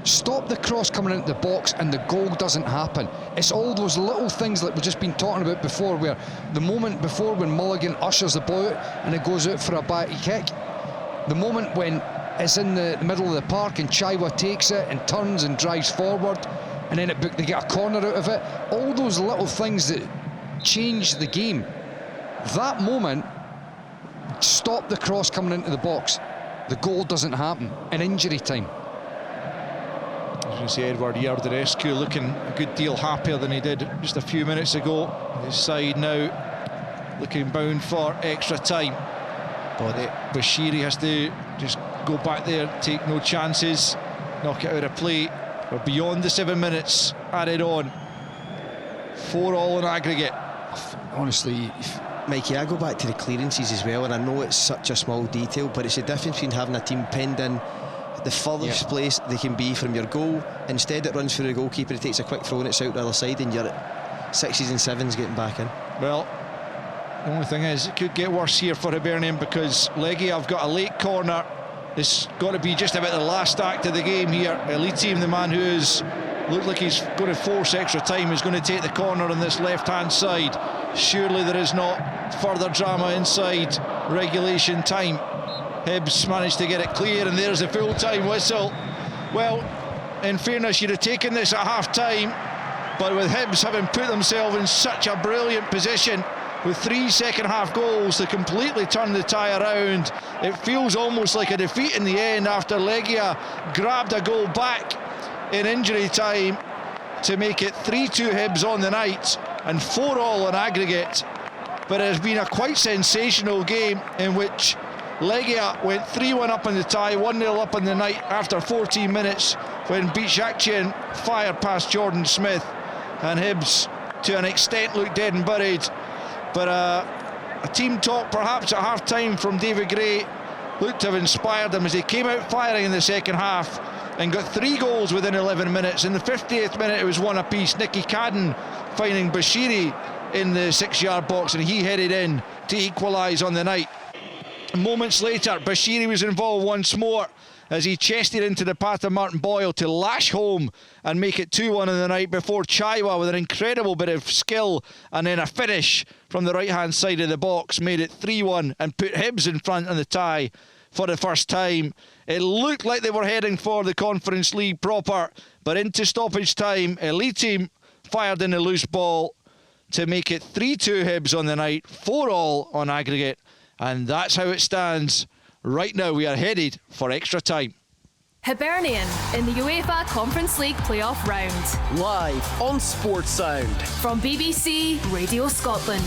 stop the cross coming into the box and the goal doesn't happen. It's all those little things that we've just been talking about before, where the moment before when Mulligan ushers the ball out and it goes out for a back kick, the moment when it's in the middle of the park and Chaiwa takes it and turns and drives forward, and then they get a corner out of it, all those little things that change the game. That moment, stop the cross coming into the box. The goal doesn't happen in injury time. As you see, Edward Yardarescu looking a good deal happier than he did just a few minutes ago. His side now looking bound for extra time. But Bashiri has to just go back there, take no chances, knock it out of play. We're beyond the 7 minutes, added on. 4 all in aggregate. Honestly, Mikey, I go back to the clearances as well, and I know it's such a small detail, but it's the difference between having a team penned in the furthest place they can be from your goal. Instead it runs through the goalkeeper, it takes a quick throw and it's out the other side, and you're at 6s and 7s getting back in. Well, the only thing is, it could get worse here for Hibernian, because Legia have got a late corner. It's got to be just about the last act of the game here. Elite team, the man who is looked like he's going to force extra time, is going to take the corner on this left-hand side. Surely there is not further drama inside regulation time. Hibs managed to get it clear, and there's the full-time whistle. Well, in fairness, you'd have taken this at half-time, but with Hibs having put themselves in such a brilliant position with 3 second-half goals to completely turn the tie around, it feels almost like a defeat in the end after Legia grabbed a goal back in injury time to make it 3-2 Hibs on the night and 4-all on aggregate. But it has been a quite sensational game in which Legia went 3-1 up in the tie, 1-0 up in the night after 14 minutes when Bichakchian fired past Jordan Smith, and Hibs to an extent looked dead and buried. But a team talk perhaps at half-time from David Gray looked to have inspired them as they came out firing in the second half and got 3 goals within 11 minutes. In the 50th minute it was 1 apiece. Nicky Cadden finding Bashiri in the 6-yard box, and he headed in to equalise on the night. Moments later, Bashiri was involved once more as he chested into the path of Martin Boyle to lash home and make it 2-1 in the night before Chaiwa, with an incredible bit of skill and then a finish from the right-hand side of the box, made it 3-1 and put Hibs in front on the tie for the first time. It looked like they were heading for the Conference League proper, but into stoppage time, Elite team fired in a loose ball to make it 3-2 Hibs on the night, 4-all on aggregate. And that's how it stands. Right now we are headed for extra time. Hibernian in the UEFA Conference League playoff round. Live on Sports Sound. From BBC Radio Scotland.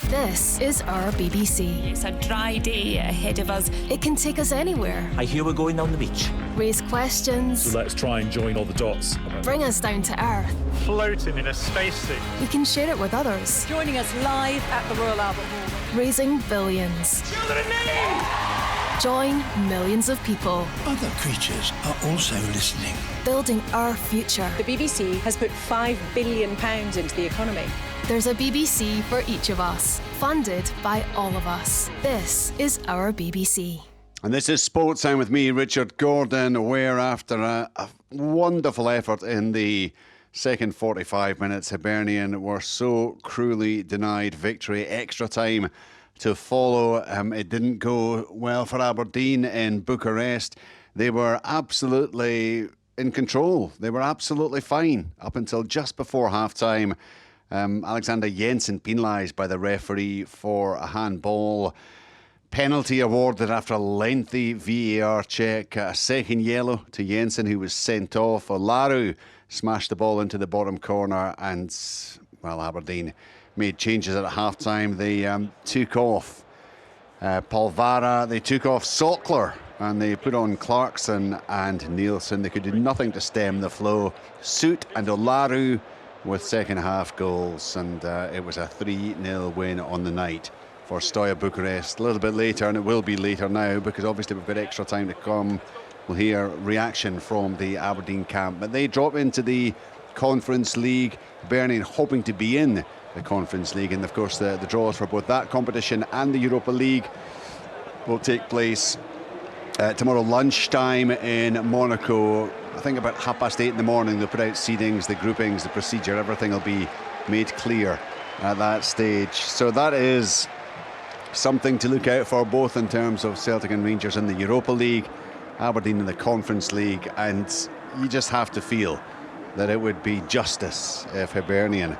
This is our BBC. It's a dry day ahead of us. It can take us anywhere. I hear we're going on the beach. Raise questions. So let's try and join all the dots. Bring us down to earth. Floating in a spacesuit. We can share it with others. Joining us live at the Royal Albert Hall. Raising billions. Children in need! Join millions of people. Other creatures are also listening. Building our future. The BBC has put £5 billion into the economy. There's a BBC for each of us, funded by all of us. This is our BBC. And this is Sports Time with me, Richard Gordon, where after a wonderful effort in the second 45 minutes, Hibernian were so cruelly denied victory. Extra time to follow. It didn't go well for Aberdeen in Bucharest. They were absolutely in control. They were absolutely fine up until just before half-time. Alexander Jensen penalised by the referee for a handball. Penalty awarded after a lengthy VAR check. A second yellow to Jensen, who was sent off. Olaru smashed the ball into the bottom corner, and, well, Aberdeen made changes at half-time. They took off Paul Vara, they took off Sockler, and they put on Clarkson and Nielsen. They could do nothing to stem the flow. Soot and Olaru with second-half goals, and it was a 3-0 win on the night for Steaua Bucharest. A little bit later, and it will be later now, because obviously we've got extra time to come, we'll hear reaction from the Aberdeen camp. But they drop into the Conference League, Hibernian hoping to be in the Conference League, and of course the draws for both that competition and the Europa League will take place tomorrow lunchtime in Monaco. I think about 8:30 in the morning they'll put out seedings, the groupings, the procedure, everything will be made clear at that stage. So that is something to look out for, both in terms of Celtic and Rangers in the Europa League, Aberdeen in the Conference League, and you just have to feel that it would be justice if Hibernian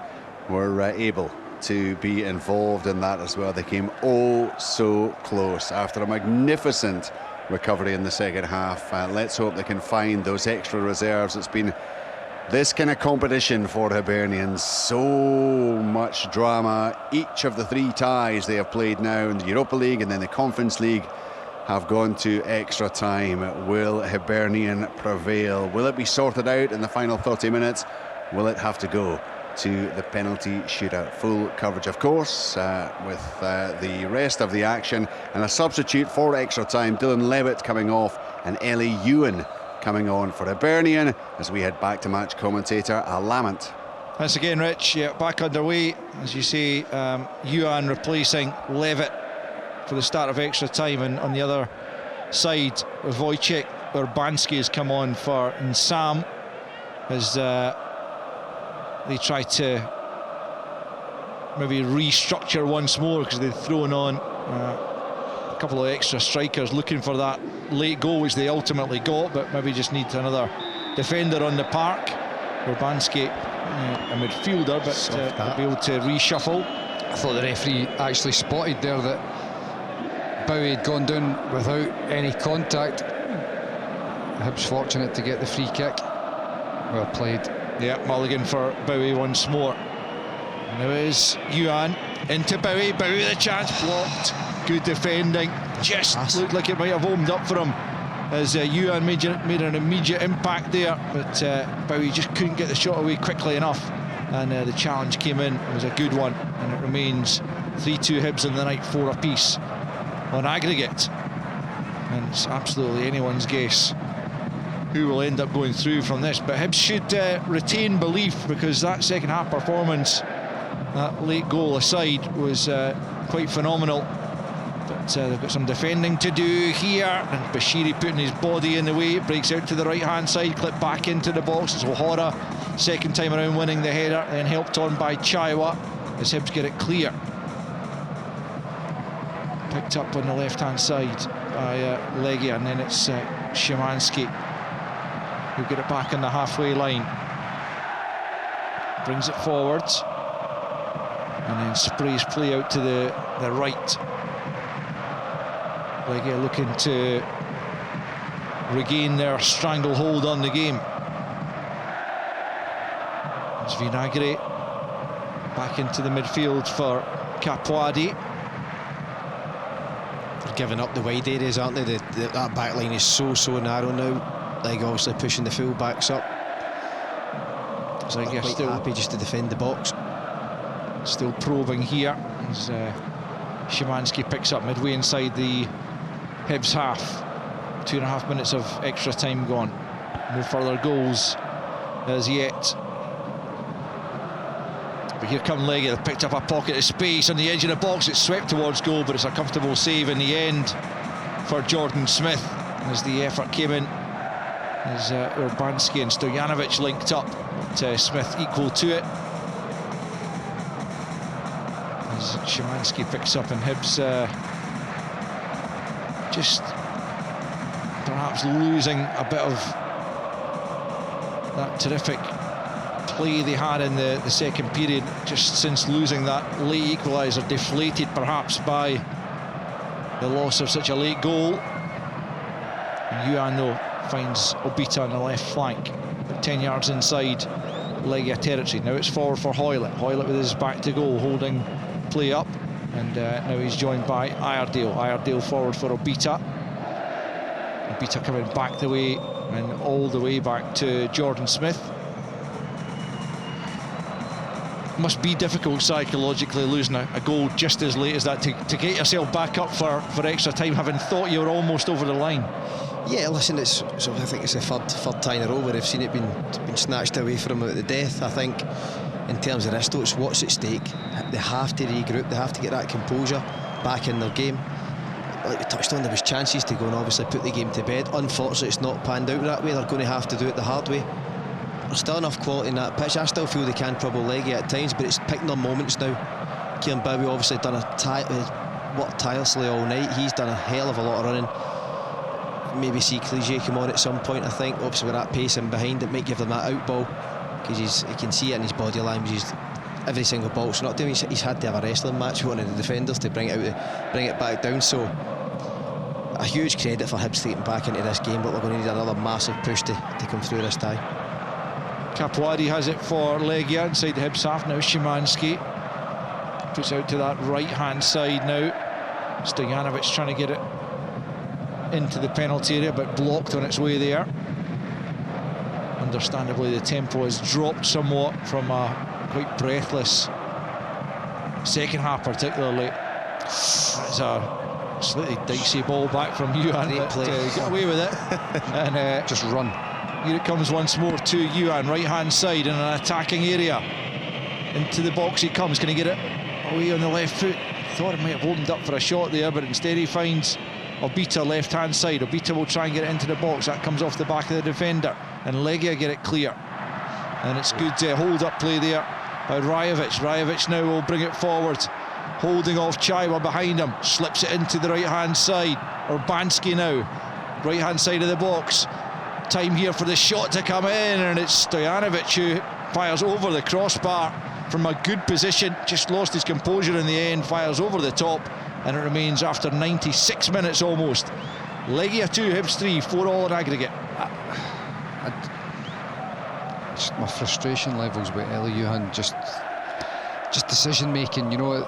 were able to be involved in that as well. They came oh so close after a magnificent recovery in the second half. Let's hope they can find those extra reserves. It's been this kind of competition for Hibernians, so much drama. Each of the 3 ties they have played now in the Europa League and then the Conference League have gone to extra time. Will Hibernian prevail? Will it be sorted out in the final 30 minutes? Will it have to go to the penalty shootout. Full coverage, of course, with the rest of the action. And a substitute for extra time, Dylan Levitt coming off and Ellie Ewan coming on for Hibernian, as we head back to match commentator Al Lamont. Once again, Rich, yeah, back underway. As you say, Ewan replacing Levitt for the start of extra time, and on the other side, Wojciech Urbanski has come on for Sam as they try to maybe restructure once more, because they've thrown on a couple of extra strikers looking for that late goal, which they ultimately got, but maybe just need another defender on the park. Urbanski, a midfielder, but be able to reshuffle. I thought the referee actually spotted there that Bowie had gone down without any contact. Hibs fortunate to get the free kick. Well played. Yeah, mulligan for Bowie once more. And there is Ewan into Bowie. Bowie with a chance, blocked. Good defending. Just looked like it might have opened up for him as Ewan made an immediate impact there, but Bowie just couldn't get the shot away quickly enough, and the challenge came in. It was a good one, and it remains 3-2 Hibs in the night, 4 apiece on aggregate, and it's absolutely anyone's guess who will end up going through from this. But Hibs should retain belief, because that second half performance, that late goal aside, was quite phenomenal. But they've got some defending to do here, and Bashiri putting his body in the way. It breaks out to the right hand side, clipped back into the box. It's O'Hara, second time around winning the header, then helped on by Chaiwa as Hibs get it clear. Picked up on the left hand side by Legia, and then it's Szymanski who get it back on the halfway line. Brings it forwards and then sprays play out to the right. Legia looking to regain their stranglehold on the game. It's Vinagre back into the midfield for Capuadi. They're giving up the wide areas, aren't they? That back line is so narrow now. Legia obviously pushing the full backs up. So I guess still happy just to defend the box. Still probing here as Szymanski picks up midway inside the Hibs half. 2.5 minutes of extra time gone. No further goals as yet. But here come Legia. They've picked up a pocket of space on the edge of the box. It's swept towards goal, but it's a comfortable save in the end for Jordan Smith as the effort came in. As Urbanski and Stojanovic linked up, but Smith equal to it. As Szymanski picks up, and Hibs just perhaps losing a bit of that terrific play they had in the second period, just since losing that late equaliser, deflated perhaps by the loss of such a late goal. And Ewan, though, finds Obita on the left flank, but 10 yards inside Legia territory. Now it's forward for Hoylett. Hoylett with his back to goal, holding play up, and now he's joined by Iredale. Iredale forward for Obita. Obita coming back the way and all the way back to Jordan Smith. Must be difficult psychologically losing a goal just as late as that, to get yourself back up for extra time, having thought you were almost over the line. Yeah, listen, I think it's the third time in a row where I've seen it been snatched away from them at the death. I think in terms of this, though, it's what's at stake. They have to regroup, they have to get that composure back in their game. Like we touched on, there was chances to go and obviously put the game to bed. Unfortunately, it's not panned out that way. They're going to have to do it the hard way. There's still enough quality in that pitch. I still feel they can trouble Legia at times, but it's picking their moments now. Kieran Bowie obviously done worked tirelessly all night. He's done a hell of a lot of running. Maybe see Clige come on at some point, I think. Obviously with that pace in behind, it might give them that out ball, because he can see it in his body language. He's every single ball's not doing. He's had to have a wrestling match with one of the defenders to bring it back down. So a huge credit for Hibs getting back into this game, but we're going to need another massive push to come through this tie. Capuadi has it for Legia inside the Hibs half. Now Szymanski puts out to that right hand side now. Stojanovic trying to get it into the penalty area, but blocked on its way there. Understandably, the tempo has dropped somewhat from a quite breathless. Second half particularly. It's a slightly dicey ball back from Yuan, but got away with it. And just run. Here it comes once more to Yuan, right hand side in an attacking area. Into the box he comes. Can he get it away on the left foot? Thought it might have opened up for a shot there, but instead he finds Obita left hand side. Obita will try and get it into the box. That comes off the back of the defender, and Legia get it clear. And it's good hold up play there by Rajovic. Rajovic now will bring it forward, holding off Chaiwa behind him, slips it into the right hand side. Urbanski now, right hand side of the box. Time here for the shot to come in, and it's Stojanovic who fires over the crossbar from a good position. Just lost his composure in the end, fires over the top, and it remains after 96 minutes almost. Legia 2, Hibs 3, 4-all in aggregate. My frustration levels with Eli Yuhan, just decision making, you know,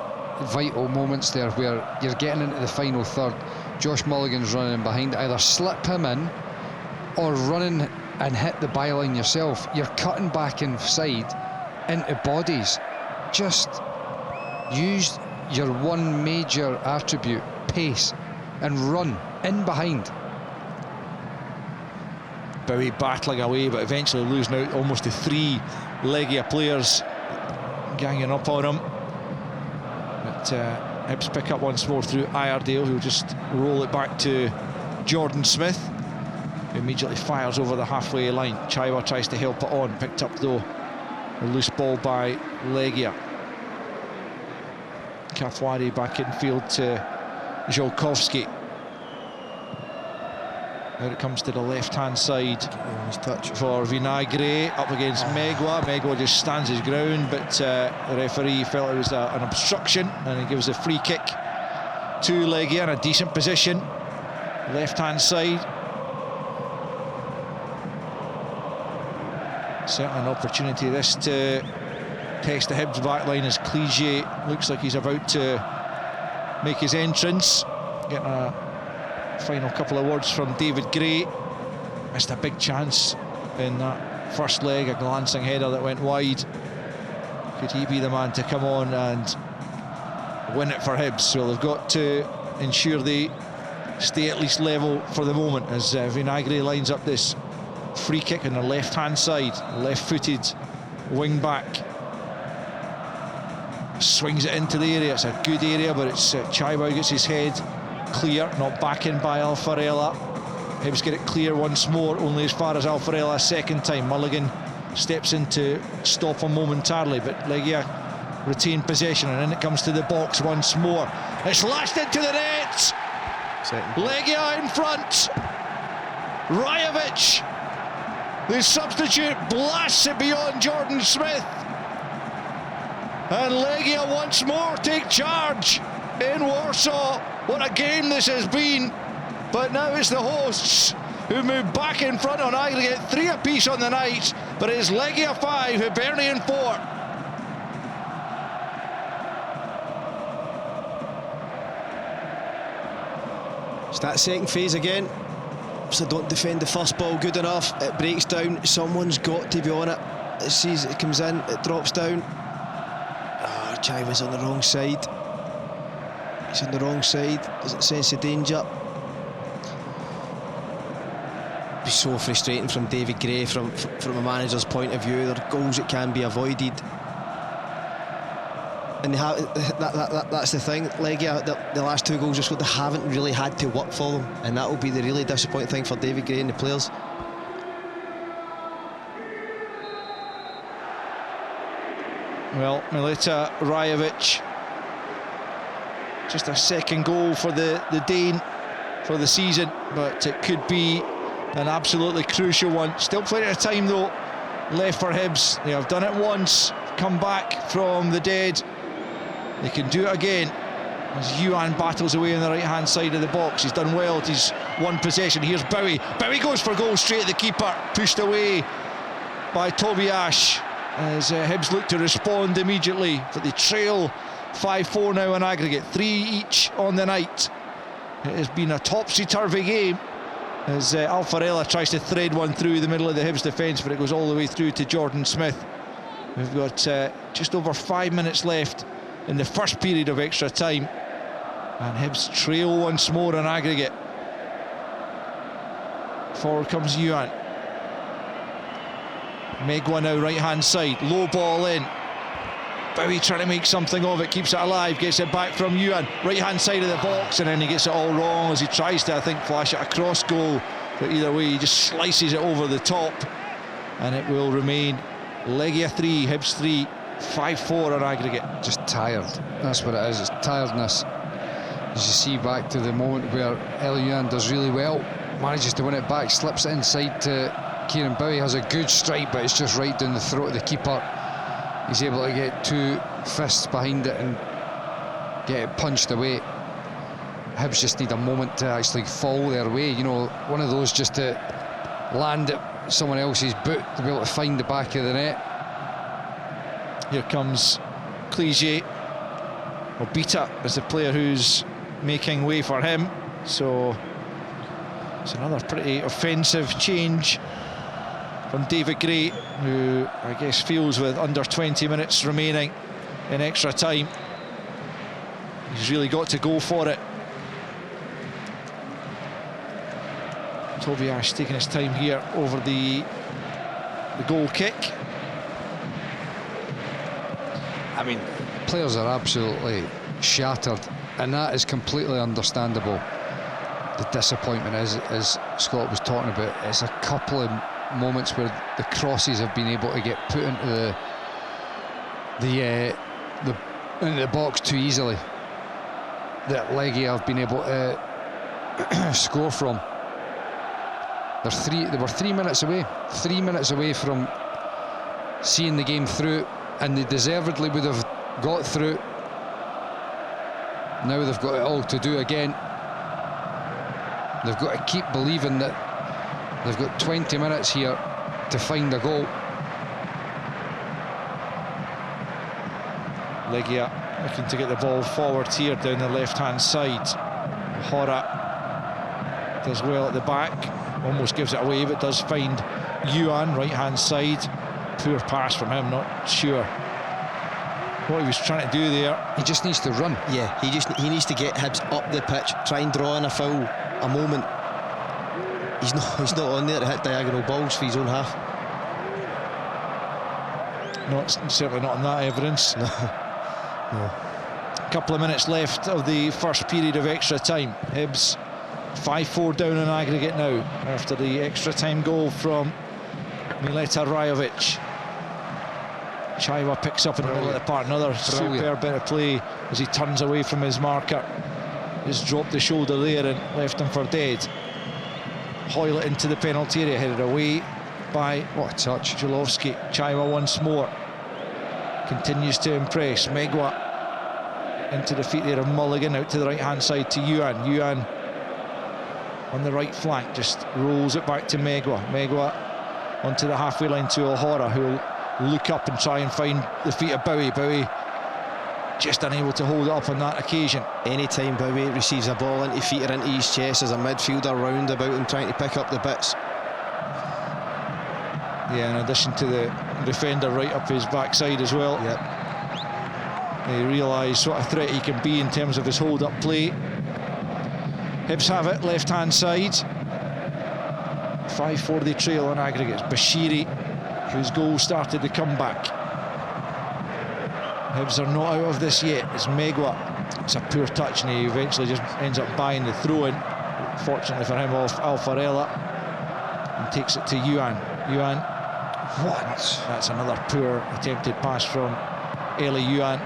vital moments there where you're getting into the final third. Josh Mulligan's running behind, either slip him in or running and hit the byline yourself. You're cutting back inside into bodies. Just use your one major attribute, pace, and run in behind. Bowie battling away, but eventually losing out almost to 3 Legia players ganging up on him. But Hibs pick up once more through Iredale, who'll just roll it back to Jordan Smith, who immediately fires over the halfway line. Chaiwa tries to help it on, picked up though a loose ball by Legia. Kafwari back in field to Żołkowski. Now it comes to the left-hand side for Vinagre, up against Megwa. Megwa just stands his ground, but the referee felt it was an obstruction, and he gives a free kick to Legia in a decent position. Left-hand side. Certainly an opportunity this to test the Hibs backline as Clige looks like he's about to make his entrance. Getting a final couple of words from David Gray. Missed a big chance in that first leg, a glancing header that went wide. Could he be the man to come on and win it for Hibs? So they've got to ensure they stay at least level for the moment as Vinagre lines up this free kick on the left-hand side. Left-footed wing-back. Swings it into the area. It's a good area, but it's Chaiwa who gets his head clear, not back in by Alfarella. Hibs get it clear once more, only as far as Alfarella a second time. Mulligan steps in to stop him momentarily, but Legia retain possession, and then it comes to the box once more. It's lashed into the net. Legia in front. Rajovic, the substitute, blasts it beyond Jordan Smith, and Legia once more take charge in Warsaw. What a game this has been, but now it's the hosts who move back in front on aggregate, 3 apiece on the night, but it is Legia 5, Hibernian 4. It's that second phase again. So don't defend the first ball good enough. It breaks down. Someone's got to be on it. It sees it comes in. It drops down. Chaiwa's on the wrong side. He's on the wrong side. Doesn't sense the danger. It'd be so frustrating from David Gray, from a manager's point of view. There are goals that can be avoided. And they have, that's the thing. Legia, the last 2 goals they haven't really had to work for them, and that will be the really disappointing thing for David Gray and the players. Well, Milita Rajovic, just a second goal for the Dane for the season, but it could be an absolutely crucial one. Still plenty of time though left for Hibs. They have done it once, come back from the dead. They can do it again as Yuan battles away on the right-hand side of the box. He's done well. He's won possession. Here's Bowie. Bowie goes for goal straight at the keeper. Pushed away by Tobiasz as Hibs look to respond immediately. But they trail 5-4 now on aggregate. 3 each on the night. It has been a topsy-turvy game as Alfarella tries to thread one through the middle of the Hibs defence, but it goes all the way through to Jordan Smith. We've got just over 5 minutes left in the first period of extra time, and Hibs trail once more on aggregate. Forward comes Yuan. Megwa now right hand side, low ball in. Bowie trying to make something of it, keeps it alive, gets it back from Yuan, right hand side of the box, and then he gets it all wrong as he tries to, I think, flash it across goal, but either way he just slices it over the top, and it will remain Legia 3, Hibs 3, 5-4 on aggregate. Just tired, that's what it is, it's tiredness. As you see, back to the moment where Yuan does really well, manages to win it back, slips it inside to Kieran Bowie, has a good strike, but it's just right down the throat of the keeper. He's able to get 2 fists behind it and get it punched away. Hibs just need a moment to actually fall their way, you know, one of those just to land at someone else's boot to be able to find the back of the net. Here comes Clige. Obita is the player who's making way for him, so it's another pretty offensive change from David Gray, who I guess feels with under 20 minutes remaining in extra time he's really got to go for it. Tobias taking his time here over the goal kick. I mean, players are absolutely shattered, and that is completely understandable. The disappointment is, as Scott was talking about, it's a couple of moments where the crosses have been able to get put into the box too easily, that Legia have been able to score from. They were 3 minutes away, 3 minutes away from seeing the game through, and they deservedly would have got through. Now they've got it all to do again. They've got to keep believing that they've got 20 minutes here to find a goal. Legia looking to get the ball forward here down the left-hand side. Hora does well at the back, almost gives it away, but does find Yuan right-hand side. Poor pass from him, not sure what he was trying to do there. He just needs to run. Yeah, he needs to get Hibs up the pitch, try and draw in a foul, a moment. He's not on there to hit diagonal balls for his own half. Certainly not on that evidence. No. A couple of minutes left of the first period of extra time. Hibs 5-4 down on aggregate now after the extra time goal from Mileta Rajovic. Chaiwa picks up in the middle of the park, another superb bit of play as he turns away from his marker. Just dropped the shoulder there and left him for dead. Hoyle it into the penalty area, headed away by, what a touch, Julowski. Chaiwa once more continues to impress. Megwa into the feet there of Mulligan, out to the right hand side to Yuan. Yuan on the right flank just rolls it back to Megwa. Megwa onto the halfway line to O'Hara, who will look up and try and find the feet of Bowie. Bowie just unable to hold it up on that occasion. Anytime Bowie receives a ball into feet or into his chest as a midfielder round about him trying to pick up the bits. Yeah, in addition to the defender right up his backside as well. Yep. They realise what a threat he can be in terms of his hold-up play. Hibs have it, left-hand side. 5-4 they trail on aggregates. Bashiri, whose goal started the comeback. Hibs are not out of this yet. It's Megwa. It's a poor touch and he eventually just ends up buying the throw-in. Fortunately for him, off Alfarella. And takes it to Yuan. Yuan. What? That's another poor attempted pass from Eli Yuan.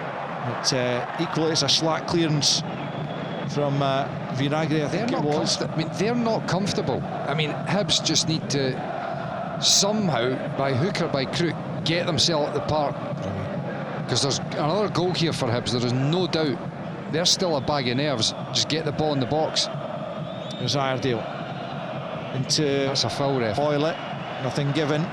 But equally, it's a slack clearance from Vinagre, I think it was. I mean, they're not comfortable. I mean, Hibs just need to somehow, by hook or by crook, get themselves at the park. Because there's another goal here for Hibs, there is no doubt. They're still a bag of nerves. Just get the ball in the box. There's Iredale. Into that's a foul, ref. Hoyle, nothing given.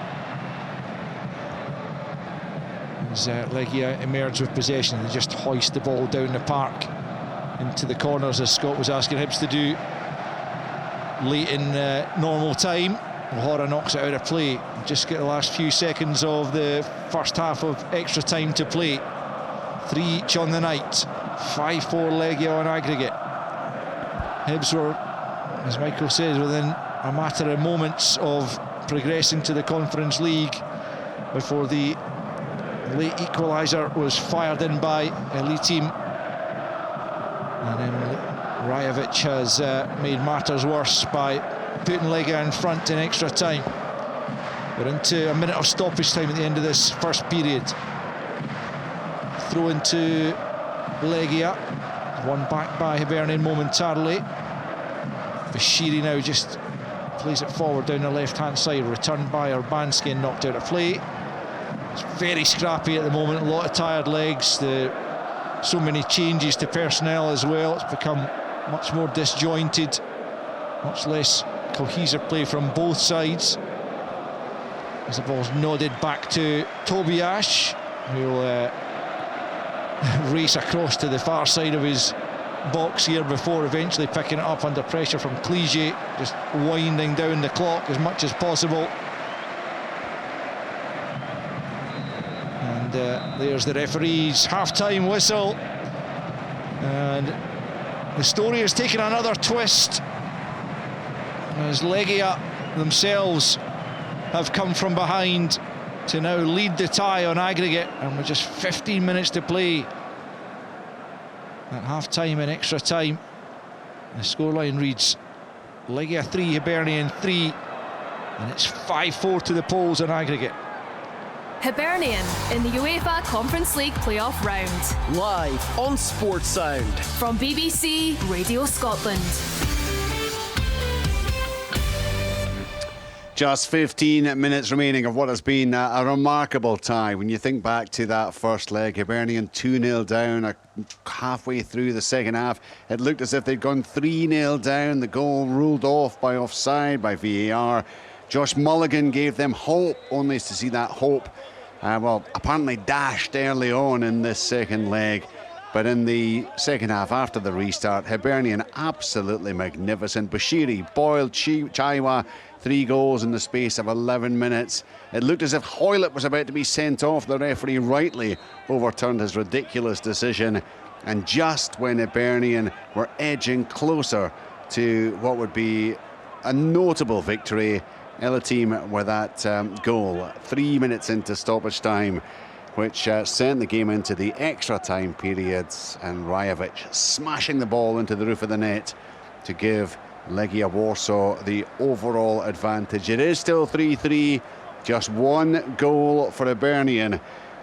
As Legia emerge with possession, they just hoist the ball down the park into the corners, as Scott was asking Hibs to do late in normal time. O'Hara knocks it out of play. Just get the last few seconds of the first half of extra time to play. 3 each on the night. 5-4 Legia on aggregate. Hibs were, as Michael says, within a matter of moments of progressing to the Conference League before the late equaliser was fired in by Elite Team. And then Rajovic has made matters worse by putting Legia in front in extra time. We're into a minute of stoppage time at the end of this first period. Throw into Legia, won back by Hibernian momentarily. Bashiri now just plays it forward down the left-hand side, returned by Urbanski and knocked out of play. It's very scrappy at the moment, a lot of tired legs, so many changes to personnel as well. It's become much more disjointed, much less cohesive play from both sides. As the ball's nodded back to Tobias, who'll race across to the far side of his box here before eventually picking it up under pressure from Clige, just winding down the clock as much as possible. And there's the referee's half-time whistle, and the story has taken another twist as Legia themselves have come from behind to now lead the tie on aggregate, and with just 15 minutes to play at half-time and extra time. The scoreline reads Legia 3, Hibernian 3, and it's 5-4 to the Poles on aggregate. Hibernian in the UEFA Conference League playoff round. Live on Sports Sound. From BBC Radio Scotland. Just 15 minutes remaining of what has been a remarkable tie. When you think back to that first leg, Hibernian 2-0 down halfway through the second half. It looked as if they'd gone 3-0 down. The goal ruled off by offside by VAR. Josh Mulligan gave them hope, only to see that hope, apparently dashed early on in this second leg. But in the second half, after the restart, Hibernian absolutely magnificent. Bashiri, Boyle, Chaiwa, 3 goals in the space of 11 minutes. It looked as if Hoylett was about to be sent off. The referee rightly overturned his ridiculous decision. And just when Hibernian were edging closer to what would be a notable victory, Elite Team with that goal 3 minutes into stoppage time, which sent the game into the extra time periods, and Rajovic smashing the ball into the roof of the net to give Legia Warsaw the overall advantage. It is still 3-3, just 1 goal for Hibernian,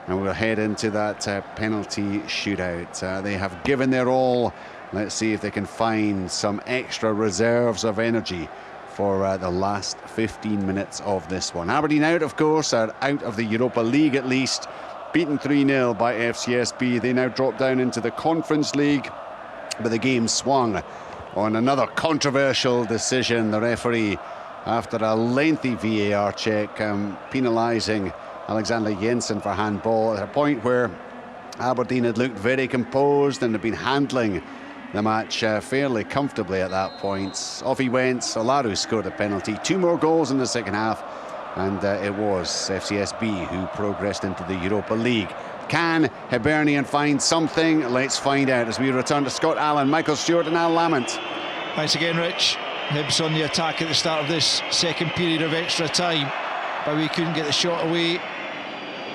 and we'll head into that penalty shootout. They have given their all. Let's see if they can find some extra reserves of energy for the last 15 minutes of this one. Aberdeen out, of course, are out of the Europa League at least. Beaten 3-0 by FCSB. They now drop down into the Conference League, but the game swung on another controversial decision. The referee, after a lengthy VAR check, penalising Alexander Jensen for handball at a point where Aberdeen had looked very composed and had been handling the match fairly comfortably at that point. Off he went. Olaru scored a penalty. 2 more goals in the second half, and it was FCSB who progressed into the Europa League. Can Hibernian find something? Let's find out as we return to Scott Allen, Michael Stewart and Al Lamont. Thanks again, Rich. Hibs on the attack at the start of this second period of extra time, but we couldn't get the shot away,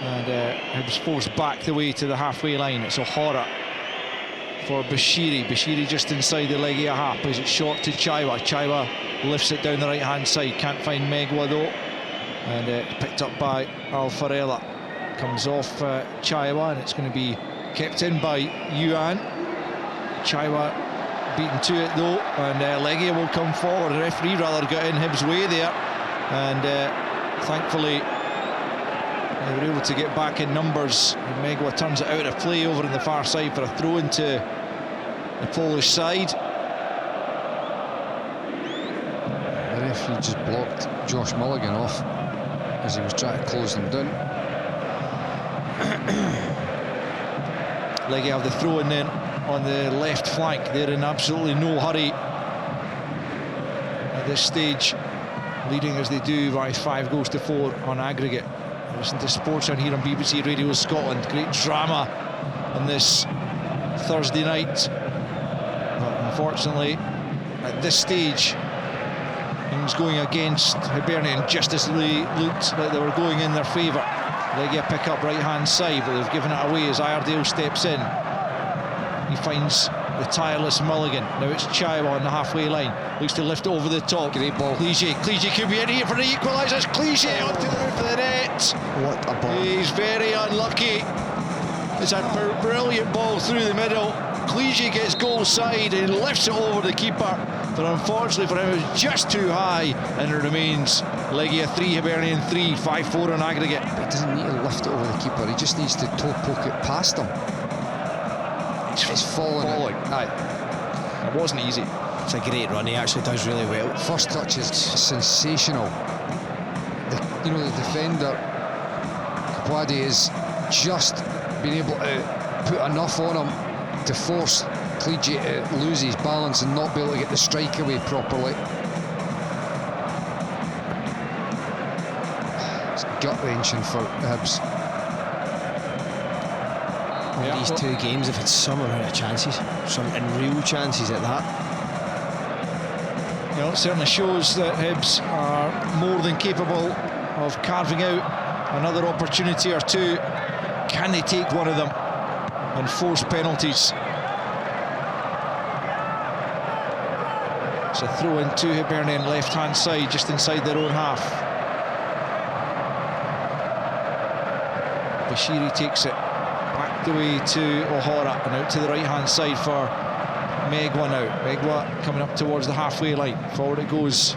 and Hibs forced back the way to the halfway line. It's O'Hara for Bashiri. Bashiri just inside the Legia half, plays it short to Chaiwa. Chaiwa lifts it down the right-hand side, can't find Megwa though, and picked up by Alfarella. Comes off Chaiwa, and it's going to be kept in by Yuan. Chaiwa beaten to it though, and Legia will come forward. The referee rather got in Hibs' way there, and thankfully they were able to get back in numbers. Megwa turns it out of play over on the far side for a throw into the Polish side. The referee just blocked Josh Mulligan off as he was trying to close them down. Legia have the throw in then on the left flank. They're in absolutely no hurry at this stage. leading as they do by 5-4 on aggregate. Listen to Sports on here on BBC Radio Scotland. Great drama on this Thursday night. But unfortunately, at this stage, things going against Hibernian just as they looked like they were going in their favour. Legia pick up right-hand side, but they've given it away as Iredale steps in. He finds the tireless Mulligan. Now it's Chaiwa on the halfway line. Looks to lift it over the top. Great ball. Cliche could be in here for the equalisers. Cliche onto the roof of the net. What a ball. He's very unlucky. It's a brilliant ball through the middle. Cliche gets goal side and lifts it over the keeper. But unfortunately for him, it was just too high, and it remains Legia 3, Hibernian 3, 5-4 on aggregate. He doesn't need to lift it over the keeper, he just needs to toe poke it past him. It's falling. Aye. It wasn't easy. It's a great run, he actually does really well. First touch is sensational. The defender, Kapwadi, has just been able to put enough on him to force Clige to lose his balance and not be able to get the strike away properly. It's gut-wrenching for Hibs. These two games have had some amount of chances, some unreal chances at that. It certainly shows that Hibs are more than capable of carving out another opportunity or two. Can they take one of them and force penalties? It's a throw in to Hibernian left-hand side, just inside their own half. Bashiri takes it back the way to O'Hara and out to the right-hand side for Megwa now. Megwa coming up towards the halfway line. Forward it goes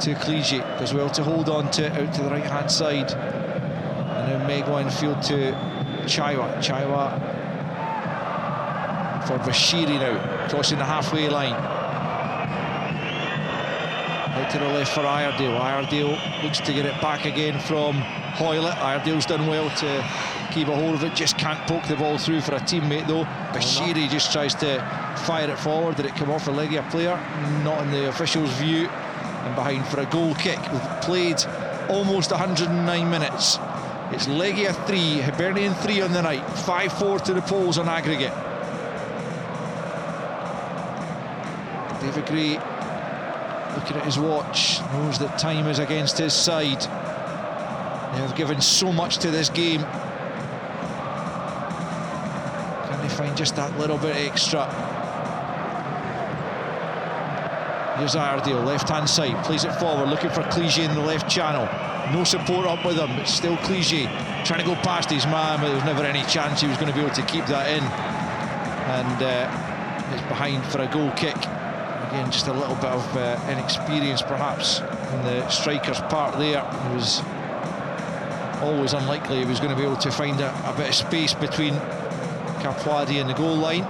to Clige. Does well to hold on to it out to the right-hand side. And now Megwa in field to Chaiwa. Chaiwa for Bashiri now, crossing the halfway line. Out to the left for Iredale. Iredale looks to get it back again from Hoylett. Iredale's done well to keep a hold of it, just can't poke the ball through for a teammate though. Bashiri just tries to fire it forward. Did it come off a Legia player? Not in the official's view. And behind for a goal kick. We've played almost 109 minutes. It's Legia 3, Hibernian 3 on the night. 5-4 to the polls on aggregate. David Gray, looking at his watch, knows that time is against his side. They have given so much to this game. Can they find just that little bit extra? Here's Iredale, left-hand side, plays it forward, looking for Clige in the left channel. No support up with him, it's still Clige trying to go past his man, but there was never any chance he was going to be able to keep that in. And it's behind for a goal kick. Again, just a little bit of inexperience perhaps on the striker's part there. It was always unlikely he was going to be able to find a bit of space between Kapwadi and the goal line.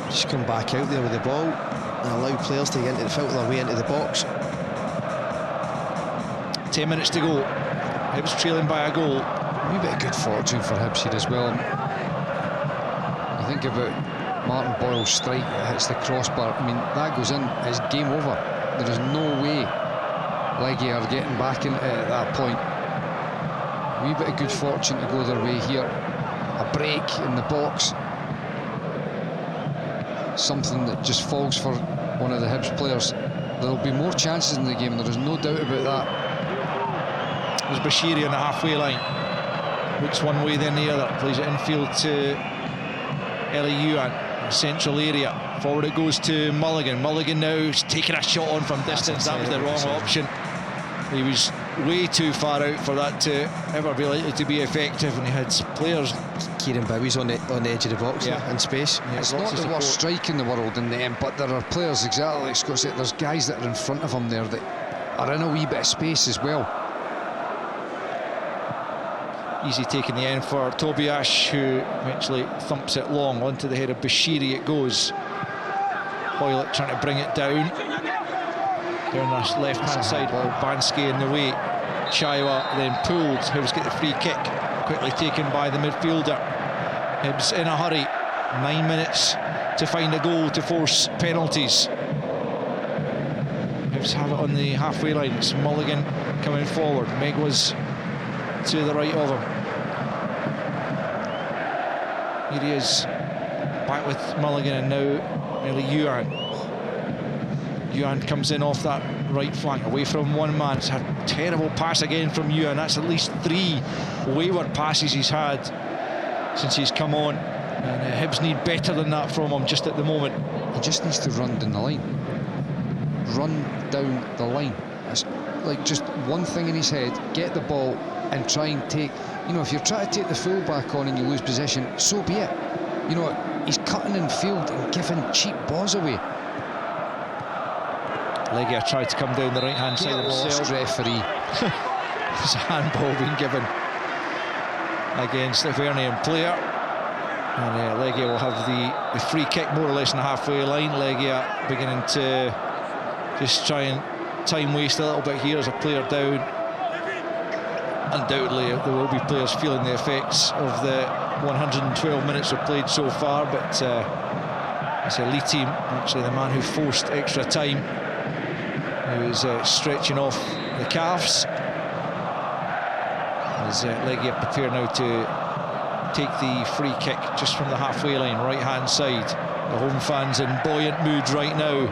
Just come back out there with the ball and allow players to get into the filter their way into the box. 10 minutes to go. Hibs trailing by a goal. A wee bit of good fortune for Hibs here as well. You think about Martin Boyle's strike that hits the crossbar. I mean, that goes in, it's game over. There is no way Legia are getting back in at that point. A wee bit of good fortune to go their way here. A break in the box. Something that just falls for one of the Hibs players. There'll be more chances in the game, there is no doubt about that. There's Bashiri on the halfway line. Looks one way then the other. Plays it infield to Eliuan, central area. Forward it goes to Mulligan. Mulligan now is taking a shot on from distance. That was the wrong option. He was way too far out for that to ever be likely to be effective, and he had players. Kieran Bowie's on the edge of the box in space. It's not the worst strike in the world in the end, but there are players, exactly like Scott said, there's guys that are in front of him there that are in a wee bit of space as well. Easy taking the end for Tobias, who eventually thumps it long onto the head of Bashiri. It goes. Hoylett trying to bring it down the left-hand side. Banski in the way. Chaiwa then pulled. Hibs get the free kick, quickly taken by the midfielder. Hibs in a hurry. 9 minutes to find a goal to force penalties. Hibs have it on the halfway line. It's Mulligan coming forward. Megwa's to the right of him. Here he is, back with Mulligan, and now nearly Yuan. Yuan comes in off that right flank, away from one man. It's a terrible pass again from Yuan. That's at least 3 wayward passes he's had since he's come on. And Hibs need better than that from him just at the moment. He just needs to run down the line. Run down the line. It's like just one thing in his head, get the ball and try and take, you know, if you're trying to take the full back on and you lose possession, so be it. You know, he's cutting in field and giving cheap balls away. Legia tried to come down the right-hand side of the lost referee. There's a handball being given against the Hibernian player. And Legia will have the free kick more or less in the halfway line. Legia beginning to just try and time waste a little bit here as a player down. Undoubtedly there will be players feeling the effects of the 112 minutes we've played so far, but it's a Lee team, actually the man who forced extra time, who is stretching off the calves. As Legia prepare now to take the free kick just from the halfway line, right-hand side. The home fans in buoyant mood right now.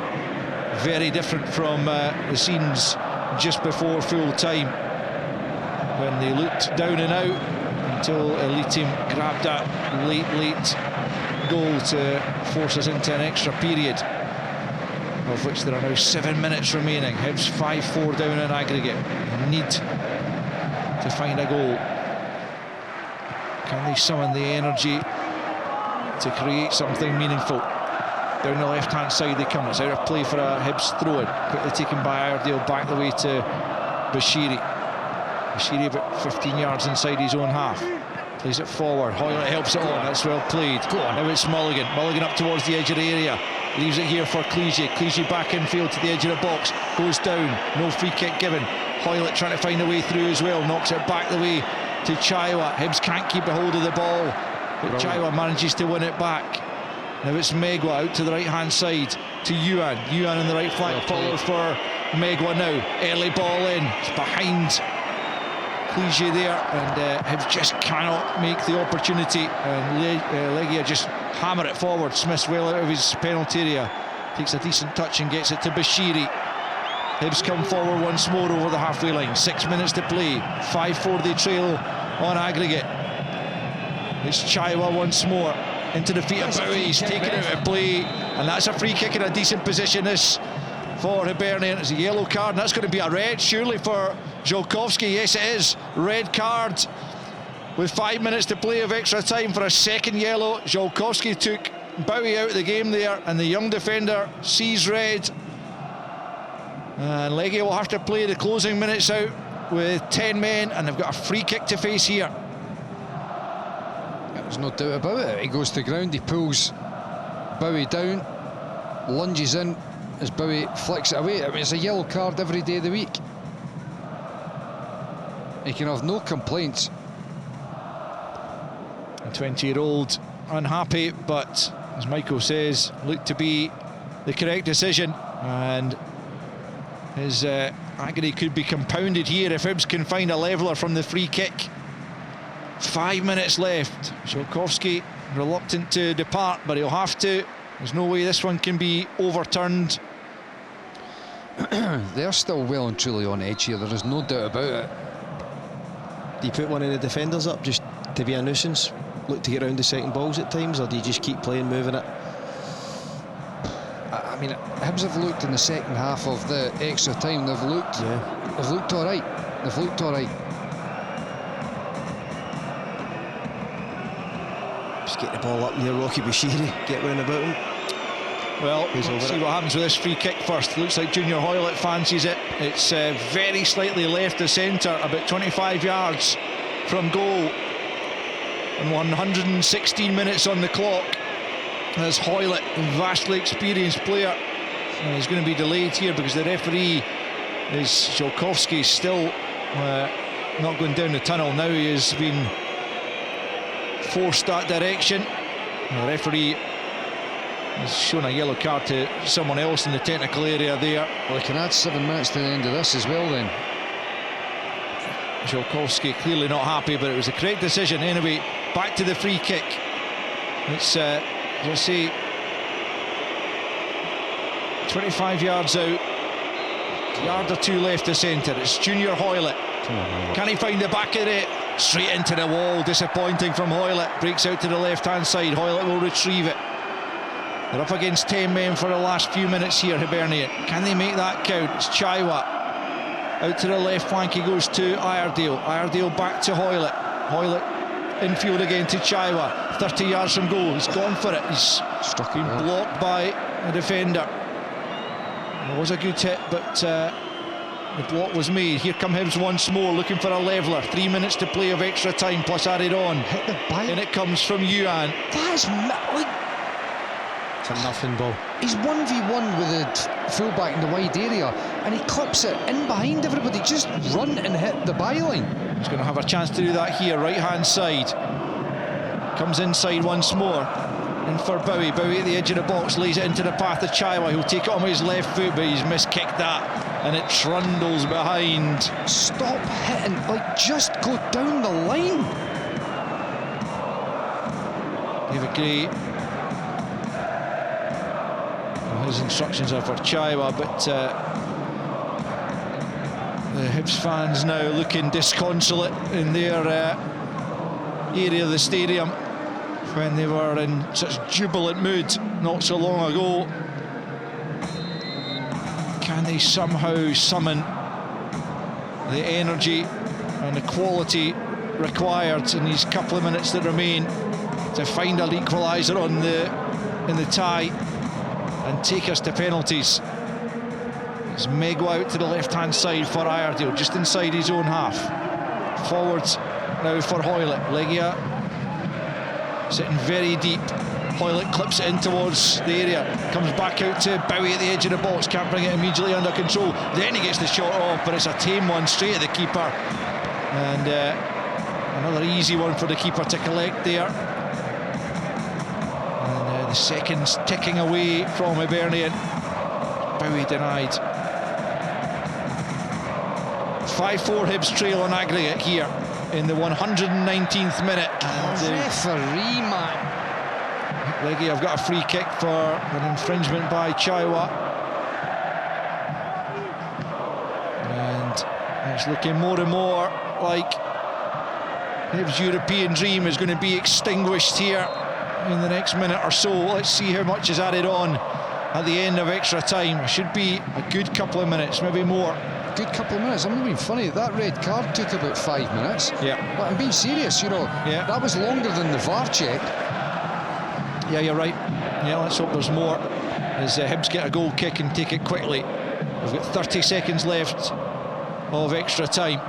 Very different from the scenes just before full time, when they looked down and out until Elite Team grabbed that late goal to force us into an extra period, of which there are now 7 minutes remaining. Hibs 5-4 down in aggregate. Need to find a goal. Can they summon the energy to create something meaningful? Down the left-hand side they come. It's out of play for a Hibs throw-in. Quickly taken by Iredale, back the way to Bashiri. Bashiri about 15 yards inside his own half. Plays it forward. Hoyle helps it on. That's well played. Now it's Mulligan. Mulligan up towards the edge of the area. Leaves it here for Clichy. Clichy back infield to the edge of the box. Goes down. No free kick given. Hoyle trying to find a way through as well. Knocks it back the way to Chaiwa. Hibs can't keep a hold of the ball, but Chaiwa manages to win it back. Now it's Megwa out to the right-hand side to Yuan. Yuan on the right flank, followed for Megwa now. Early ball in. It's behind Clichy there, and Hibs just cannot make the opportunity. And Legia just hammer it forward. Smith's well out of his penalty area. Takes a decent touch and gets it to Bashiri. Hibs come forward once more over the halfway line. 6 minutes to play. 5-4 they trail on aggregate. It's Chaiwa once more into the feet of Bowie. He's taken out of play, and that's a free kick in a decent position. This for Hibernian. It's a yellow card, and that's going to be a red surely for Żołkowski. Yes, it is. Red card with 5 minutes to play of extra time for a second yellow. Żołkowski took Bowie out of the game there, and the young defender sees red. And Legia will have to play the closing minutes out with 10 men, and they've got a free kick to face here. There's no doubt about it. He goes to ground, he pulls Bowie down, lunges in as Bowie flicks it away. I mean, it's a yellow card every day of the week. He can have no complaints. A 20-year-old unhappy, but as Michael says, looked to be the correct decision, and his agony could be compounded here if Hibs can find a leveller from the free kick. 5 minutes left. Żołkowski reluctant to depart, but he'll have to. There's no way this one can be overturned. They're still well and truly on edge here, there is no doubt about it. Do you put one of the defenders up just to be a nuisance? Look to get around the second balls at times, or do you just keep playing, moving it? I mean, Hibs have looked in the second half of the extra time. They've looked all right. They've looked all right. Just get the ball up near Rocky Bashiri, get round about him. Well, we'll see what happens with this free kick first. Looks like Junior Hoylett fancies it. It's very slightly left of centre, about 25 yards from goal. And 116 minutes on the clock. As Hoylett, a vastly experienced player, and he's going to be delayed here because the referee is Żołkowski, still not going down the tunnel. Now he has been forced that direction. The referee He's shown a yellow card to someone else in the technical area there. Well, they can add 7 minutes to the end of this as well then. Ziolkowski clearly not happy, but it was a correct decision. Anyway, back to the free kick. It's, as I say, 25 yards out. Yard or two left to centre. It's Junior Hoylett. Can he find the back of it? Straight into the wall. Disappointing from Hoylett. Breaks out to the left-hand side. Hoylett will retrieve it. They're up against 10 men for the last few minutes here, Hibernian. Can they make that count? It's Chaiwa. Out to the left flank he goes to Iredale. Iredale back to Hoylett. Hoylett infield again to Chaiwa. 30 yards from goal. He's gone for it. He's been blocked by a defender. It was a good hit, but the block was made. Here come Hibs once more, looking for a leveller. 3 minutes to play of extra time plus added on. Hit the bite. And it comes from Yuan. That's like, it's a nothing ball. He's 1v1 with the fullback in the wide area, and he clips it in behind everybody. Just run and hit the byline. He's going to have a chance to do that here, right hand side. Comes inside once more. In for Bowie. Bowie at the edge of the box, lays it into the path of Chaiwa, who'll take it on with his left foot, but he's miskicked that, and it trundles behind. Stop hitting, like, just go down the line. David Gray. Well, his instructions are for Chaiwa, but the Hibs fans now looking disconsolate in their area of the stadium, when they were in such jubilant mood not so long ago. Can they somehow summon the energy and the quality required in these couple of minutes that remain to find an equaliser in the tie and take us to penalties? It's Megwa out to the left-hand side for Iredale, just inside his own half. Forwards now for Hoylett. Legia sitting very deep. Hoylett clips it in towards the area, comes back out to Bowie at the edge of the box, can't bring it immediately under control, then he gets the shot off, but it's a tame one straight at the keeper, and another easy one for the keeper to collect there. And the seconds ticking away from Hibernian. Bowie denied. 5-4 Hibs trail on aggregate here in the 119th minute. And referee, man. Legia have got a free kick for an infringement by Chaiwa. And it's looking more and more like Hibs' European dream is going to be extinguished here in the next minute or so. Let's see how much is added on at the end of extra time. It should be a good couple of minutes, maybe more. Good couple of minutes. I'm not being funny. That red card took about 5 minutes. Yeah. But I'm being serious, you know. Yeah. That was longer than the VAR check. Yeah, you're right. Yeah, let's hope there's more as Hibs get a goal kick and take it quickly. We've got 30 seconds left of extra time.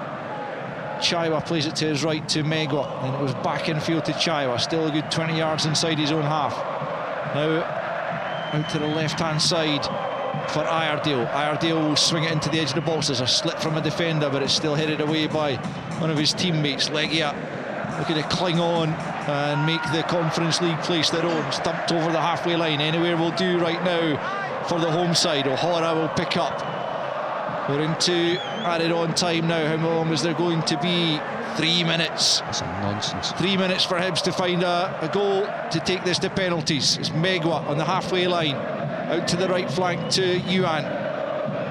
Chaiwa plays it to his right to Megwa, and it was back in field to Chaiwa. Still a good 20 yards inside his own half. Now out to the left-hand side for Iredale. Iredale will swing it into the edge of the box. There's a slip from a defender, but it's still headed away by one of his teammates. Legia looking to cling on and make the Conference League place their own. Stumped over the halfway line. Anywhere will do right now for the home side. O'Hara will pick up. We're into added on time now. How long is there going to be? 3 minutes. That's nonsense. 3 minutes for Hibs to find a goal to take this to penalties. It's Megwa on the halfway line. Out to the right flank to Yuan.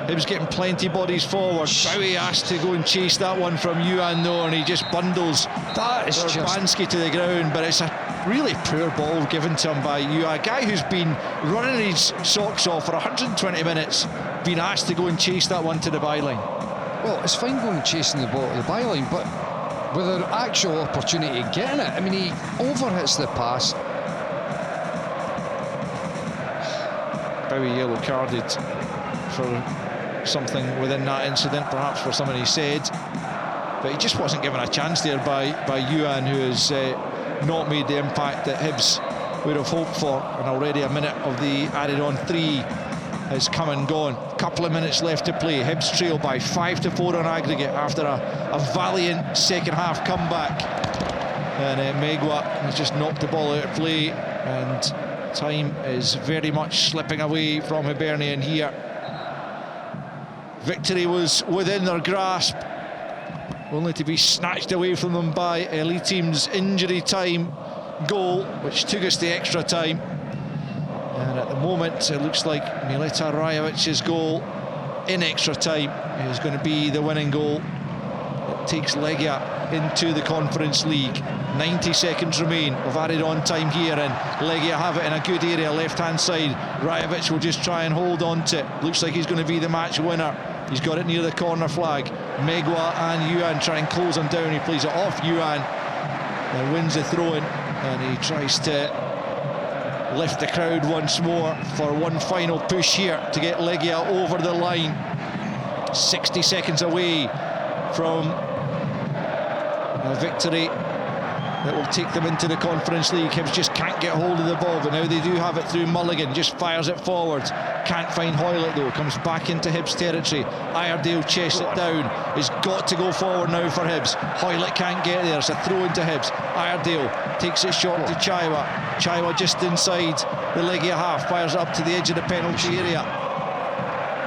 Hibs getting plenty bodies forward. Bowie asked to go and chase that one from Yuan though, and he just bundles that is Urbanski to the ground, but it's a really poor ball given to him by Yuan, a guy who's been running his socks off for 120 minutes, being asked to go and chase that one to the byline. Well, it's fine going and chasing the ball to the byline, but with an actual opportunity of getting it, I mean, he overhits the pass. Bowie yellow carded for something within that incident, perhaps for something he said, but he just wasn't given a chance there by Yuan, who has not made the impact that Hibs would have hoped for, and already a minute of the added on 3 has come and gone. Couple of minutes left to play. Hibs trail by 5-4 on aggregate after a valiant second half comeback, and Megwa has just knocked the ball out of play, and Time is very much slipping away from Hibernian here. Victory was within their grasp, only to be snatched away from them by Elite Team's injury time goal, which took us to extra time. And at the moment, it looks like Mileta Rajovic's goal in extra time is going to be the winning goal that takes Legia into the Conference League. 90 seconds remain of added on time here, and Legia have it in a good area, left-hand side. Rajovic will just try and hold on to it. Looks like he's going to be the match winner. He's got it near the corner flag. Megwa and Yuan try and close him down. He plays it off Yuan and wins the throw-in, and he tries to lift the crowd once more for one final push here to get Legia over the line. 60 seconds away from a victory that will take them into the Conference League. Hibs just can't get hold of the ball, but now they do have it through Mulligan. Just fires it forward. Can't find Hoylett though. Comes back into Hibs territory. Iredale chests it down. He's got to go forward now for Hibs. Hoylett can't get there. It's a throw into Hibs. Iredale takes it short to Chaiwa. Chaiwa just inside the Legia half. Fires it up to the edge of the penalty area.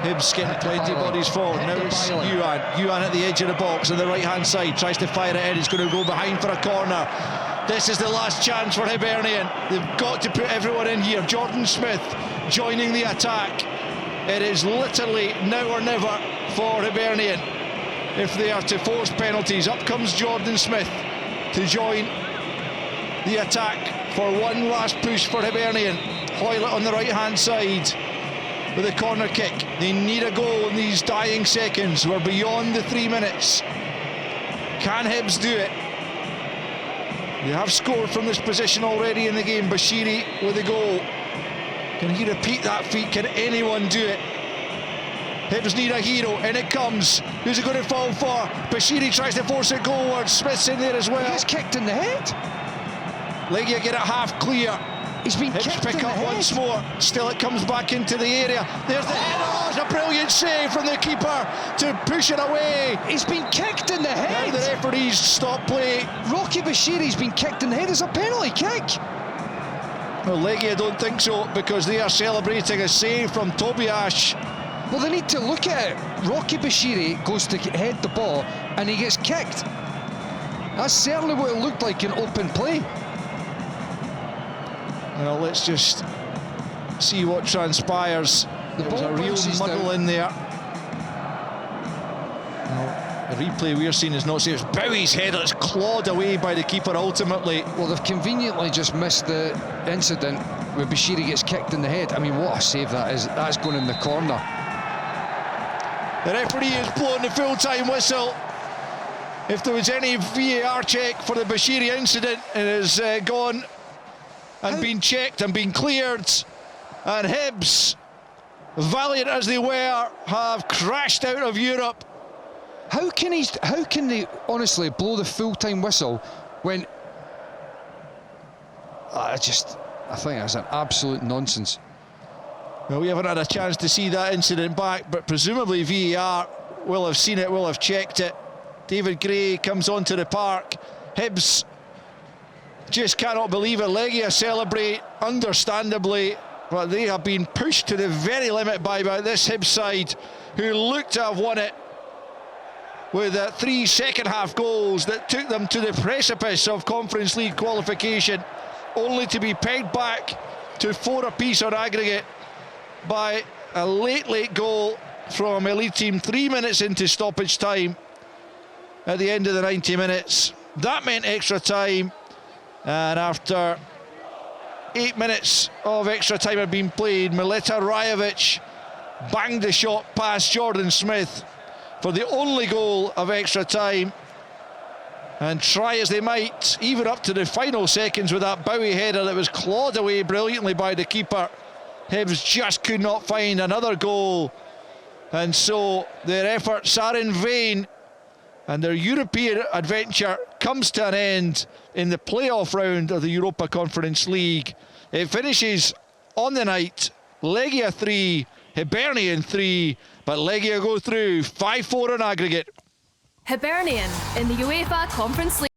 Hibs getting plenty of bodies forward. Now it's Yuan. Yuan at the edge of the box on the right-hand side. Tries to fire it in. He's going to go behind for a corner. This is the last chance for Hibernian. They've got to put everyone in here. Jordan Smith joining the attack. It is literally now or never for Hibernian if they are to force penalties. Up comes Jordan Smith to join the attack for one last push for Hibernian. Hoylett on the right-hand side with a corner kick. They need a goal in these dying seconds. We're beyond the 3 minutes. Can Hibs do it? They have scored from this position already in the game. Bashiri with a goal. Can he repeat that feat? Can anyone do it? Hibs need a hero, and it comes. Who's it going to fall for? Bashiri tries to force it goalwards. Smith's in there as well. He's kicked in the head. Legia get it half clear. He's been Hibs kicked pick in the up head. once more. Still it comes back into the area. There's the header. Oh, it's a brilliant save from the keeper to push it away. He's been kicked in the head. Now the referees stop play. Rocky Bashiri's been kicked in the head. It's a penalty kick. Well, Legia don't think so, because they are celebrating a save from Tobias. Well, they need to look at it. Rocky Bashiri goes to head the ball and he gets kicked. That's certainly what it looked like in open play. Well, let's just see what transpires. There was a real muddle in there. Well, the replay we're seeing is not safe. It's Bowie's header. It's clawed away by the keeper ultimately. Well, they've conveniently just missed the incident where Bashiri gets kicked in the head. I mean, what a save that is. That's going in the corner. The referee has blown the full-time whistle. If there was any VAR check for the Bashiri incident, it has gone and been checked and been cleared. And Hibs, valiant as they were, have crashed out of Europe. How can they honestly blow the full-time whistle when... I think that's an absolute nonsense. Well, we haven't had a chance to see that incident back, but presumably VAR will have seen it, will have checked it. David Gray comes onto the park. Hibs just cannot believe it. Legia celebrate, understandably, but they have been pushed to the very limit by this Hibs side, who look to have won it with 3 second-half goals that took them to the precipice of Conference League qualification, only to be pegged back to 4 apiece on aggregate by a late goal from Elite Team 3 minutes into stoppage time at the end of the 90 minutes. That meant extra time, and after 8 minutes of extra time had been played, Mileta Rajovic banged the shot past Jordan Smith for the only goal of extra time. And try as they might, even up to the final seconds with that Bowie header that was clawed away brilliantly by the keeper, Hibs just could not find another goal. And so their efforts are in vain, and their European adventure comes to an end in the playoff round of the Europa Conference League. It finishes on the night, Legia 3, Hibernian 3, but Legia go through 5-4 on aggregate. Hibernian in the UEFA Conference League.